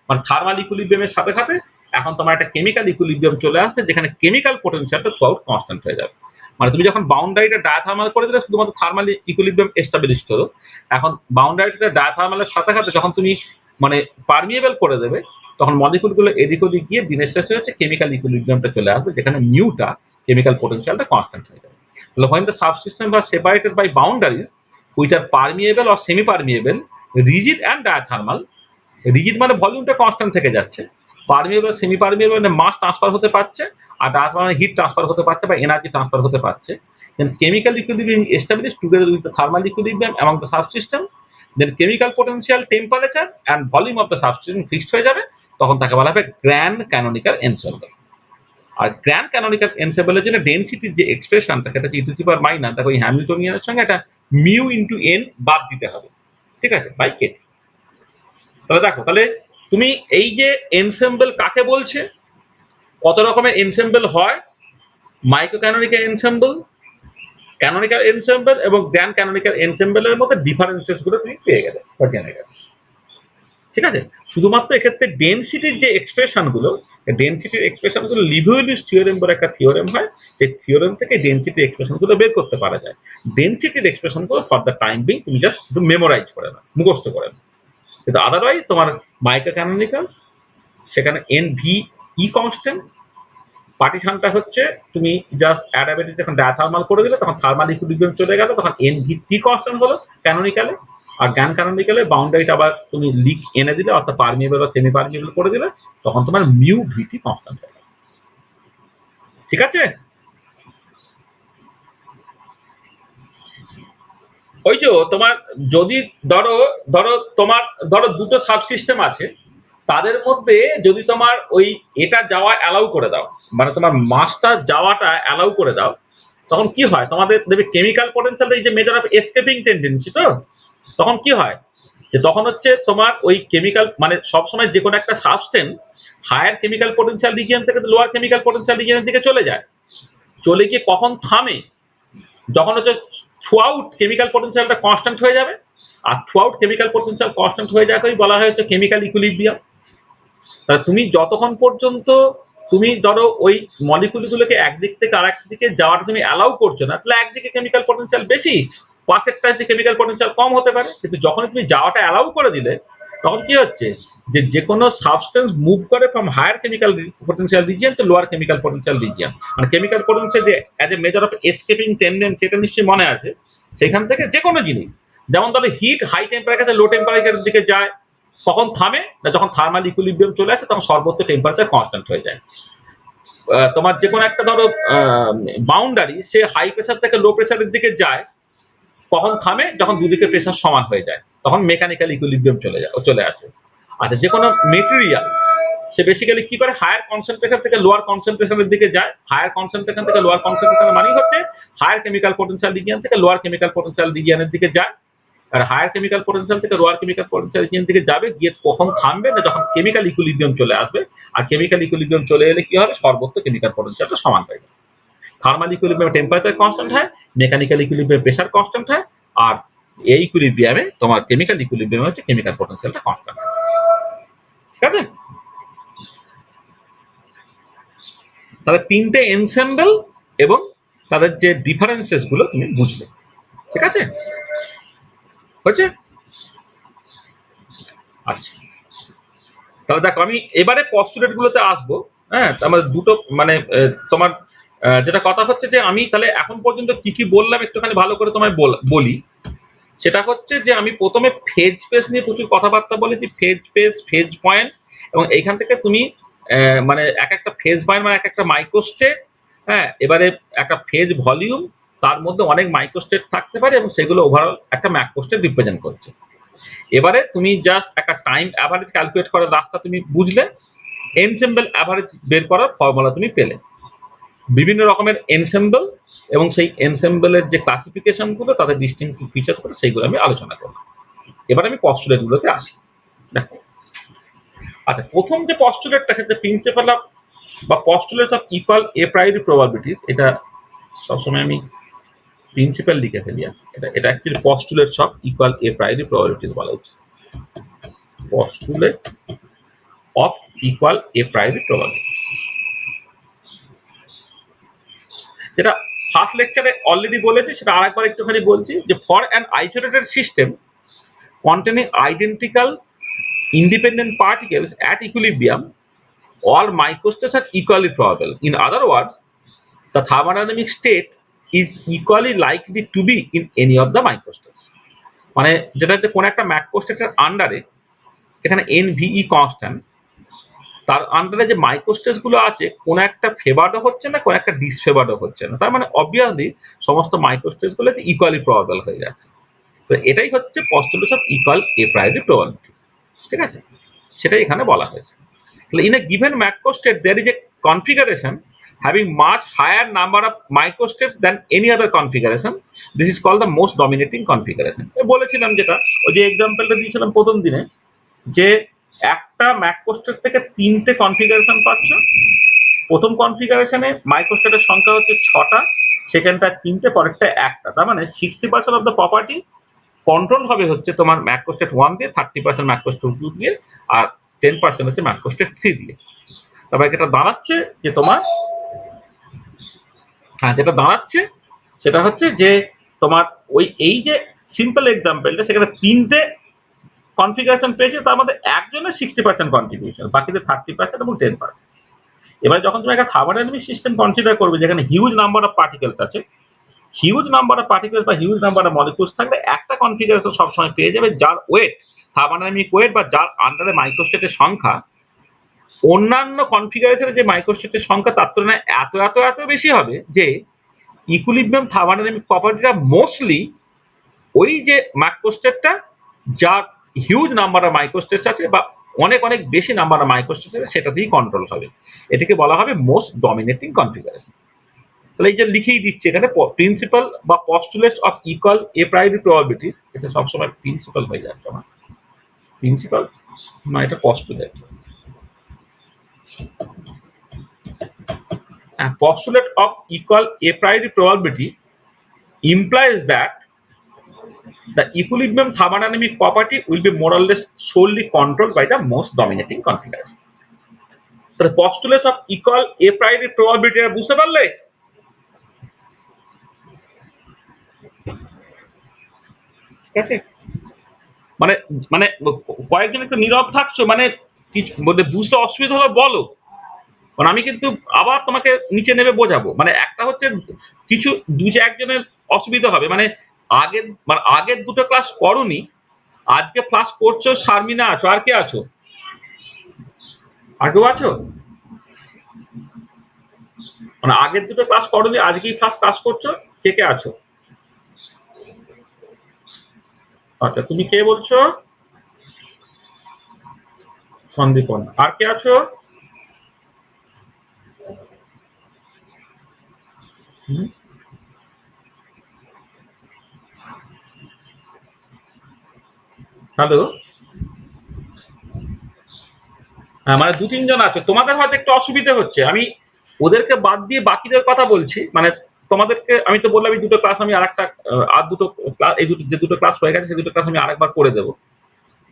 মানে থার্মাল ইকুইলিব্রিয়ামের সাথে সাথে এখন তোমার একটা কেমিক্যাল ইকুইলিব্রিয়াম চলে আসবে, যেখানে কেমিক্যাল পোটেনশিয়ালটা থ্রু আউট কনস্ট্যান্ট হয়ে যাবে। মানে তুমি যখন বাউন্ডারিটা ডায়াথার্মাল করে দিলে শুধুমাত্র থার্মাল ইকুইলিব্রিয়াম এস্টাবলিশড হলো, এখন বাউন্ডারিটা ডায়াথার্মালের সাথে সাথে যখন তুমি মানে পারমিয়েবল করে দেবে তখন মলিকুলগুলো এদিক ওদিক গিয়ে দিনের শেষে হচ্ছে কেমিক্যাল ইকুইলিব্রিয়ামটা চলে আসবে, যেখানে মিউটা কেমিক্যাল পোটেনশিয়ালটা কনস্ট্যান্ট হয়ে যাবে। তাহলে when the subsystems are separated by boundaries which are permeable or semi permeable, rigid and diathermal, rigid মানে ভলিউমটা কনস্ট্যান্ট থেকে যাচ্ছে, পারমিয়েবল সেমি পারমিয়েবল মানে মাস ট্রান্সফার হতে পারছে, আর ডায়াথর্মাল মানে হিট ট্রান্সফার হতে পারছে বা এনার্জি ট্রান্সফার হতে পারছে। Then chemical equilibrium establish together with the thermal equilibrium among the subsystem, then chemical potential, temperature and volume of the subsystem fixed হয়ে যাবে, তখন তাকে বলা হবে গ্র্যান্ড ক্যানোনিক্যাল এনসেম্বল। আর গ্র্যান্ড ক্যানোনিক্যাল এনসেম্বলের জন্য ডেনসিটির যে এক্সপ্রেশনটা সেটা হচ্ছে e to the power minus, দেখো এই হ্যামিল্টনিয়ানের সঙ্গে একটা মিউ ইন্টু এন বাদ দিতে হবে, ঠিক আছে, বাই কে। তাহলে দেখো, তাহলে তুমি এই যে এনসেম্বল কাকে বলছে, কত রকমের এনসেম্বল হয়, micro canonical ensemble, canonical ensemble এবং গ্র্যান্ড ক্যানোনিক্যাল এনসেম্বলের মধ্যে ডিফারেন্সেস গুলো তুমি পেয়ে গেলে বা জেনে গেলে। ঠিক আছে, শুধুমাত্র এক্ষেত্রে ডেনসিটির যে এক্সপ্রেশন গুলো, ডেনসিটির এক্সপ্রেশন গুলো লিভিউলিস থিওরেম বলে একটা থিওরেম হয়, সেই থিওরেম থেকে ডেনসিটির এক্সপ্রেশন গুলো বের করতে পারা যায়। ডেনসিটির এক্সপ্রেশন গুলো ফর দ্য টাইম বিং তুমি জাস্ট একটু মেমোরাইজ করে নাও, মুখস্থ করে নাও। কিন্তু আদারওয়াইজ তোমার মাইক্রো ক্যানোনিক্যাল সেখানে এন ভি ই কনস্ট্যান্ট, পার্টিশনটা হচ্ছে তুমি জাস্ট অ্যাডাবেটিভ যখন ডায়াথার্মাল করে দিলে তখন থার্মাল ইকুইলিব্রিয়াম চলে গেল, তখন এনভিটি কনস্ট্যান্ট হলো ক্যানোনিক্যালে। আর জ্ঞান ক্যানোনিক্যালে বাউন্ডারিটা আবার তুমি লিক এনে দিলে, অর্থাৎ পারমিয়েবল বা সেমি পারমিয়েবল করে দিলে, তখন তোমার মিউ ভিটি কনস্ট্যান্ট হয়ে গেল। ঠিক আছে? ওই যে তোমার যদি ধরো ধরো তোমার ধরো দুটো সাবসিস্টেম আছে, তাদের মধ্যে যদি তোমার ওই এটা যাওয়া অ্যালাউ করে দাও, মানে তোমার মাসটা যাওয়াটা অ্যালাউ করে দাও, তখন কি হয় তোমাদের দেখবে কেমিক্যাল পটেনশিয়াল এই যে মেজার অফ এসকেপিং টেন্ডেন্সি, তো তখন কি হয় যে তখন হচ্ছে তোমার ওই কেমিক্যাল মানে সবসময় যে কোনো একটা substance higher chemical potential region থেকে লোয়ার কেমিক্যাল পটেনশিয়াল রিজিয়নের দিকে চলে যায়, চলে গিয়ে কখন থামে, যখন হচ্ছে থ্রু আউট কেমিক্যাল পটেনশিয়ালটা কনস্ট্যান্ট হয়ে যাবে। আর throughout chemical potential constant হয়ে যাওয়াকেই বলা হয় হচ্ছে কেমিক্যাল ইকুইলিব্রিয়াম। তা তুমি যতক্ষণ পর্যন্ত তুমি ধরো ওই মলিকুলগুলোকে একদিক থেকে আরেক দিকে যাওয়াটা তুমি অ্যালাউ করছো না, তাহলে একদিকে কেমিক্যাল পটেনশিয়াল বেশি, পাশেরটা যে কেমিক্যাল পটেনশিয়াল কম হতে পারে। কিন্তু যখন তুমি যাওয়াটা অ্যালাউ করে দিলে, তখন কি হচ্ছে যে যে কোনো সাবস্টেন্স মুভ করে from higher chemical potential region to lower chemical potential region. মানে কেমিক্যাল পটেনশিয়াল যে as a measure of escaping tendency, সেটা নিশ্চয়ই মনে আছে। সেখান থেকে যে কোনো জিনিস, যেমন ধরো হিট হাই টেম্পারেচার লো টেম্পারেচারের দিকে যায়, কখন থামে না যখন থার্মাল ইকুইলিব্রিয়াম চলে আসে, তখন সর্বোচ্চ টেম্পারেচার কনস্ট্যান্ট হয়ে যায়। তোমার যে কোনো একটা ধরো বাউন্ডারি, সে হাই প্রেশার থেকে লো প্রেশারের দিকে যায়, কখন থামে যখন দুদিকে প্রেশার সমান হয়ে যায়, তখন মেকানিক্যাল ইকুইলিব্রিয়াম চলে আসে। আচ্ছা, যে কোনো মেটেরিয়াল সে বেসিক্যালি কি করে, হায়ার কনসেন্ট্রেশন থেকে লোয়ার কনসেন্ট্রেশনের দিকে যায়, হায়ার কনসেন্ট্রেশন থেকে লোয়ার কনসেন্ট্রেশন মানেই হচ্ছে হায়ার কেমিক্যাল পটেনশিয়াল রিজিয়ন থেকে লোয়ার কেমিক্যাল পটেনশিয়াল রিজিয়নের দিকে যায়। আর হায়ার কেমিক্যাল পটেনশিয়াল থেকে লোয়ার কেমিক্যাল পটেনশিয়াল রিজিয়ন দিকে যাবে, গিয়ে কখন থামবে না যখন কেমিক্যাল ইকুইলিব্রিয়াম চলে আসবে। আর কেমিক্যাল ইকুইলিব্রিয়াম চলে এলে কি হবে, সর্বোচ্চ কেমিক্যাল পটেনশিয়ালটা সমান হয়ে যাবে। থার্মাল ইকুইলিব্রিয়ামে টেম্পারেচার কনস্ট্যান্ট হয়, মেকানিক্যাল ইকুইলিব্রিয়ামে প্রেশার কনস্ট্যান্ট হয়, আর এই ইকুইলিব্রিয়ামে তোমার কেমিক্যাল ইকুইলিব্রিয়ামে হচ্ছে কেমিক্যাল পটেনশিয়ালটা কনস্ট্যান্ট হয়। ঠিক আছে? তাহলে তিনটে এনসেম্বল এবং তাদের যে ডিফারেন্সেস গুলো তুমি বুঝলে। ঠিক আছে? হয়েছে? আচ্ছা, তাহলে দেখো আমি এবারে পস্টুলেট গুলোতে আসবো। হ্যাঁ, আমার দুটো মানে তোমার যেটা কথা হচ্ছে যে আমি তাহলে এখন পর্যন্ত কি কি বললাম একটুখানি ভালো করে তোমায় বলি। সেটা হচ্ছে যে আমি প্রথমে ফেজ স্পেস নিয়ে প্রচুর কথাবার্তা বলেছি, ফেজ স্পেস, ফেজ পয়েন্ট, এবং এইখান থেকে তুমি মানে এক একটা ফেজ পয়েন্ট মানে এক একটা মাইক্রোস্টেট। হ্যাঁ, এবারে একটা ফেজ ভলিউম, তার মধ্যে অনেক মাইক্রোস্টেট থাকতে পারে এবং সেগুলো ওভারঅল একটা ম্যাক্রোস্টেট রিপ্রেজেন্ট করছে। এবারে তুমি জাস্ট একটা টাইম অ্যাভারেজ ক্যালকুলেট করার রাস্তা তুমি বুঝলে, এনসেম্বল অ্যাভারেজ বের করার ফর্মুলা তুমি পেলে, বিভিন্ন রকমের এনসেম্বল এবং সেই এনসেম্বলের যে ক্লাসিফিকেশন গুলো, তাদের ডিস্টিংক্টিভ ফিচার করে, সেইগুলো আমি আলোচনা করলাম। এবার আমি পস্টুলেট গুলোতে আসি। দেখো, আচ্ছা, প্রথম যে পস্টুলেটটা ক্ষেত্রে প্রিন্সিপাল অফ বা postulates of equal a priori probabilities, এটা সবসময় আমি প্রিন্সিপাল লিখে ফেলি। এটা এটা actually postulates of equal a priori probabilities বলা উচিত। Postulate of equal a priori probabilities, যেটা ফার্স্ট লেকচারে অলরেডি বলেছি, সেটা আরেকবার একটুখানি বলছি যে for an isolated system containing identical independent particles at equilibrium, all microstates are equally probable. In other words, the thermodynamic state is equally likely to be in any of the microstates. মানে যেটা হচ্ছে কোন একটা ম্যাক্রোস্টেটের আন্ডারে, যেখানে NVE কনস্ট্যান্ট, তার আন্ডারে যে মাইক্রোস্টেটস গুলো আছে, কোন একটা ফেভারডও হচ্ছে না, কোন একটা ডিসফেভারডও হচ্ছে না। তার মানে অবভিয়াসলি সমস্ত মাইক্রোস্টেটস গুলো ইকুয়ালি প্রবাবল হয়ে যাচ্ছে। তো এটাই হচ্ছে postulates of equal a priori probability. ঠিক আছে? সেটাই এখানে বলা হয়েছে। তাহলে in a given macrostate there is a configuration having much higher number of microstates than any other configuration. This is called the most dominating configuration. বলেছিলাম যেটা, ওই যে এক্সাম্পলটা দিয়েছিলাম প্রথম দিনে, যে একটা ম্যাক্রোস্টেট থেকে তিনটে কনফিগারেশন পাচ্ছ। প্রথম কনফিগারেশনে মাইক্রোস্টেটের সংখ্যা হচ্ছে 6টা, সেকেন্ডটা 3টে, পরেরটা 1টা। তার মানে 60% অফ দ্য প্রপার্টি কন্ট্রোল হবে হচ্ছে তোমার ম্যাক্রোস্টেট 1 দিয়ে, 30% ম্যাক্রোস্টেট 2 দিয়ে, আর 10% হচ্ছে ম্যাক্রোস্টেট 3 দিয়ে। তারপরে যেটা দাঁড়াচ্ছে যে তোমার, হ্যাঁ, যেটা দাঁড়াচ্ছে সেটা হচ্ছে যে তোমার ওই এই যে সিম্পল এক্সাম্পলটা, সেখানে 3টে কনফিগারেশন পেয়েছে, তার মধ্যে একজনের 60% কন্ট্রিবিউশন, বাকিদের 30% এবং 10%। এবার যখন তুমি একটা থার্মোডাইনামিক সিস্টেম কনসিডার করবে যেখানে হিউজ নাম্বার অফ পার্টিকেলস আছে, হিউজ নাম্বার অফ পার্টিকেলস বা হিউজ নাম্বার অফ মলিকুলস থাকলে একটা কনফিগারেশন সবসময় পেয়ে যাবে যার ওয়েট, থার্মোডাইনামিক ওয়েট বা যার আন্ডারে মাইক্রোস্টেটের সংখ্যা অন্যান্য কনফিগারেশনের যে মাইক্রোস্টেটের সংখ্যা তার তুলনায় এত এত এত বেশি হবে যে ইকুইলিব্রিয়াম থার্মোডাইনামিক প্রপার্টিটা মোস্টলি ওই যে মাইক্রোস্টেটটা যার হিউজ নাম্বার অফ মাইক্রোস্টেটস আছে বা অনেক অনেক বেশি নাম্বার অফ মাইক্রোস্টেটস আছে সেটাতেই কন্ট্রোল হবে। এটাকে বলা হবে মোস্ট ডমিনেটিং কনফিগারেশন। তাহলে এই যে লিখেই দিচ্ছে এখানে প্রিন্সিপাল বা postulates of equal a priori probability, এটা সবসময় প্রিন্সিপাল হয়ে যাচ্ছে আমার, প্রিন্সিপাল না এটা postulate. Postulate of equal a priori probability implies that the equilibrium thermodynamic property will be more or less solely controlled by the most dominating configuration. তাহলে postulates of equal a priori probability এর বুঝতে পারলে? ঠিক আছে, মানে মানে কয়েকজন একটু নীরব থাকছো, মানে বুঝতে অসুবিধা হলে বলো, কারণ আমি কিন্তু আবার তোমাকে নিচে নেমে বোঝাবো। মানে একটা হচ্ছে কিছু একজনের অসুবিধা হবে, মানে আগের দুটো ক্লাস করোনি, আজকে ক্লাস করছো, শারমিনা আছো, আর কে আছো? আর কেউ আছো? মানে আগের দুটো ক্লাস করোনি, আজকেই ফার্স্ট ক্লাস করছো, কে কে আছো? আচ্ছা, তুমি কে বলছো? সন্দীপন। আর কে আছো? হ্যালো, মানে দু তিনজন আছো, তোমাদের হয়তো একটু অসুবিধা হচ্ছে। আমি ওদেরকে বাদ দিয়ে বাকিদের কথা বলছি। মানে তোমাদেরকে আমি তো বললাম এই দুটো ক্লাস আমি আরেকটা আর দুটো ক্লাস, এই দুটো যে দুটো ক্লাস হয়ে গেছে সেই দুটো ক্লাস আমি আরেকবার করে দেবো।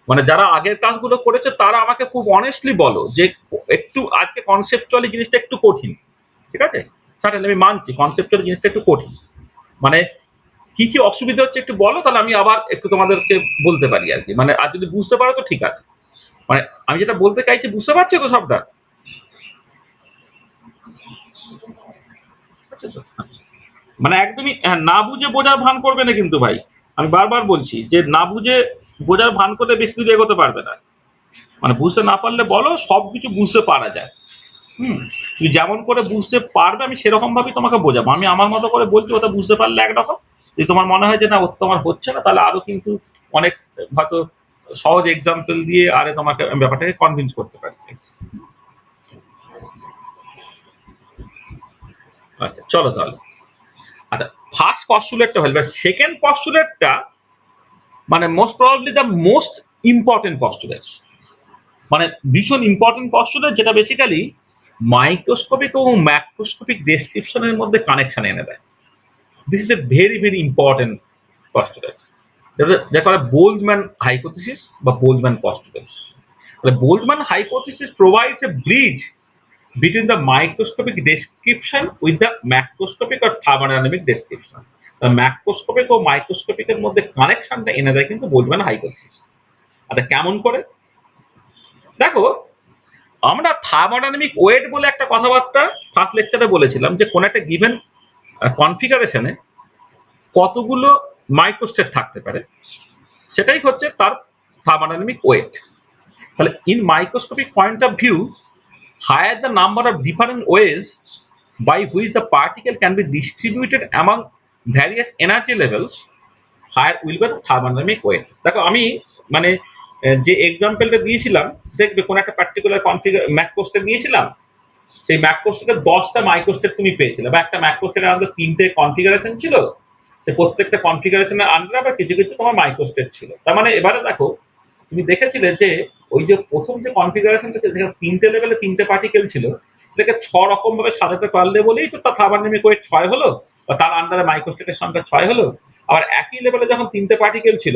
মানে যারা আগের ক্লাসগুলো করেছে তারা আমাকে খুব অনেস্টলি বলো যে একটু আজকে কনসেপচুয়ালি জিনিসটা একটু কঠিন। ঠিক আছে, সার্টেন আমি মানছি কনসেপচুয়ালি জিনিসটা একটু কঠিন। মানে কি কি অসুবিধা হচ্ছে একটু বলো, তাহলে আমি আবার একটু তোমাদেরকে বলতে পারি আর কি। মানে আর যদি বুঝতে পারো তো ঠিক আছে। মানে আমি যেটা বলতে চাইছি বুঝতে পারছো তো সবটা? আচ্ছা তো, আচ্ছা। মানে একদমই না বুঝে বোঝার ভান করবে না কিন্তু ভাই। আমি বারবার বলছি যে না বুঝে বোঝার ভান করলে বেশি দূর এগোতে পারবে না। মানে বুঝতে না পারলে বলো, সবকিছু বুঝতে পারা যায়। হুম, তুমি যেমন করে বুঝতে পারবে আমি সেরকম ভাবেই তোমাকে বোঝাবো। আমি আমার মতো করে বলছি, ওটা বুঝতে পারলে একরকম, যদি তোমার মনে হয় যে না ও তোমার হচ্ছে না, তাহলে আরো কিন্তু অনেক হয়তো সহজ এক্সাম্পল দিয়ে আরে তোমাকে আমি ব্যাপারটাকে কনভিন্স করতে পারি। আচ্ছা চলো তাহলে। আচ্ছা, ফার্স্ট পস্টুলেটটা হল, সেকেন্ড পস্টুলেটটা মানে most probably the most important postulate, মানে ভীষণ ইম্পর্টেন্ট পস্টুলেট, যেটা বেসিক্যালি মাইক্রোস্কোপিক এবং ম্যাক্রোস্কোপিক ডেসক্রিপশনের মধ্যে কানেকশন এনে দেয়। This is a very very important postulate, যাকে বলে বোল্টজম্যান হাইপোথিসিস বা বোল্টজম্যান পস্টুলেট। তাহলে Boltzmann hypothesis provides a bridge between the microscopic description with the macroscopic or thermodynamic description. Macroscopic ও মাইক্রোস্কোপিকের মধ্যে কানেকশনটা এনে দেয় কিন্তু বোল্টজম্যান হাইপোথিসিস। আচ্ছা কেমন করে? দেখো, আমরা থার্মোডাইনামিক ওয়েট বলে একটা কথাবার্তা ফার্স্ট লেকচারে বলেছিলাম যে কোন একটা গিভেন কনফিগারেশনে কতগুলো মাইক্রোস্টেট থাকতে পারে, সেটাই হচ্ছে তার থার্মোডাইনামিক ওয়েট। তাহলে in microscopic point of view, higher the number of different ways by which the particle can be distributed among various energy levels, higher will be the thermodynamic weight. দেখো আমি মানে যে এক্সাম্পলটা দিয়েছিলাম, দেখবে কোন একটা পার্টিকুলার কনফিগার ম্যাক্রোস্টেট নিয়েছিলাম, সেই ম্যাক্রোস্টেটের 10টা মাইক্রোস্টেট তুমি পেয়েছিলে, বা একটা ম্যাক্রোস্টেটের আমাদের 3টে কনফিগারেশন ছিল, সে প্রত্যেকটা কনফিগারেশনের আন্ডারে আবার কিছু কিছু তোমার মাইক্রোস্টেট ছিল। তার মানে এবারে দেখো, তুমি দেখেছিলে যে ওই যে প্রথম যে কনফিগারেশনটা ছিল সেখানে 3টে লেভেলে 3টে পার্টিকেল ছিল, সেটাকে 6 রকম ভাবে সাজাতে পারলে বলেই তো তার থার্মোডাইনামিক ওয়েট 6 হলো, বা তার আন্ডারে মাইক্রোস্টেটের সংখ্যা 6 হলো। আবার একই লেভেলে যখন 3টে পার্টিকেল ছিল,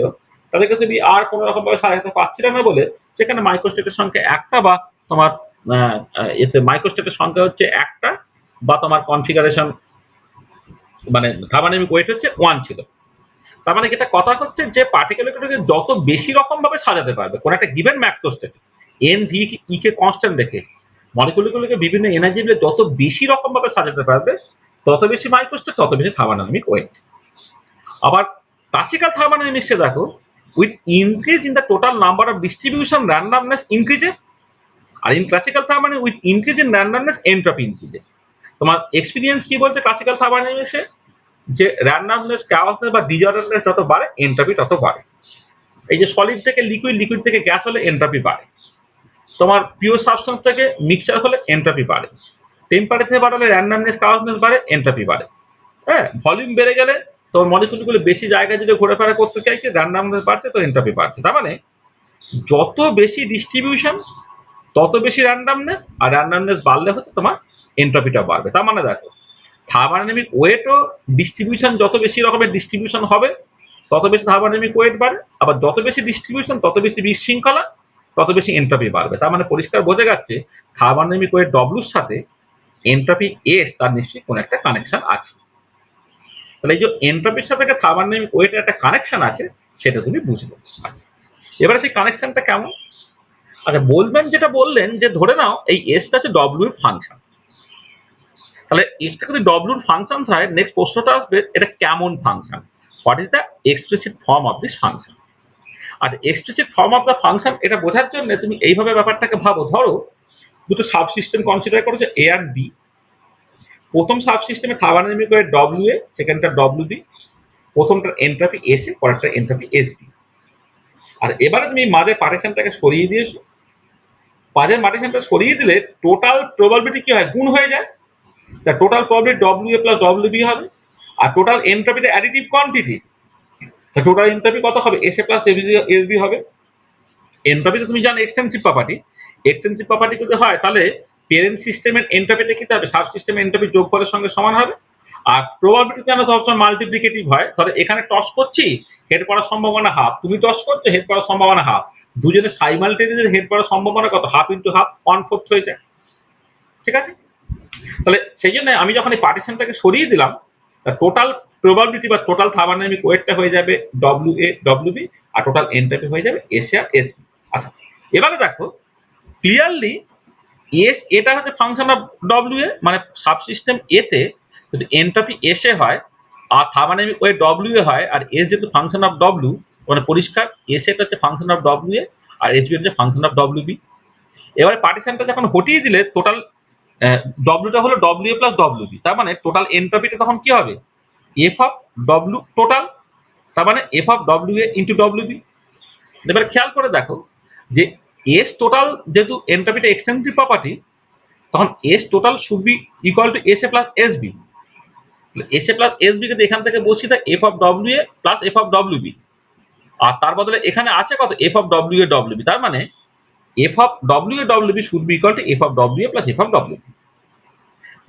তাদেরকে তুমি আর কোনো রকম ভাবে সাজাতে পারছিলে না বলে সেখানে মাইক্রোস্টেটের সংখ্যা একটা, বা তোমার এতে মাইক্রোস্টেটের সংখ্যা হচ্ছে একটা, বা তোমার কনফিগারেশন মানে থার্মোডাইনামিক ওয়েট হচ্ছে 1 ছিল। তার মানে যেটা কথা হচ্ছে যে পার্টিকেলগুলোকে যত বেশি রকম ভাবে সাজাতে পারবে কোন একটা গিভেন ম্যাক্রোস্টেট, এন ভি ই কে কনস্ট্যান্ট রেখে, মলিকুলগুলোকে বিভিন্ন এনার্জি দিলে যত বেশি রকম ভাবে সাজাতে পারবে তত বেশি মাইক্রোস্টেট, তত বেশি থার্মোডাইনামিক ওয়েট। আবার ক্লাসিক্যাল থার্মোডাইনামিক্সে দেখো, with increase in the total number of distribution randomness increases, আর in classical thermodynamics with increase in randomness entropy increases. তোমার এক্সপিরিয়েন্স কি বলছে ক্লাসিক্যাল থার্মোডাইনামিক্সে, যে র্যান্ডমনেস, chaosনেস বা ডিজঅর্ডারনেস যত বাড়ে এন্ট্রপি তত বাড়ে। এই যে সলিড থেকে লিকুইড, লিকুইড থেকে গ্যাস হলে এন্ট্রপি বাড়ে। তোমার পিওর সাবস্টেন্স থেকে মিক্সচার হলে এন্ট্রপি বাড়ে। টেম্পারেচার বাড়ালে র্যান্ডমনেস, chaosনেস বাড়ে, এন্ট্রপি বাড়ে। হ্যাঁ, ভলিউম বেড়ে গেলে তোমার মলিকুলগুলো বেশি জায়গায় যদি ঘোরাফেরা করতে চাইছে, র্যান্ডমনেস বাড়ছে, তো এন্ট্রপি বাড়ছে। তার মানে যত বেশি ডিস্ট্রিবিউশন তত বেশি র্যান্ডমনেস, আর র্যান্ডমনেস বাড়লে হচ্ছে তোমার এন্ট্রপিটা বাড়বে। তার মানে দেখো, থার্মোডাইনামিক ওয়েটও ডিস্ট্রিবিউশন, যত বেশি রকমের ডিস্ট্রিবিউশন হবে তত বেশি থার্মোডাইনামিক ওয়েট বাড়ে, আবার যত বেশি ডিস্ট্রিবিউশন তত বেশি বিশৃঙ্খলা, তত বেশি এন্ট্রপি বাড়বে। তার মানে পরিষ্কার বোঝা যাচ্ছে থার্মোডাইনামিক ওয়েট ডব্লিউর সাথে এন্ট্রপি এস তার নিশ্চয়ই কোনো একটা কানেকশন আছে। তাহলে এই যে এন্ট্রপির সাথে থার্মোডাইনামিক ওয়েটের একটা কানেকশন আছে, সেটা তুমি বুঝবে। আচ্ছা, এবারে সেই কানেকশনটা কেমন? আচ্ছা, বলবেন যেটা বললেন যে ধরে নাও এই এসটা হচ্ছে ডব্লিউ এর ফাংশন, তাহলে এসটা যদি ডব্লিউর ফাংশন হয়, নেক্সট প্রশ্নটা আসবে এটা কেমন function, what is the explicit form of this function. আর explicit form of the function এটা বোঝার জন্য তুমি এইভাবে ব্যাপারটাকে ভাবো। ধরো দুটো সাবসিস্টেম কনসিডার করো, যে এ আর বি। প্রথম সাবসিস্টেমে থার্মোডাইনামিক ওয়েট ডব্লিউ এ, সেকেন্ডটা ডব্লিউ বি। প্রথমটার এন্ট্রপি এস এ, পরেরটার এন্ট্রপি এস বি। আর এবারে তুমি মাঝে পার্টিশনটাকে সরিয়ে দিয়েছো। মাঝের পার্টিশনটা সরিয়ে দিলে টোটাল প্রবাবিলিটি কি হয়, গুণ হয়ে যায়। তা total probability W A plus W B হবে। আর টোটাল এন্ট্রপিতে অ্যাডিটিভ কোয়ান্টিটি, তা টোটাল এন্ট্রপি কত হবে, S A plus S B হবে। এন্ট্রপিতে তুমি জানো এক্সটেন্সিভ প্রপার্টি, এক্সটেন্সিভ প্রপার্টি যদি হয় তাহলে প্যারেন্ট সিস্টেমের এন্ট্রপিটা কি হবে, সাব সিস্টেমের এন্ট্রপি যোগফলের সঙ্গে সমান হবে। আর প্রবাবিলিটি যেন সবসময় মাল্টিপ্লিকেটিভ হয়। ধরো এখানে টস করছি, হেড পড়ার সম্ভাবনা হাফ, তুমি টস করছো, হেড পড়ার সম্ভাবনা হাফ, দুজনে সাইমালটেনিয়াসলি হেড পড়ার সম্ভাবনা কত, হাফ ইন্টু হাফ, 1/4 হয়ে যায়। ঠিক আছে, তাহলে সেই জন্য আমি যখন এই পার্টিশনটাকে সরিয়ে দিলাম, টোটাল প্রবাবিলিটি বা টোটাল থার্মোডাইনামিক ওয়েটটা হয়ে যাবে ডব্লিউ এ ডব্লিউ বি, আর টোটাল এন্ট্রপি হয়ে যাবে এস এ আর এস বি। আচ্ছা, এবারে দেখো ক্লিয়ারলি এস এটা হচ্ছে ফাংশন অফ ডব্লিউ এ, মানে সাবসিস্টেম এতে যদি এন্ট্রপি এস এ হয় আর থার্মোডাইনামিক ওয়েট ডব্লিউ এ হয়, আর এস যেহেতু ফাংশন অফ ডব্লিউ, মানে পরিষ্কার এস এটা হচ্ছে ফাংশন অফ ডব্লিউ এ আর এস বি হচ্ছে ফাংশন অফ ডব্লিউ বি। এবারে পার্টিশনটা যখন হটিয়ে দিলে টোটাল ডব্লিউটা হলো W A plus W B, তার মানে টোটাল এন্ট্রপিটা তখন কি হবে, এফ অফ ডব্লিউ টোটাল, তার মানে F of W A into W B. এবারে খেয়াল করে দেখো যে এস টোটাল যেহেতু এন্ট্রপিটা এক্সটেন্সিভ প্রপার্টি, তখন S total should be equal to S A plus S B. S A plus S B কে এখান থেকে বসিয়ে দেয় F of W A plus F of W B, আর তার বদলে এখানে আছে কত, F of W A W B. তার মানে F of W A W B should be equal to F of W A plus F of W B.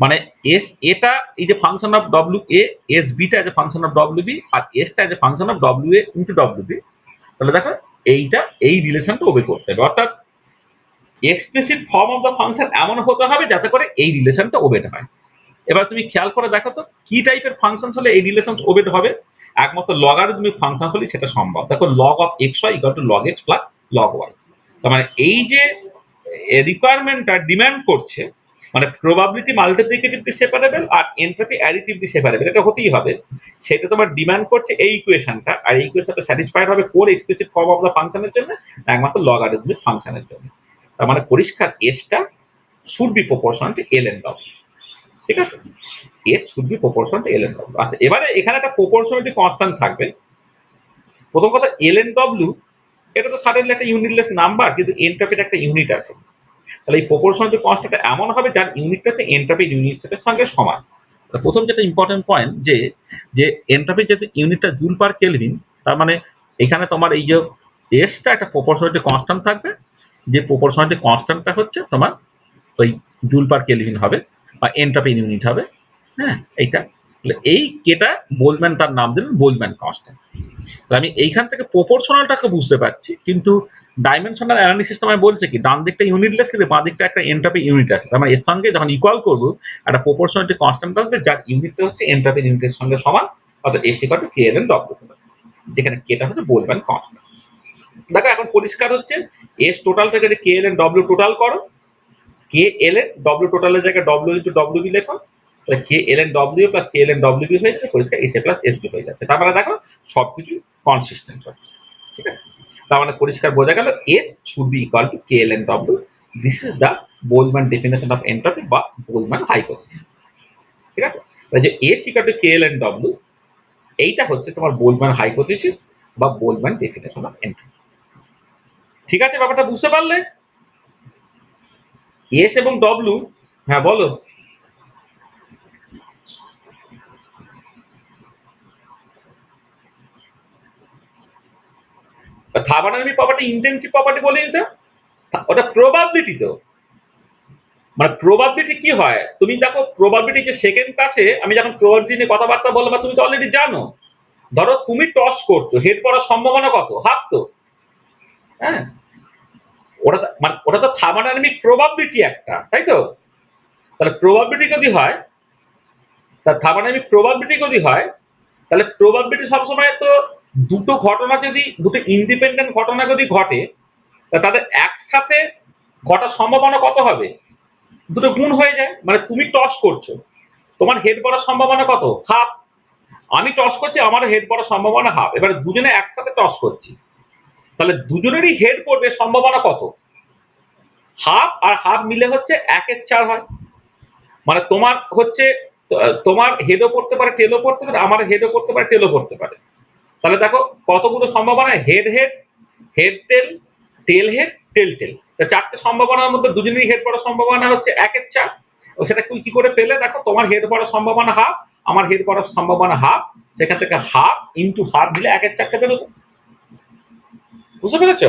মানে এস এটা এই যে function of W A, S বিটা as a function of W B, আর এসটা as a function of W A into W B. তাহলে দেখো এইটা এই রিলেশনটা ওবে করতে হবে, অর্থাৎ explicit form of the function এমন হতে হবে যাতে করে এই রিলেশনটা ওবেট হয়। এবার তুমি খেয়াল করে দেখো তো কি টাইপের ফাংশন হলে এই রিলেশন ওবেট হবে। একমাত্র লগারিদমিক ফাংশন হলে সেটা সম্ভব। দেখো log of x y equal to log x plus log y. তার মানে এই যে রিকোয়ারমেন্টটা ডিমান্ড করছে, মানে প্রবাবিলিটি মাল্টিপ্লিকেটিভলি সেপারেবল আর এন্ট্রপি অ্যাডিটিভলি সেপারেবল, এটা হতেই হবে। সেটা তোমার ডিমান্ড করছে এই ইকুয়েশনটা, আর এই ইকুয়েশনটা স্যাটিসফাইড হবে কোর এক্সপ্লিসিট ফর্ম অফ দ্য ফাংশনের জন্য, একমাত্র লগারিদমিক ফাংশনের জন্য। তার মানে পরিষ্কার এসটা should be proportional to L N W. ঠিক আছে, S should be proportional to L N W. আচ্ছা, এবারে এখানে একটা প্রপোর্শনালিটি কনস্ট্যান্ট থাকবে। প্রথম কথা এল এন ডব্লিউ এটা তো সাডেনলি একটা ইউনিটলেস নাম্বার, কিন্তু এন্ট্রপির একটা ইউনিট আছে। তাহলে এই প্রপোর্শনালিটি কনস্ট্যান্ট এমন হবে যার ইউনিটটা হচ্ছে এন্ট্রপির ইউনিটের সঙ্গে সমান। প্রথম যেটা ইম্পর্টেন্ট পয়েন্ট, যে যে এন্ট্রপির যেহেতু ইউনিটটা জুল পার কেলভিন, তার মানে এখানে তোমার এই যে এসটা একটা প্রপোর্শনালিটি কনস্ট্যান্ট থাকবে, যে প্রপোর্শনালিটি কনস্ট্যান্টটা হচ্ছে তোমার ওই জুল পার কেলভিন হবে বা এন্ট্রপি ইউনিট হবে। হ্যাঁ, এইটা এই কেটা বোলম্যান তার নাম দিলেন বোলম্যান কনস্ট্যান্ট। আমি এইখান থেকে প্রপোর্শনালটাকে বুঝতে পারছি, কিন্তু ডাইমেনশনাল অ্যানালিসিস তোমায় বলছে কি ডান দিকটা ইউনিটলেস কিন্তু বাঁ দিকটা একটা এন্ট্রপি ইউনিট আছে। তার মানে এর সঙ্গে যখন ইকুয়াল করবো একটা প্রপোর্শনালিটি কনস্ট্যান্ট আসবে যার ইউনিটটা হচ্ছে এন্ট্রপি ইউনিটের সঙ্গে সমান, অর্থাৎ S equal to K L N W, যেখানে কেটা হচ্ছে বোলম্যান কনস্ট্যান্ট। দেখো এখন পরিষ্কার হচ্ছে এস টোটালটাকে কে এল এন ডব্লিউ টোটাল করো, কে এল এন ডব্লিউ টোটালের জায়গায় ডব্লিউ ইন্টু ডব্লিউ বি লেখো, তাহলে k L N W plus k L N W B হয়ে যাচ্ছে, পরিষ্কার S A plus S B হয়ে যাচ্ছে। তার মানে দেখো সবকিছু কনসিস্টেন্ট হচ্ছে, ঠিক আছে। তার মানে পরিষ্কার বোঝা গেল S should be equal to K L N W. This is the Boltzmann definition of entropy বা বোলম্যান হাইপোথিসিস, ঠিক আছে। তাহলে যে S equal to K L N W, এইটা হচ্ছে তোমার বোলম্যান হাইপোথিসিস বা বোলম্যান ডেফিনেশন অফ এন্ট্রপি। ঠিক আছে, ব্যাপারটা বুঝতে পারলে? এস এবং ডব্লিউ, হ্যাঁ বলো। থার্মোডাইনামিক প্রপার্টি ইন্টেনসিভ প্রপার্টি বলি এটা, ওটা প্রবাবিলিটি। তো মানে প্রবাবিলিটি কি হয়, তুমি দেখো প্রবাবিলিটি যে সেকেন্ড ক্লাসে আমি যখন প্রবাবিলিটি নিয়ে কথাবার্তা বললাম তুমি তো অলরেডি জানো। ধরো তুমি টস করছো, হেড পড়ার সম্ভাবনা কত, হাফ তো, হ্যাঁ। মানে ওটা তো থার্মোডাইনামিক প্রবাবিলিটি একটা, তাই তো। তাহলে প্রবাবিলিটি যদি হয়, তার থার্মোডাইনামিক প্রবাবিলিটি যদি হয়, তাহলে প্রবাবিলিটি সবসময় তো দুটো ঘটনা যদি, দুটো ইন্ডিপেন্ডেন্ট ঘটনা যদি ঘটে, তা তাদের একসাথে ঘটার সম্ভাবনা কত হবে, দুটো গুণ হয়ে যায়। মানে তুমি টস করছো, তোমার হেড পড়ার সম্ভাবনা কত, হাফ। আমি টস করছি, আমার হেড পড়ার সম্ভাবনা হাফ। এবারে দুজনে একসাথে টস করছি, তাহলে দুজনেরই হেড পড়বে সম্ভাবনা কত, হাফ আর হাফ মিলে হচ্ছে 1/4 হয়। মানে তোমার হচ্ছে তোমার হেডও পড়তে পারে, টেলও পড়তে পারে, আমার হেডও পড়তে পারে, টেলও পড়তে পারে। তাহলে দেখো কতগুলো সম্ভাবনা, head head, head tail, tail head, tail tail. চারটে সম্ভাবনার মধ্যে দুজনেরই হেড পড়ার সম্ভাবনা হচ্ছে 1/4। সেটা কি করে পেলে, দেখো তোমার হেড পড়ার সম্ভাবনা হাফ, আমার হেড পড়ার সম্ভাবনা হাফ, সেখান থেকে হাফ ইন্টু হাফ দিলে 1/4 বেরোবে। বুঝতে পেরেছ?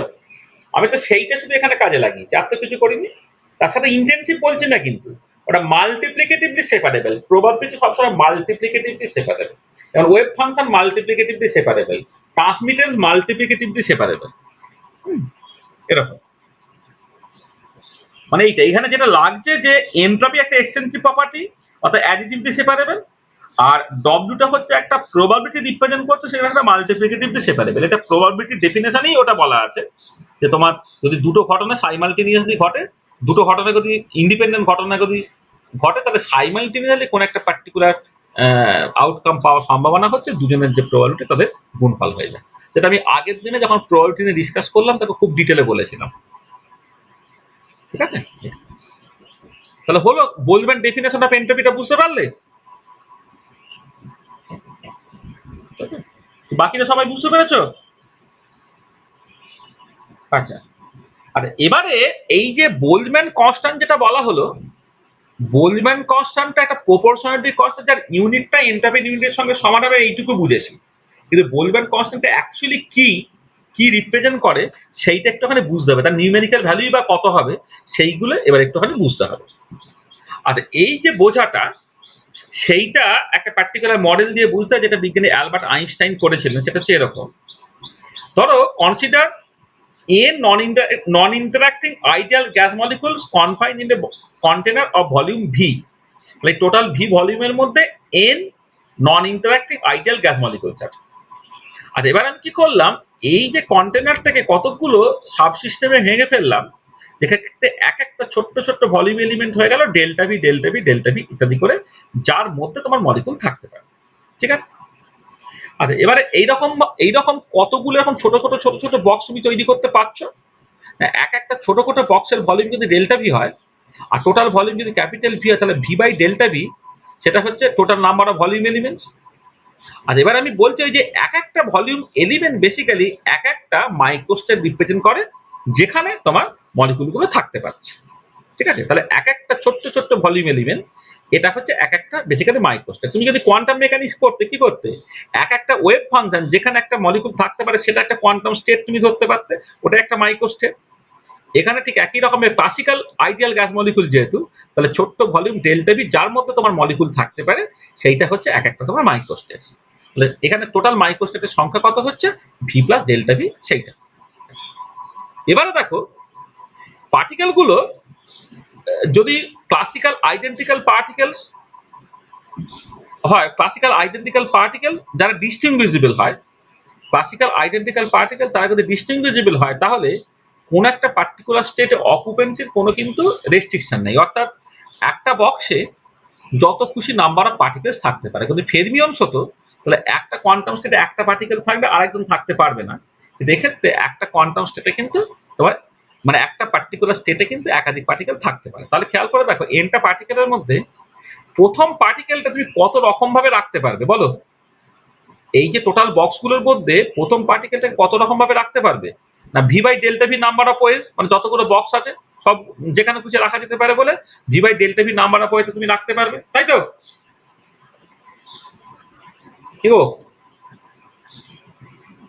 আমি তো সেইটা শুধু এখানে কাজে লাগিয়েছি, আর তো কিছু করিনি। তার সাথে ইন্টেনসিভ বলছি না কিন্তু, ওটা মাল্টিপ্লিকেটিভলি সেপারেবল। প্রবাবিলিটি সবসময় মাল্টিপ্লিকেটিভলি সেপারেবল। যেমন ওয়েভ ফাংশন মাল্টিপ্লিকেটিভলি সেপারেবল, ট্রান্সমিটেন্স মাল্টিপ্লিকেটিভলি সেপারেবল, এরকম। মানে এইটা এখানে যেটা লাগছে যে এনট্রপি একটা এক্সটেন্সিভ প্রপার্টি, অর্থাৎ অ্যাডিটিভলি সেপারেবল, আর ডব্লিউটা হচ্ছে একটা প্রবাবিলিটি রিপ্রেজেন্ট করছে, সেটা একটা মাল্টিপ্লিকেটিভলি সেপারেবল। এটা প্রবাবিলিটি ডেফিনেশনেই ওটা বলা আছে যে তোমার যদি দুটো ঘটনা সাইমালটেনিয়াসলি ঘটে, দুটো ঘটনা যদি ইন্ডিপেন্ডেন্ট ঘটনা যদি ঘটে, তাহলে সাইমালটেনিয়াসলি কোন একটা পার্টিকুলার আউটকাম পাওয়ার সম্ভাবনা হচ্ছে দুজনের যে প্রবাবিলিটি তাদের গুণফল হয়ে যায়। যেটা আমি আগের দিনে যখন প্রবাবিলিটি নিয়ে ডিসকাস করলাম তাকে খুব ডিটেলে বলেছিলাম, ঠিক আছে। তাহলে হলো, বলবেন ডেফিনেশন অফ এন্ট্রপিটা বুঝতে পারলে? বাকিরা সবাই বুঝতে পেরেছো? আচ্ছা, আর এবারে এই যে বোলম্যান কনস্ট্যান্ট যেটা বলা হলো, বোলম্যান কনস্ট্যান্টটা একটা প্রপোর্শনালিটি কনস্ট্যান্ট, যার ইউনিটটা এন্ট্রপি ইউনিটের সঙ্গে সমান হবে, এইটুকু বুঝেছি। কিন্তু বোলম্যান কনস্ট্যান্টটা অ্যাকচুয়ালি কি, কি রিপ্রেজেন্ট করে, সেইটা একটুখানি বুঝতে হবে। তার নিউমেরিক্যাল ভ্যালুই বা কত হবে, সেইগুলো এবার একটুখানি বুঝতে হবে। আর এই যে বোঝাটা, সেইটা একটা পার্টিকুলার মডেল দিয়ে বুঝতে হয়, যেটা বিজ্ঞানী অ্যালবার্ট আইনস্টাইন করেছিলেন। সেটা হচ্ছে এরকম: ধরো consider a non-interacting ideal gas molecules confined in a container of volume v। তাহলে টোটাল v ভলিউমের মধ্যে n নন ইন্টারাক্টিভ আইডিয়াল গ্যাস মলিকুলস আছে। আর এবার আমি কি করলাম, এই যে কন্টেনারটাকে কতগুলো সাবসিস্টেমে ভেঙে ফেললাম, যেক্ষেত্রে এক একটা ছোট্ট ছোট্ট ভলিউম এলিমেন্ট হয়ে গেল delta V delta V delta V ইত্যাদি করে, যার মধ্যে তোমার মলিকুল থাকতে পারে, ঠিক আছে। আর এবারে এইরকম কতগুলো এরকম ছোট ছোট ছোট ছোট বক্স তুমি তৈরি করতে পারছো। এক একটা ছোট ছোট বক্সের ভলিউম যদি ডেল্টা ভি হয়, আর টোটাল ভলিউম যদি ক্যাপিটাল ভি হয়, তাহলে ভি বাই ডেল্টা ভি সেটা হচ্ছে total number of volume elements. আর এবার আমি বলছি যে এক একটা ভলিউম এলিমেন্ট বেসিক্যালি এক একটা মাইক্রোস্টেট রিপ্রেজেন্ট করে, যেখানে তোমার মলিকুলগুলো থাকতে পারছে, ঠিক আছে। তাহলে এক একটা ছোট্ট ছোট্ট ভলিউম এলিমেন্ট, এটা হচ্ছে এক একটা বেসিক্যালি মাইক্রোস্টেট। তুমি যদি কোয়ান্টাম মেকানিক্স করতে কি করতে, এক একটা ওয়েভ ফাংশন যেখানে একটা মলিকুল থাকতে পারে সেটা একটা কোয়ান্টাম স্টেট তুমি ধরতে পারতে, ওটা একটা মাইক্রোস্টেট। এখানে ঠিক একই রকমের ক্লাসিক্যাল আইডিয়াল গ্যাস মলিকুল যেহেতু, তাহলে ছোট্ট ভলিউম ডেল্টা ভি যার মধ্যে তোমার মলিকুল থাকতে পারে, সেইটা হচ্ছে এক একটা তোমার মাইক্রোস্টেট। তাহলে এখানে টোটাল মাইক্রোস্টেটের সংখ্যা কত হচ্ছে, ভি প্লাস ডেল্টা ভি, সেইটা। এবারে দেখো পার্টিকেলগুলো যদি ক্লাসিক্যাল আইডেন্টিক্যাল পার্টিকেলস হয়, ক্লাসিক্যাল আইডেন্টিক্যাল পার্টিকেল যারা ডিস্টিংগুইজেবল হয়, ক্লাসিক্যাল আইডেন্টিক্যাল পার্টিকেল তারা যদি ডিস্টিংগুইজেবল হয়, তাহলে কোন একটা পার্টিকুলার স্টেটে অকুপেন্সির কোনো কিন্তু রেস্ট্রিকশন নেই, অর্থাৎ একটা বক্সে যত খুশি নাম্বার অফ পার্টিকেলস থাকতে পারে। কিন্তু ফেরমিয়ন্স হতো তাহলে একটা কোয়ান্টাম স্টেটে একটা পার্টিকেল থাকবে, আরেকজন থাকতে পারবে না। কিন্তু এক্ষেত্রে একটা কোয়ান্টাম স্টেটে কিন্তু তোমার মানে একটা পার্টিকুলার স্টেটে কিন্তু একাধিক পার্টিকেল থাকতে পারে। তাহলে খেয়াল করে দেখো এনটা পার্টিকেলের মধ্যে প্রথম পার্টিকেলটা তুমি কত রকম ভাবে রাখতে পারবে বলো? এই যে টোটাল বক্সগুলোর মধ্যে প্রথম পার্টিকেলটাকে কত রকম ভাবে রাখতে পারবে? না V by delta V number of ways, মানে যতগুলো বক্স আছে সব যেখানে খুশি রাখা যেতে পারে বলে V by delta V number of ways তুমি রাখতে পারবে, তাই তো? কি গো?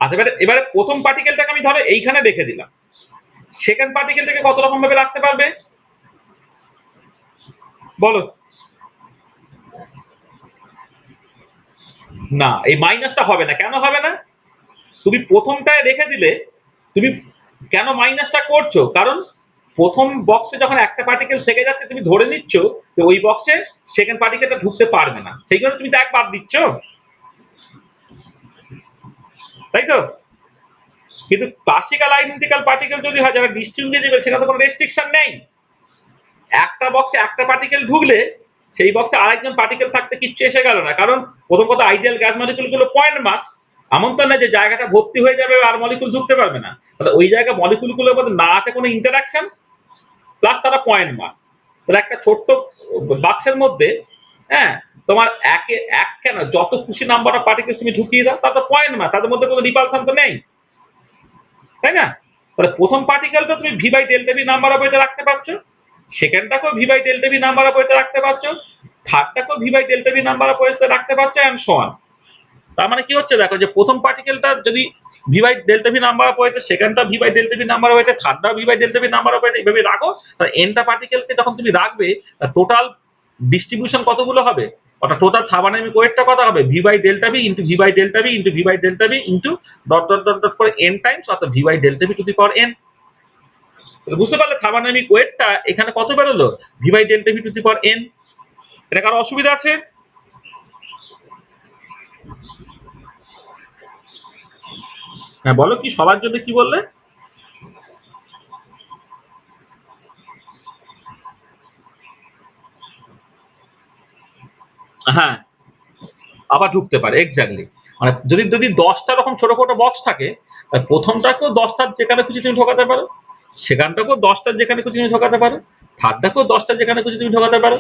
আচ্ছা, এবারে এবারে প্রথম পার্টিকেলটাকে আমি ধরো এইখানে রেখে দিলাম, সেকেন্ড পার্টিকেলটাকে কত রকম ভাবে রাখতে পারবে বলো? না, এই মাইনাসটা হবে না। কেন হবে না? তুমি প্রথমটায় রেখে দিলে, তুমি কেন মাইনাসটা করছো? কারণ প্রথম বক্সে যখন একটা পার্টিকেল থেকে যাচ্ছে তুমি ধরে নিচ্ছ যে ওই বক্সে সেকেন্ড পার্টিকেলটা ঢুকতে পারবে না, সেই জন্য তুমি তো এক বাদ দিচ্ছ, তাই তো? কিন্তু ক্লাসিক্যাল আইডেন্টিক্যাল পার্টিকেল যদি হয় যারা ডিস্টিংগুইজেবল, সেখানে তো কোনো রেস্ট্রিকশন নেই। একটা বক্সে একটা পার্টিকেল ঢুকলে সেই বক্সে আরেকজন পার্টিকেল থাকতে কিচ্ছু এসে গেল না, কারণ প্রথম কথা আইডিয়াল গ্যাস মলিকুল গুলো পয়েন্ট মাস, এমন তো না যে জায়গাটা ভর্তি হয়ে যাবে আর মলিকুল ঢুকতে পারবে না। তাহলে ওই জায়গা মলিকুল গুলোর মধ্যে না আছে কোনো ইন্টারাকশন, প্লাস তারা পয়েন্ট মাস। তাহলে একটা ছোট্ট বাক্সের মধ্যে, হ্যাঁ, তোমার একে এক কেন যত খুশি নাম্বার অফ পার্টিকেলস তুমি ঢুকিয়ে দাও, তার তো পয়েন্ট মাস, তাদের মধ্যে কোনো রিপালশন তো নেই, তাই না? তাহলে প্রথম পার্টিকেলটা তুমি V by delta V number of ওয়েটে রাখতে পারছো, সেকেন্ডটাকেও V by delta V number of ওয়েটে রাখতে পারছো, থার্ডটাকেও V by delta V number of ওয়েটে রাখতে পারছো, অ্যান্ড সো অন। তার মানে কি হচ্ছে দেখো, যে প্রথম পার্টিকেলটা যদি V by delta V number of ওয়েটে, সেকেন্ডটা V by delta V number of ওয়েটে, থার্ডটা V by delta V number of ওয়েটে, এইভাবে রাখো। তাহলে এনটা পার্টিকেলকে যখন তুমি রাখবে, টোটাল ডিস্ট্রিবিউশন কতগুলো হবে, অর্থাৎ টোটাল থার্মোডাইনামিক ওয়েটটা কত হবে? V by delta V into V by delta V into V by delta V into dot dot dot dot করে এন টাইমস, অর্থাৎ V by delta V to the power n. বুঝতে পারলে থার্মোডাইনামিক ওয়েটটা এখানে কত বেরোলো? V by delta V to the power n. এটা কারো অসুবিধা আছে? হ্যাঁ বলো, কি সবার জন্য কি বললে? হ্যাঁ, আবার ঢুকতে পারে, এক্স্যাক্টলি। মানে যদি যদি 10টা রকম ছোট ছোট বক্স থাকে, প্রথমটাকেও 10টার যেখানে খুশি তুমি ঢোকাতে পারো, সেখানটাকেও 10টার যেখানে খুশি তুমি ঢোকাতে পারো, থার্ডটাকেও 10টার যেখানে খুশি তুমি ঢোকাতে পারো।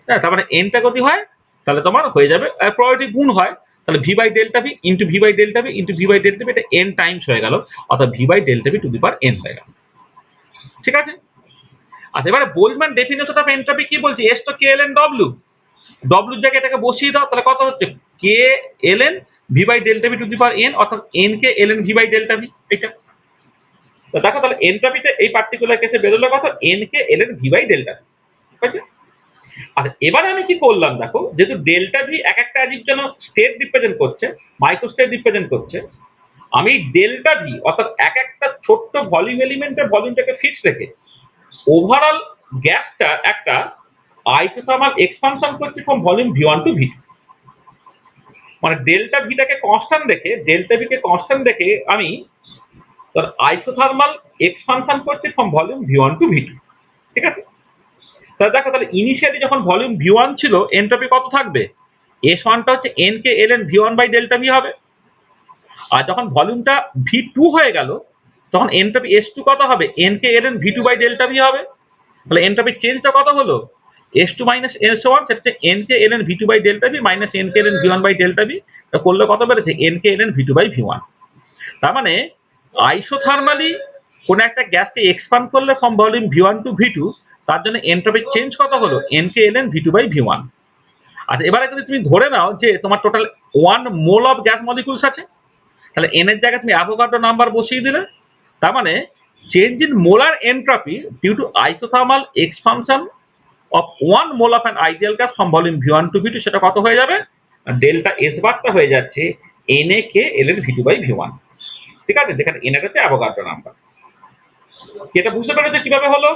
হ্যাঁ, তার মানে এনটা যদি হয় তাহলে তোমার হয়ে যাবে, প্রবাবিলিটি গুণ হয়, তাহলে V by delta V into V by delta V into V by delta V, এটা এন টাইমস হয়ে গেল, অর্থাৎ V by delta V to the power n হয়ে গেল। ঠিক আছে? আচ্ছা, এবারে বোল্টজম্যান ডেফিনেশন অফ এন্ট্রপি কি বলছি? এস তো কে এল এন ডব্লিউ, ডব্লিউর জায়গায় এটাকে বসিয়ে দাও, তাহলে কত হচ্ছে? K L N V by delta V to the power N, অর্থাৎ N K L N V by delta V. এটা তো দেখো, তাহলে এন্ট্রপিতে এই পার্টিকুলার কেসে বেরোলো কত? N K L N V by delta V. ঠিক আছে? আর এবারে আমি কি করলাম দেখো, যেহেতু ডেল্টা ভি এক একটা অ্যাজিভ যেন স্টেট রিপ্রেজেন্ট করছে, মাইক্রো স্টেট রিপ্রেজেন্ট করছে, আমি ডেল্টা ভি অর্থাৎ এক একটা ছোট্ট ভলিউম এলিমেন্টের ভলিউমটাকে ফিক্স রেখে ওভারঅল গ্যাসটা একটা আইসোথার্মাল এক্সপানশন করছে from volume V one to V two. মানে ডেল্টা ভিটাকে কনস্ট্যান্ট রেখে, ডেল্টা ভি কে কনস্ট্যান্ট রেখে আমি তার আইসোথার্মাল এক্সপানশন করছি from volume V one to V two. ঠিক আছে? তাহলে দেখো, তাহলে ইনিশিয়ালি যখন ভলিউম ভি ওয়ান ছিল, এন্ট্রপি কত থাকবে? এস ওয়ানটা হচ্ছে n K L N V one by delta V হবে। আর যখন ভলিউমটা ভি টু হয়ে গেল, তখন এন্ট্রপি এস টু কত হবে? N K L N V two by delta V হবে। তাহলে এন্ট্রপির চেঞ্জটা কত হলো? S two minus S one, সেটা হচ্ছে n K L N V two by delta V minus n K L N V one by delta V. করলে কত বেড়েছে? N K L N V two by V one. তার মানে আইসোথার্মালি কোন একটা গ্যাসকে এক্সপান্ড করলে from volume V one to V two, তার জন্য এন্ট্রপির চেঞ্জ কত হলো? N K L N V two by V one. আচ্ছা, এবারে যদি তুমি ধরে নাও যে তোমার total 1 mole of gas molecules আছে, তাহলে এন এর জায়গায় তুমি অ্যাভোগাড্রো নাম্বার বসিয়ে দিলে, তার মানে change in molar entropy due to isothermal expansion of 1 mole of an ideal gas from volume V one to V two, সেটা কত হয়ে যাবে? ডেল্টা এস বারটা হয়ে যাচ্ছে N A k L N V two by V one. ঠিক আছে? যেখানে এন হচ্ছে অ্যাভোগাড্রো নাম্বার। কি এটা বুঝতে পেরেছো কিভাবে হলো?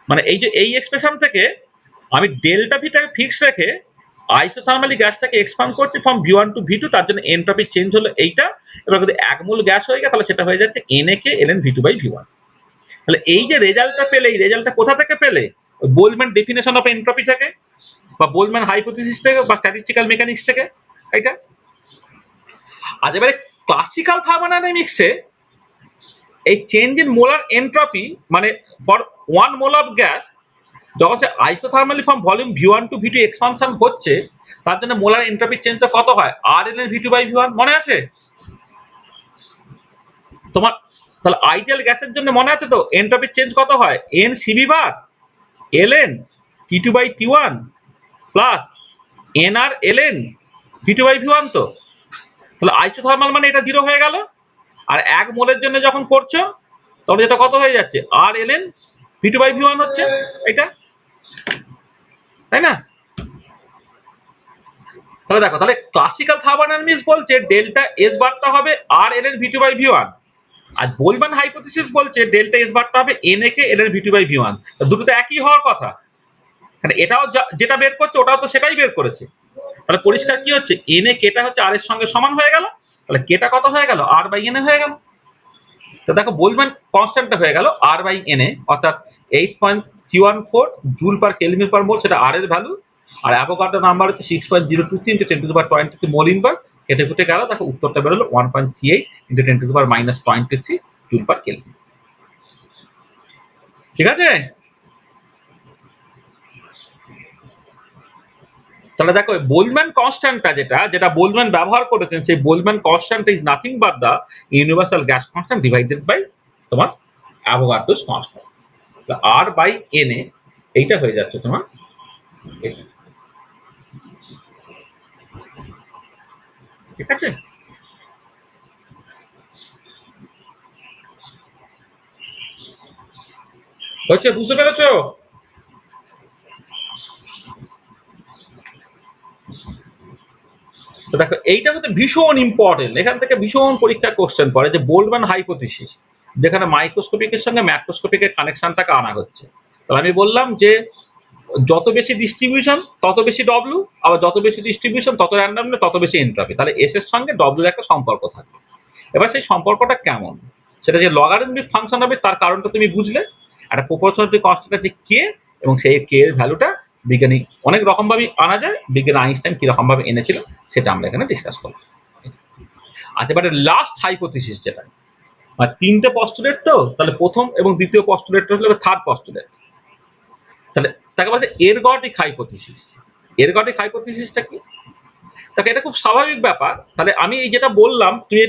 মানে এই যে এই এক্সপ্রেশন থেকে আমি ডেল্টা ভিটাকে ফিক্স রেখে আইসোথার্মালি গ্যাসটাকে এক্সপান্ড করছে ফ্রম ভি1 টু ভি2, তার জন্য এনট্রপি চেঞ্জ হলো এইটা। এবার যদি 1 মোল গ্যাস হয়ে গেছে তাহলে সেটা হয়ে যাচ্ছে NaK ln V2/V1। তাহলে এই যে রেজাল্টটা পেলে, এই রেজাল্টটা কোথা থেকে পেলে? ওই বোলম্যান ডেফিনেশন অফ এনট্রপি থেকে, বা বোলম্যান হাইপোথিসিস থেকে, বা স্ট্যাটিস্টিক্যাল মেকানিক্স থেকে। এইটা আজ এবারে ক্লাসিক্যাল থার্মোডাইনামিক্সে এই চেঞ্জ ইন মোলার এনট্রপি মানে ফর 1 মোল অফ গ্যাস যখন সে আইসোথার্মালি ফ্রম ভলিউম ভি1 টু ভি2 এক্সপানশন হচ্ছে, তার জন্য মোলার এনট্রপির চেঞ্জটা কত হয়? Rln V2/V1 মনে আছে তোমার? তাহলে আইডিয়াল গ্যাসের জন্য মনে আছে তো এনট্রপির চেঞ্জ কত হয়? NCV বার ln T2/T1 plus NR ln V2/V1। তো তাহলে আইসোথার্মাল মানে এটা 0 হয়ে গেল। আর 1 মোলের জন্য যখন করছো তাহলে এটা কত হয়ে যাচ্ছে? Rln V2/V1 হচ্ছে এটা, তাই না? তাহলে দেখো, তাহলে ক্লাসিক্যাল থার্মোডাইনামিক্স বলছে ডেল্টা এস বারটা হবে Rln V2/V1, আর বোলম্যান হাইপোথিসিস বলছে ডেল্টা এস বারটা হবে NaK ln V2/V1। দুটো তো একই হওয়ার কথা, মানে এটাও যেটা বের করছে ওটাও তো সেটাই বের করেছে। তাহলে পরিষ্কার কি হচ্ছে? NaKটা হচ্ছে R এর সঙ্গে সমান হয়ে গেল, তাহলে কেটা কত হয়ে গেল? R/Na হয়ে গেল। তো দেখো বোলম্যান কনস্ট্যান্টটা হয়ে গেল R/Na, অর্থাৎ 8.314 জুল পার কেলভিন পার মোল, সেটা R এর ভ্যালু। আর অ্যাভোগাড্রো নাম্বার হচ্ছে 6.023 × 10⁻23 মোল ইনভার। কেটে কুটে গেল, দেখো উত্তরটা বেরোলো 1.38 × 10⁻−23 জুল পার কেলভিন। ঠিক আছে? তাহলে দেখো বোলম্যান কনস্ট্যান্টটা যেটা বোলম্যান ব্যবহার করেছেন, সেই Boltzmann constant is nothing but the universal gas constant divided by তোমার অ্যাভোগাড্রোস কনস্ট্যান্ট। R/Na এইটা হয়ে যাচ্ছে তোমার এটা। ঠিক আছে? হচ্ছে, বুঝতে পেরেছো? তো দেখো এইটা হচ্ছে ভীষণ ইম্পর্টেন্ট, এখান থেকে ভীষণ পরীক্ষা কোশ্চেন পড়ে, যে বোলম্যান হাইপোথিসিস যেখানে মাইক্রোস্কোপিকের সঙ্গে ম্যাক্রোস্কোপিকের কানেকশনটাকে আনা হচ্ছে। তাহলে আমি বললাম যে যত বেশি ডিস্ট্রিবিউশন তত বেশি ডব্লু, আবার যত বেশি ডিস্ট্রিবিউশন তত র্যান্ডামনেস তত বেশি এনট্রপি। তাহলে এস এর সঙ্গে ডব্লুর একটা সম্পর্ক থাকবে। এবার সেই সম্পর্কটা কেমন, সেটা যে লগারিদমিক ফাংশন হবে তার কারণটা তুমি বুঝলে। একটা প্রপোর্শনালিটি কনস্ট্যান্ট আছে কে, এবং সেই কে এর ভ্যালুটা বিজ্ঞানী অনেক রকমভাবে আনা যায়, বিজ্ঞানী আইনস্টাইন কিরকমভাবে এনেছিল সেটা আমরা এখানে ডিসকাস করবো। আচ্ছা, এবারে লাস্ট হাইপোথিসিস যেটা, আর 3টে পস্টুলেট, তো তাহলে প্রথম এবং দ্বিতীয় পস্টুলেটটা হলো থার্ড পস্টুলেট। তাহলে তাকে বলছে এরগটিক হাইপোথিসিস। এরগটিক হাইপোথিসিসটা কি? তাকে এটা খুব স্বাভাবিক ব্যাপার। তাহলে আমি এই যেটা বললাম, তুমি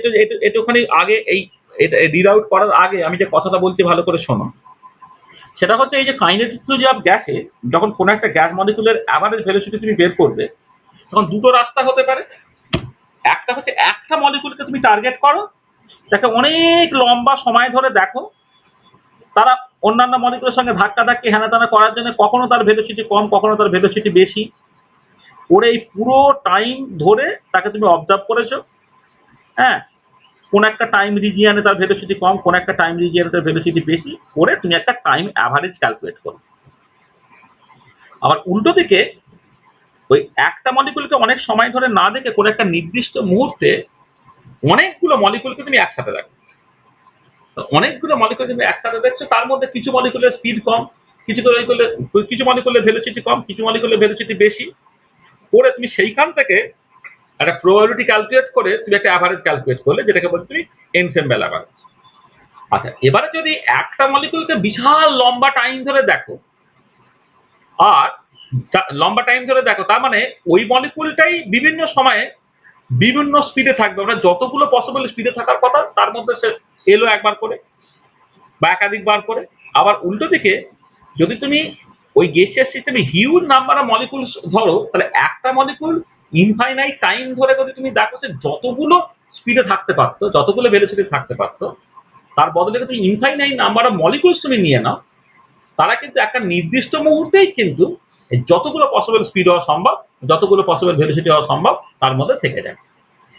একটুখানি আগে এই এটা রিড আউট করার আগে আমি যে কথাটা বলছি ভালো করে শোনো। সেটা হচ্ছে এই যে কাইনেটিক থিওরি অফ গ্যাসে যখন কোনো একটা গ্যাস মলিকুলের অ্যাভারেজ ভেলোসিটি তুমি বের করবে, তখন দুটো রাস্তা হতে পারে। একটা হচ্ছে একটা মলিকুলকে তুমি টার্গেট করো, তাকে অনেক লম্বা সময় ধরে দেখো, তারা অন্যান্য মলিকুলের সঙ্গে ধাক্কাধাক্কি হেনাতেনা করার জন্য কখনো তার ভেলোসিটি কম, কখনো তার ভেলোসিটি বেশি করে এই পুরো টাইম ধরে তাকে তুমি অবজার্ভ করেছো। হ্যাঁ, কোন একটা টাইম রিজিয়ানে তার ভেলোসিটি কম, কোন একটা টাইম রিজিয়ানে তার ভেলোসিটি বেশি করে তুমি একটা টাইম অ্যাভারেজ ক্যালকুলেট করো। আবার উল্টো দিকে ওই একটা মলিকুলকে অনেক সময় ধরে না দেখে কোনো একটা নির্দিষ্ট মুহূর্তে অনেকগুলো মলিকুলকে তুমি একসাথে দেখো। অনেকগুলো মলিকুল তুমি একসাথে দেখছো, তার মধ্যে কিছু মলিকুলের স্পিড কম, কিছু মলিকুলের ভেলোসিটি কম, কিছু মলিকুলের ভেলোসিটি বেশি করে তুমি সেইখান থেকে একটা প্রবাবিলিটি ক্যালকুলেট করে তুমি একটা অ্যাভারেজ ক্যালকুলেট করলে, যেটাকে বলছো তুমি এনসেম্বল অ্যাভারেজ। আচ্ছা, এবারে যদি একটা মলিকুলকে বিশাল লম্বা টাইম ধরে দেখো, আর লম্বা টাইম ধরে দেখো, তার মানে ওই মলিকুলটাই বিভিন্ন সময়ে বিভিন্ন স্পিডে থাকবে। আমরা যতগুলো পসিবল স্পিডে থাকার কথা তার মধ্যে সে এলো একবার করে বা একাধিকবার করে। আবার উল্টো দিকে যদি তুমি ওই গ্যাসিয়াস সিস্টেমে হিউজ নাম্বার অফ মলিকুল ধরো, তাহলে একটা মলিকুল ইনফাইনাইট টাইম ধরে যদি তুমি দেখো সে যতগুলো স্পিডে থাকতে পারতো, যতগুলো ভেলোসিটি থাকতে পারতো, তার বদলে তুমি ইনফাইনাইট নাম্বার অফ মলিকুলস তুমি নিয়ে নাও, তারা কিন্তু একটা নির্দিষ্ট মুহূর্তেই কিন্তু যতগুলো পসিবল স্পিড হওয়া সম্ভব, যতগুলো পসিবল ভেলোসিটি হওয়া সম্ভব তার মধ্যে থেকে যায়।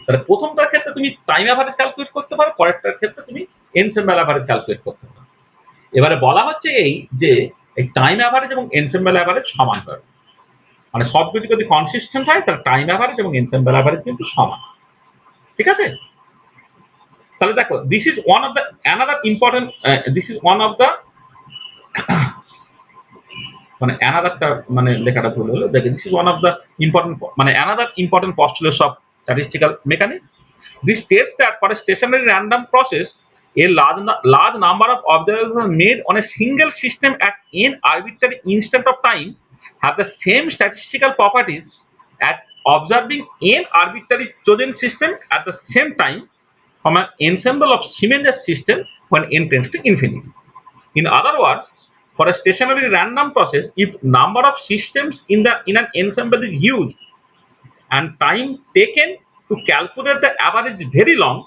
তাহলে প্রথমটার ক্ষেত্রে তুমি টাইম অ্যাভারেজ ক্যালকুলেট করতে পারো, পরেরটার ক্ষেত্রে তুমি এনসেম্বল অ্যাভারেজ ক্যালকুলেট করতে পারো। এবারে বলা হচ্ছে এই যে এই টাইম অ্যাভারেজ এবং এনসেম্বল অ্যাভারেজ সমান হবে। মানে সবকিছু যদি কনসিস্টেন্ট হয় তাহলে টাইম অ্যাভারেজ এবং এনসেম্বল অ্যাভারেজ কিন্তু সমান। ঠিক আছে? তাহলে দেখো this is one of the another important, this is one of the মানে অ্যানাদারটা মানে লেখাটা ভুল হলো। দেখো this is one of the important মানে another important postulates of statistical mechanics. This states that for a stationary random process, a large number of observations made on a single system at n arbitrary instant of time have the same statistical properties as observing n arbitrary chosen system at the same time from an ensemble of similar system when n tends to infinity. In other words, for a stationary random process, if number of systems in an ensemble is used and time taken to calculate the average is very long,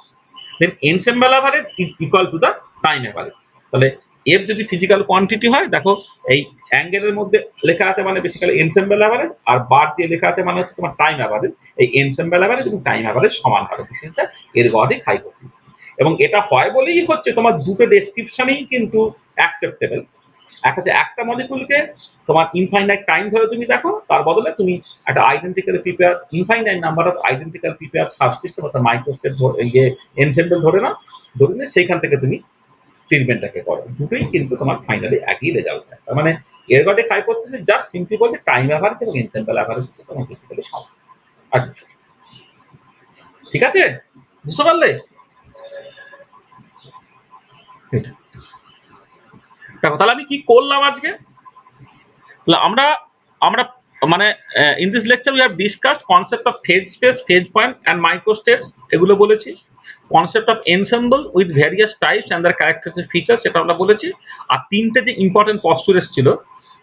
then ensemble average is equal to the time average. তাহলে এফ যদি ফিজিক্যাল কোয়ান্টিটি হয়, দেখো এই অ্যাঙ্গেলের মধ্যে লেখা আছে মানে বেসিক্যালি এনসেম্বল অ্যাভারেজ, আর বার দিয়ে লেখা আছে মানে হচ্ছে তোমার টাইম অ্যাভারেজ। এই এনসেম্বল অ্যাভারেজ এবং টাইম অ্যাভারেজ সমান হবে। This is the ergodic hypothesis. এবং এটা হয় বলেই হচ্ছে তোমার দুটো ডেসক্রিপশনই কিন্তু অ্যাকসেপ্টেবল। এক হচ্ছে একটা মলিকুলকে তোমার ইনফাইনাইট টাইম ধরে তুমি দেখো, তার বদলে তুমি একটা identically prepare infinite number of identical prepare subsystem অর্থাৎ মাইক্রোস্টেট ইয়ে এনসেম্বল ধরে নাও, ধরে নিয়ে সেইখান থেকে তুমি ট্রিটমেন্টটাকে করো। দুটোই কিন্তু তোমার ফাইনালি একই রেজাল্ট হয়। তার মানে এরগডিক হাইপোথিসিস জাস্ট সিম্পলি বলতে টাইম অ্যাভারেজ এবং এনসেম্বল অ্যাভারেজ হচ্ছে তোমার বেসিক্যালি সমান। আচ্ছা, ঠিক আছে, বুঝতে পারলে? দেখো তাহলে আমি কি করলাম আজকে। তাহলে আমরা আমরা মানে in this lecture we have discuss concept of phase space, phase point and microstates, এগুলো বলেছি। Concept of ensemble with various types and their characteristic feature, সেটা আমরা বলেছি। আর তিনটে যে ইম্পর্টেন্ট পস্টুলেটস ছিল,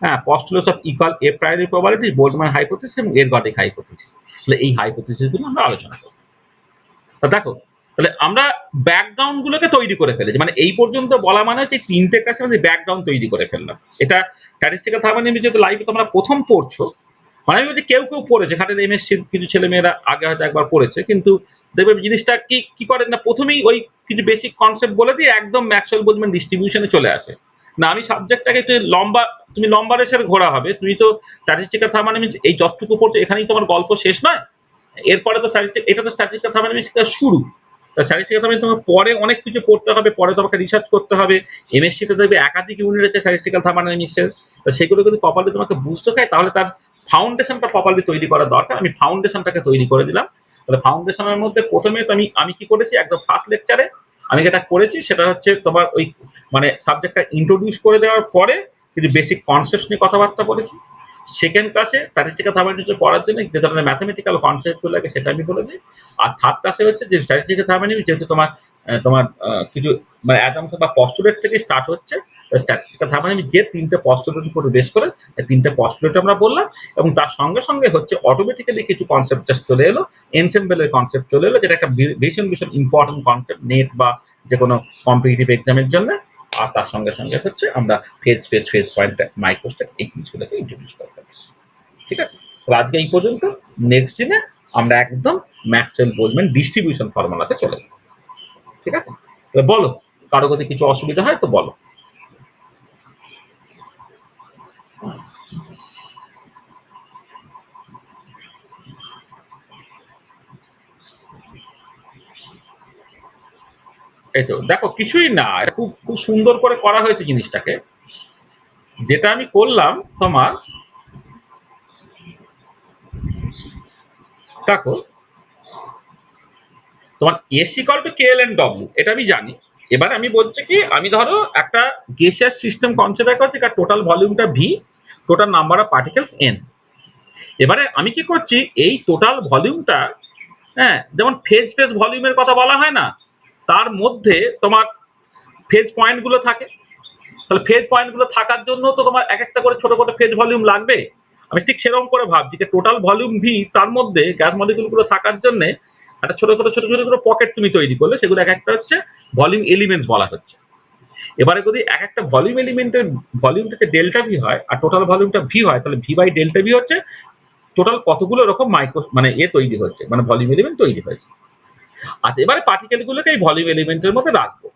হ্যাঁ, postulates of equal a priori probability, Boltzmann hypothesis এবং এরগডিক হাইপোথিসিস। তাহলে এই হাইপোথিসিসগুলো আমরা আলোচনা করব। তা দেখো তাহলে আমরা ব্যাকগ্রাউন্ড গুলোকে তৈরি করে ফেলেছি, মানে এই পর্যন্ত বলা মানে হচ্ছে তিনটে কাছে আমাদের ব্যাকগ্রাউন্ড তৈরি করে ফেললাম। এটা স্ট্যাটিস্টিক্যাল থার্মোডাইনামিক্স যেহেতু লাইভে তোমরা প্রথম পড়ছো, মানে আমি বলছি কেউ কেউ পড়েছে, খাটের এমএসসি কিছু ছেলেমেয়েরা আগে হয়তো একবার পড়েছে, কিন্তু দেখবে জিনিসটা কি কি করে না, প্রথমেই ওই কিছু বেসিক কনসেপ্ট বলে দিয়ে একদম ম্যাক্সওয়েল বোলজম্যান ডিস্ট্রিবিউশনে চলে আসে। না, আমি সাবজেক্টটাকে একটু লম্বা, তুমি লম্বা রেসের ঘোরা হবে। তুমি তো স্ট্যাটিস্টিক্যাল থার্মোডাইনামিক্স এই যতটুকু পড়ছো এখানেই তোমার গল্প শেষ নয়। এরপরে তো এটা তো স্ট্যাটিস্টিক্যাল থার্মোডাইনামিক্স শুরু। স্ট্যাটিস্টিক্যাল থার্মোডাইনামিক্স তোমার পরে অনেক কিছু পড়তে হবে, পরে তোমাকে রিসার্চ করতে হবে। এমএসসিতে দেখবে একাধিক ইউনিট আছে স্ট্যাটিস্টিক্যাল থার্মোডাইনামিক্সের। তো সেগুলো যদি প্রপারলি তোমাকে বুঝতে চাই তাহলে তার ফাউন্ডেশনটা প্রপারলি তৈরি করা দরকার। আমি ফাউন্ডেশনটাকে তৈরি করে দিলাম। তাহলে ফাউন্ডেশনের মধ্যে প্রথমে তো আমি কি করেছি, একদম ফার্স্ট লেকচারে আমি যেটা করেছি সেটা হচ্ছে তোমার ওই মানে সাবজেক্টটা ইন্ট্রোডিউস করে দেওয়ার পরে কিছু বেসিক কনসেপ্ট নিয়ে কথাবার্তা বলেছি। সেকেন্ড ক্লাসে স্ট্যাটিস্টিক্যাল থার্মোডাইনামিক্স পড়ার জন্য যে ধরনের ম্যাথমেটিক্যাল কনসেপ্টগুলো লাগে সেটা আমি বলেছি। আর থার্ড ক্লাসে হচ্ছে যে স্ট্যাটিস্টিক্যাল থার্মোডাইনামিক্স যেহেতু তোমার তোমার কিছু মানে অ্যাজাম্পশন বা পস্টুলেট থেকে স্টার্ট হচ্ছে, স্ট্যাটিস্টিক্যাল থার্মোডাইনামিক্স যে তিনটে পস্টুলেট উপরে বেস করে এই তিনটে পস্টুলেট আমরা বললাম। এবং তার সঙ্গে সঙ্গে হচ্ছে অটোমেটিক্যালি কিছু কনসেপ্ট জাস্ট চলে এলো, এনসেম্বলের কনসেপ্ট চলে এলো, যেটা একটা ভীষণ ভীষণ ইম্পর্টেন্ট কনসেপ্ট নেট বা যে কোনো কম্পিটিটিভ এক্সামের জন্য। আর তার সঙ্গে সঙ্গে হচ্ছে আমরা ফেজ স্পেস, ফেজ পয়েন্ট, মাইক্রোস্টেট এই জিনিসগুলোকে ইন্ট্রোডিউস করতে পারি। ঠিক আছে, তো আজকে এই পর্যন্ত। নেক্সট দিনে আমরা একদম ম্যাক্সওয়েল বোলজম্যান ডিস্ট্রিবিউশন ফর্মুলাতে চলে যাব। ঠিক আছে, তো বলো কারো যদি কিছু অসুবিধা হয় তো বলো। এই তো দেখো কিছুই না, এটা খুব খুব সুন্দর করে করা হয়েছে জিনিসটাকে। যেটা আমি করলাম তোমার, দেখো তোমার S equal to K L N W, এটা আমি জানি। এবার আমি বলছি কি, আমি ধরো একটা গ্যাসিয়াস সিস্টেম কনসিডার করছি, কার টোটাল ভলিউমটা ভি, total number of particles N. এবারে আমি কি করছি, এই টোটাল ভলিউমটা, হ্যাঁ, যেমন ফেজ ফেজ ভলিউমের কথা বলা হয় না, তার মধ্যে তোমার ফেজ পয়েন্টগুলো থাকে। তাহলে ফেজ পয়েন্টগুলো থাকার জন্য তো তোমার এক একটা করে ছোট ছোট ফেজ ভলিউম লাগবে। আমি ঠিক সেরকম করে ভাবছি যে টোটাল ভলিউম ভি, তার মধ্যে গ্যাস মলিকুলগুলো থাকার জন্য একটা ছোট ছোট ছোট ছোট ছোট পকেট তুমি তৈরি করলে, সেগুলো এক একটা হচ্ছে ভলিউম এলিমেন্টস বলা হচ্ছে। এবারে যদি এক একটা ভলিউম এলিমেন্টের ভলিউমটাকে ডেল্টা ভি হয় আর টোটাল ভলিউমটা ভি হয়, তাহলে ভি বাই ডেল্টা ভি হচ্ছে টোটাল কতগুলো এরকম মাইক্রো মানে তৈরি হচ্ছে, মানে ভলিউম এলিমেন্ট তৈরি হয়েছে। আচ্ছা, এবারে পার্টিকেলগুলোকে এই ভলিউম এলিমেন্টের মধ্যে রাখবো।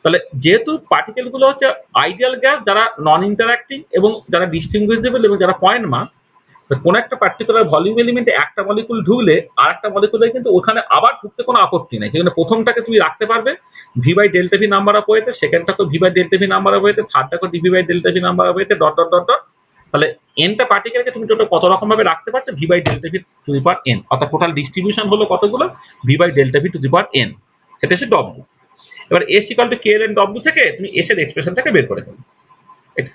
তাহলে যেহেতু পার্টিকেলগুলো হচ্ছে আইডিয়াল গ্যাস, যারা নন ইন্টারাক্টিং এবং যারা ডিস্টিংগুইজেবল এবং যারা পয়েন্ট মার্ক, তো কোন একটা পার্টিকুলার ভলিউম এলিমেন্টে একটা মলিকুল ঢুকলে আর একটা মলিকুলে কিন্তু ওখানে আবার ঢুকতে কোনো আপত্তি নাই, সেখানে প্রথমটাকে তুমি রাখতে পারবে V by delta V number of ওয়েতে, সেকেন্ডটাকে V by delta V number of ওয়েতে, থার্ডটাকে dV by delta V number of ওয়েতে, ডট ডট ডট ডট। তাহলে এনটা পার্টিকেলকে তুমি টোটাল কত রকম ভাবে রাখতে পারছো, V by delta V to the power N, অর্থাৎ টোটাল ডিস্ট্রিবিউশন হলো কতগুলো, V by delta V to the power n, সেটা হচ্ছে ডব্লিউ। এবার S equal to K L N W থেকে তুমি এস এর এক্সপ্রেশনটাকে বের করে দেবে, এটা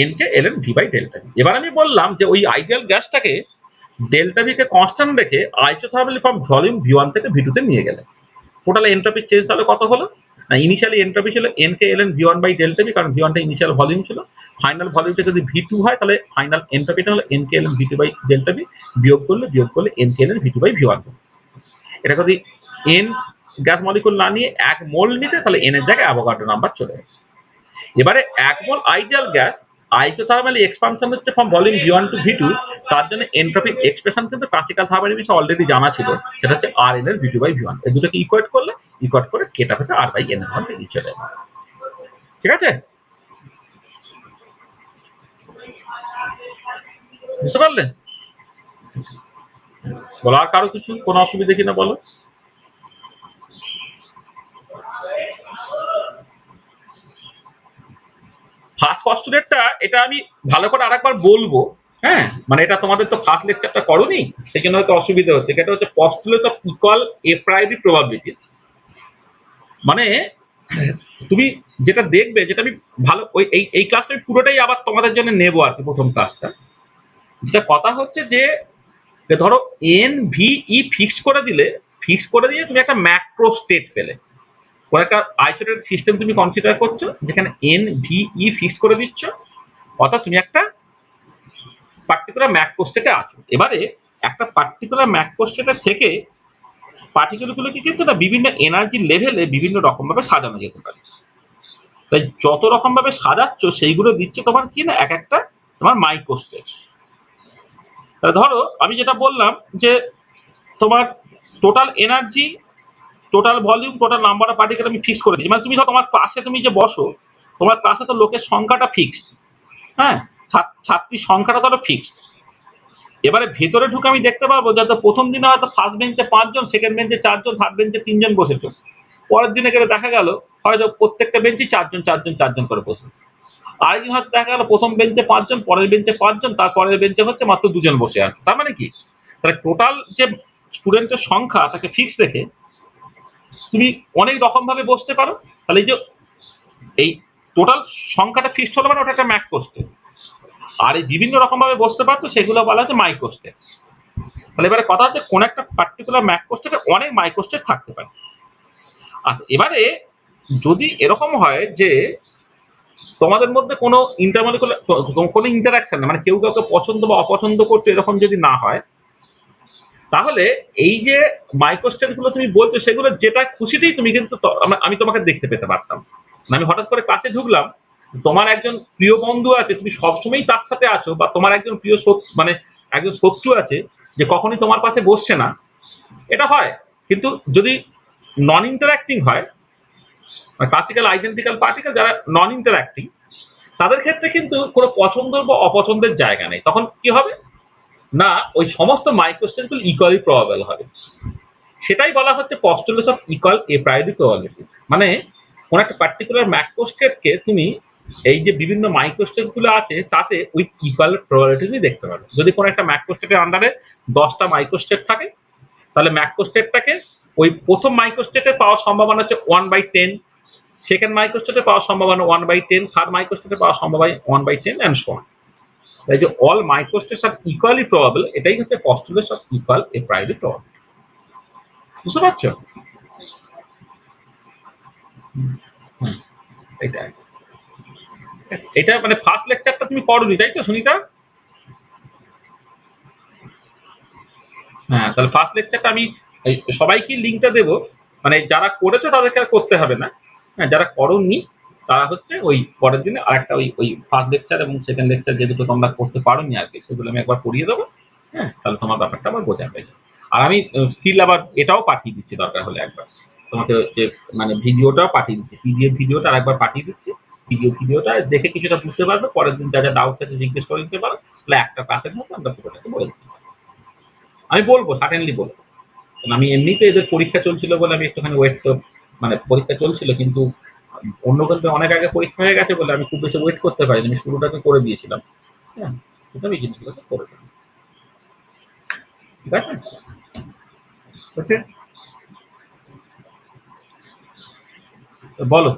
n K L N V by delta V. এবার আমি বললাম যে ওই আইডিয়াল গ্যাসটাকে ডেল্টা ভি কে কনস্ট্যান্ট রেখে আইসোথার্মালি ফ্রম ভলিউম ভি ওয়ান থেকে ভি টু তে নিয়ে গেলে টোটাল এন্ট্রপি চেঞ্জ তাহলে কত হলো না, ইনিশিয়ালি এন্ট্রপি ছিল n K L N V one by delta V, কারণ ভি ওয়ানটা ইনিশিয়াল ভলিউম ছিল। ফাইনাল ভলিউমটা যদি ভি টু হয় তাহলে ফাইনাল এন্ট্রপিটা হলো n K L N V two by delta V, বিয়োগ করলে n K L N V two by V one. এটা যদি এন গ্যাস মলিকুল না নিয়ে 1 মোল নিতে তাহলে এন এর জায়গায় অ্যাভোগাড্রো নাম্বার চলে যাবে। এবারে 1 mole ideal gas isothermally expansion হচ্ছে from volume V one to V two, তার জন্য এন্ট্রপিক এক্সপ্রেশন কিন্তু ক্লাসিক্যাল থার্মোডাইনামিক্সে অলরেডি জানা ছিল, সেটা হচ্ছে আর এন এর V two by V one. এই দুটোকে ইকুয়েট করে কেটা হচ্ছে আর বাই এন এর মান বেরিয়ে চলে যাবে। ঠিক আছে, বুঝতে পারলে? বলো আর কারো কিছু কোনো অসুবিধা কিনা বলো। ফার্স্ট পস্টুলেটটা এটা আমি ভালো করে আরেকবার বলবো। হ্যাঁ, মানে এটা তোমাদের তো ফার্স্ট লেকচারটা করোনি, সেই জন্য হয়তো অসুবিধা হচ্ছে। এটা হচ্ছে postulate of equal a priori probability. মানে তুমি যেটা দেখবে, যেটা আমি ভালো ওই এই ক্লাসটা পুরোটাই আবার তোমাদের জন্য নেবো আর কি, প্রথম ক্লাসটা। যেটা কথা হচ্ছে যে ধরো এন ভি ই ফিক্স করে দিয়ে তুমি একটা ম্যাক্রো স্টেট পেলে, কোন একটা আইসোলেটেড সিস্টেম তুমি কনসিডার করছো যেখানে এন ভি ই ফিক্স করে দিচ্ছ, অর্থাৎ তুমি একটা পার্টিকুলার ম্যাক্রো স্টেটে আছো। এবারে একটা পার্টিকুলার ম্যাক্রো স্টেটে থেকে পার্টিকুলারগুলোকে কিন্তু না বিভিন্ন এনার্জি লেভেলে বিভিন্ন রকম ভাবে সাজানো যেতে পারে। তাই যত রকম ভাবে সাজাচ্ছ সেইগুলো দিচ্ছে তোমার কি না এক একটা তোমার মাইক্রো স্টেট। তাহলে ধরো আমি যেটা বললাম যে তোমার total energy, total volume, total number of particle আমি ফিক্স করে দিই। মানে তুমি ধরো তোমার ক্লাসে তুমি যে বসো, তোমার ক্লাসে তো লোকের সংখ্যাটা ফিক্সড, হ্যাঁ, ছাত্রীর সংখ্যাটা ধরো ফিক্সড। এবারে ভেতরে ঢুকে আমি দেখতে পারবো যাতে প্রথম দিনে হয়তো ফার্স্ট বেঞ্চে 5 জন, সেকেন্ড বেঞ্চে 4 জন, থার্ড বেঞ্চে 3 জন বসেছো। পরের দিনে গেলে দেখা গেল হয়তো প্রত্যেকটা বেঞ্চে 4 জন 4 জন 4 জন করে বসে। আরেকদিন হয়তো দেখা গেল প্রথম বেঞ্চে 5 জন, পরের বেঞ্চে 5 জন, তারপরের বেঞ্চে হচ্ছে মাত্র 2 জন বসে আছে। তার মানে কি, তাহলে টোটাল যে স্টুডেন্টের সংখ্যা তাকে ফিক্স রেখে তুমি অনেক রকম ভাবে বসতে পারো। তাহলে এই যে এই টোটাল সংখ্যাটা ফিক্সড হলো মানে ওটা একটা ম্যাক্রো স্টেট, আর এই বিভিন্ন রকম ভাবে বসতে পারতো সেগুলো বলা হচ্ছে মাইক্রো স্টেট। তাহলে এবারে কথা হচ্ছে কোন একটা পার্টিকুলার ম্যাক্রো স্টেটে অনেক মাইক্রো স্টেট থাকতে পারে। আচ্ছা, এবারে যদি এরকম হয় যে তোমাদের মধ্যে কোনো ইন্টারমলিকুলার কোনো ইন্টারাকশন না, মানে কেউ কাউকে পছন্দ বা অপছন্দ করছে এরকম যদি না হয়, তাহলে এই যে মাইক্রো স্টেট গুলো তুমি বলছো সেগুলো যেটা খুশিতেই তুমি কিন্তু আমি তোমাকে দেখতে পেতে পারতাম। আমি হঠাৎ করে ক্লাসে ঢুকলাম, তোমার একজন প্রিয় বন্ধু আছে, তুমি সবসময়ই তার সাথে আছো, বা তোমার একজন প্রিয় মানে একজন শত্রু আছে যে কখনই তোমার পাশে বসছে না, এটা হয়। কিন্তু যদি নন ইন্টারাক্টিং হয়, ক্লাসিক্যাল আইডেন্টিক্যাল পার্টিকেল যারা নন ইন্টারাক্টিং, তাদের ক্ষেত্রে কিন্তু কোনো পছন্দ বা অপছন্দের জায়গা নেই। তখন কি হবে না, ওই সমস্ত মাইক্রোস্টেটগুলো ইকুয়ালি প্রবাবল হবে। সেটাই বলা হচ্ছে postulates of equal a priori probability. মানে কোন একটা পার্টিকুলার ম্যাক্রোস্টেটকে তুমি এই যে বিভিন্ন মাইক্রোস্টেট গুলো আছে তাতে উইথ ইকুয়াল প্রবাবিলিটি তুমি দেখতে পাবে। যদি কোনো একটা ম্যাক্রোস্টেটের আন্ডারে 10টা মাইক্রোস্টেট থাকে, তাহলে ম্যাক্রোস্টেটটাকে ওই প্রথম মাইক্রোস্টেটে পাওয়ার সম্ভাবনা হচ্ছে 1/10, সেকেন্ড মাইক্রোস্টেটে পাওয়ার সম্ভাবনা 1/10, থার্ড মাইক্রোস্টেটে পাওয়ার সম্ভাবনা 1/10 অ্যান্ড সো অন। তাই যে all microstates are equally probable, এটাই হচ্ছে postulates of equal a priori probability. বুঝতে পারছো? হুম, এটাই। এটা মানে ফার্স্ট লেকচারটা তুমি পড়োনি তাই তো সুনিতা? হ্যাঁ, তাহলে ফার্স্ট লেকচারটা আমি সবাইকে লিঙ্কটা দেবো। মানে যারা করেছো তাদেরকে আর করতে হবে না। হ্যাঁ, যারা করোনি তারা হচ্ছে ওই পরের দিনে আরেকটা ওই ফার্স্ট লেকচার এবং সেকেন্ড লেকচার যে দুটো তোমরা করতে পারোনি আর কি, সেগুলো আমি একবার পড়িয়ে দেবো। হ্যাঁ, তাহলে তোমার ব্যাপারটা আবার বোঝা পেয়ে যাবে। আর আমি স্টিল আবার এটাও পাঠিয়ে দিচ্ছি দরকার হলে একবার তোমাকে, যে মানে ভিডিওটাও পাঠিয়ে দিচ্ছি, পিডিএফ ভিডিওটা আরেকবার পাঠিয়ে দিচ্ছি। ভিডিওটা দেখে কিছুটা বুঝতে পারবে, পরের দিন যা যা ডাউট আছে জিজ্ঞেস করে নিতে পারো। তাহলে একটা ক্লাসের মধ্যে আমরা পুরোটাকে বলে দিতে পারি। আমি বলবো, সার্টেনলি বলবো। কারণ আমি এমনিতে এদের পরীক্ষা চলছিল বলে আমি একটুখানি ওয়েট তো মানে পরীক্ষা চলছিল কিন্তু অন্য কিন্তু অনেক আগে পরীক্ষা হয়ে গেছে বলে আমি খুব বেশি ওয়েট করতে পারিনি। আমি শুরুটাকে করে দিয়েছিলাম। হ্যাঁ? কিন্তু আমি এই জিনিসগুলোকে করে দিলাম। ঠিক আছে? হচ্ছে? তো বলো।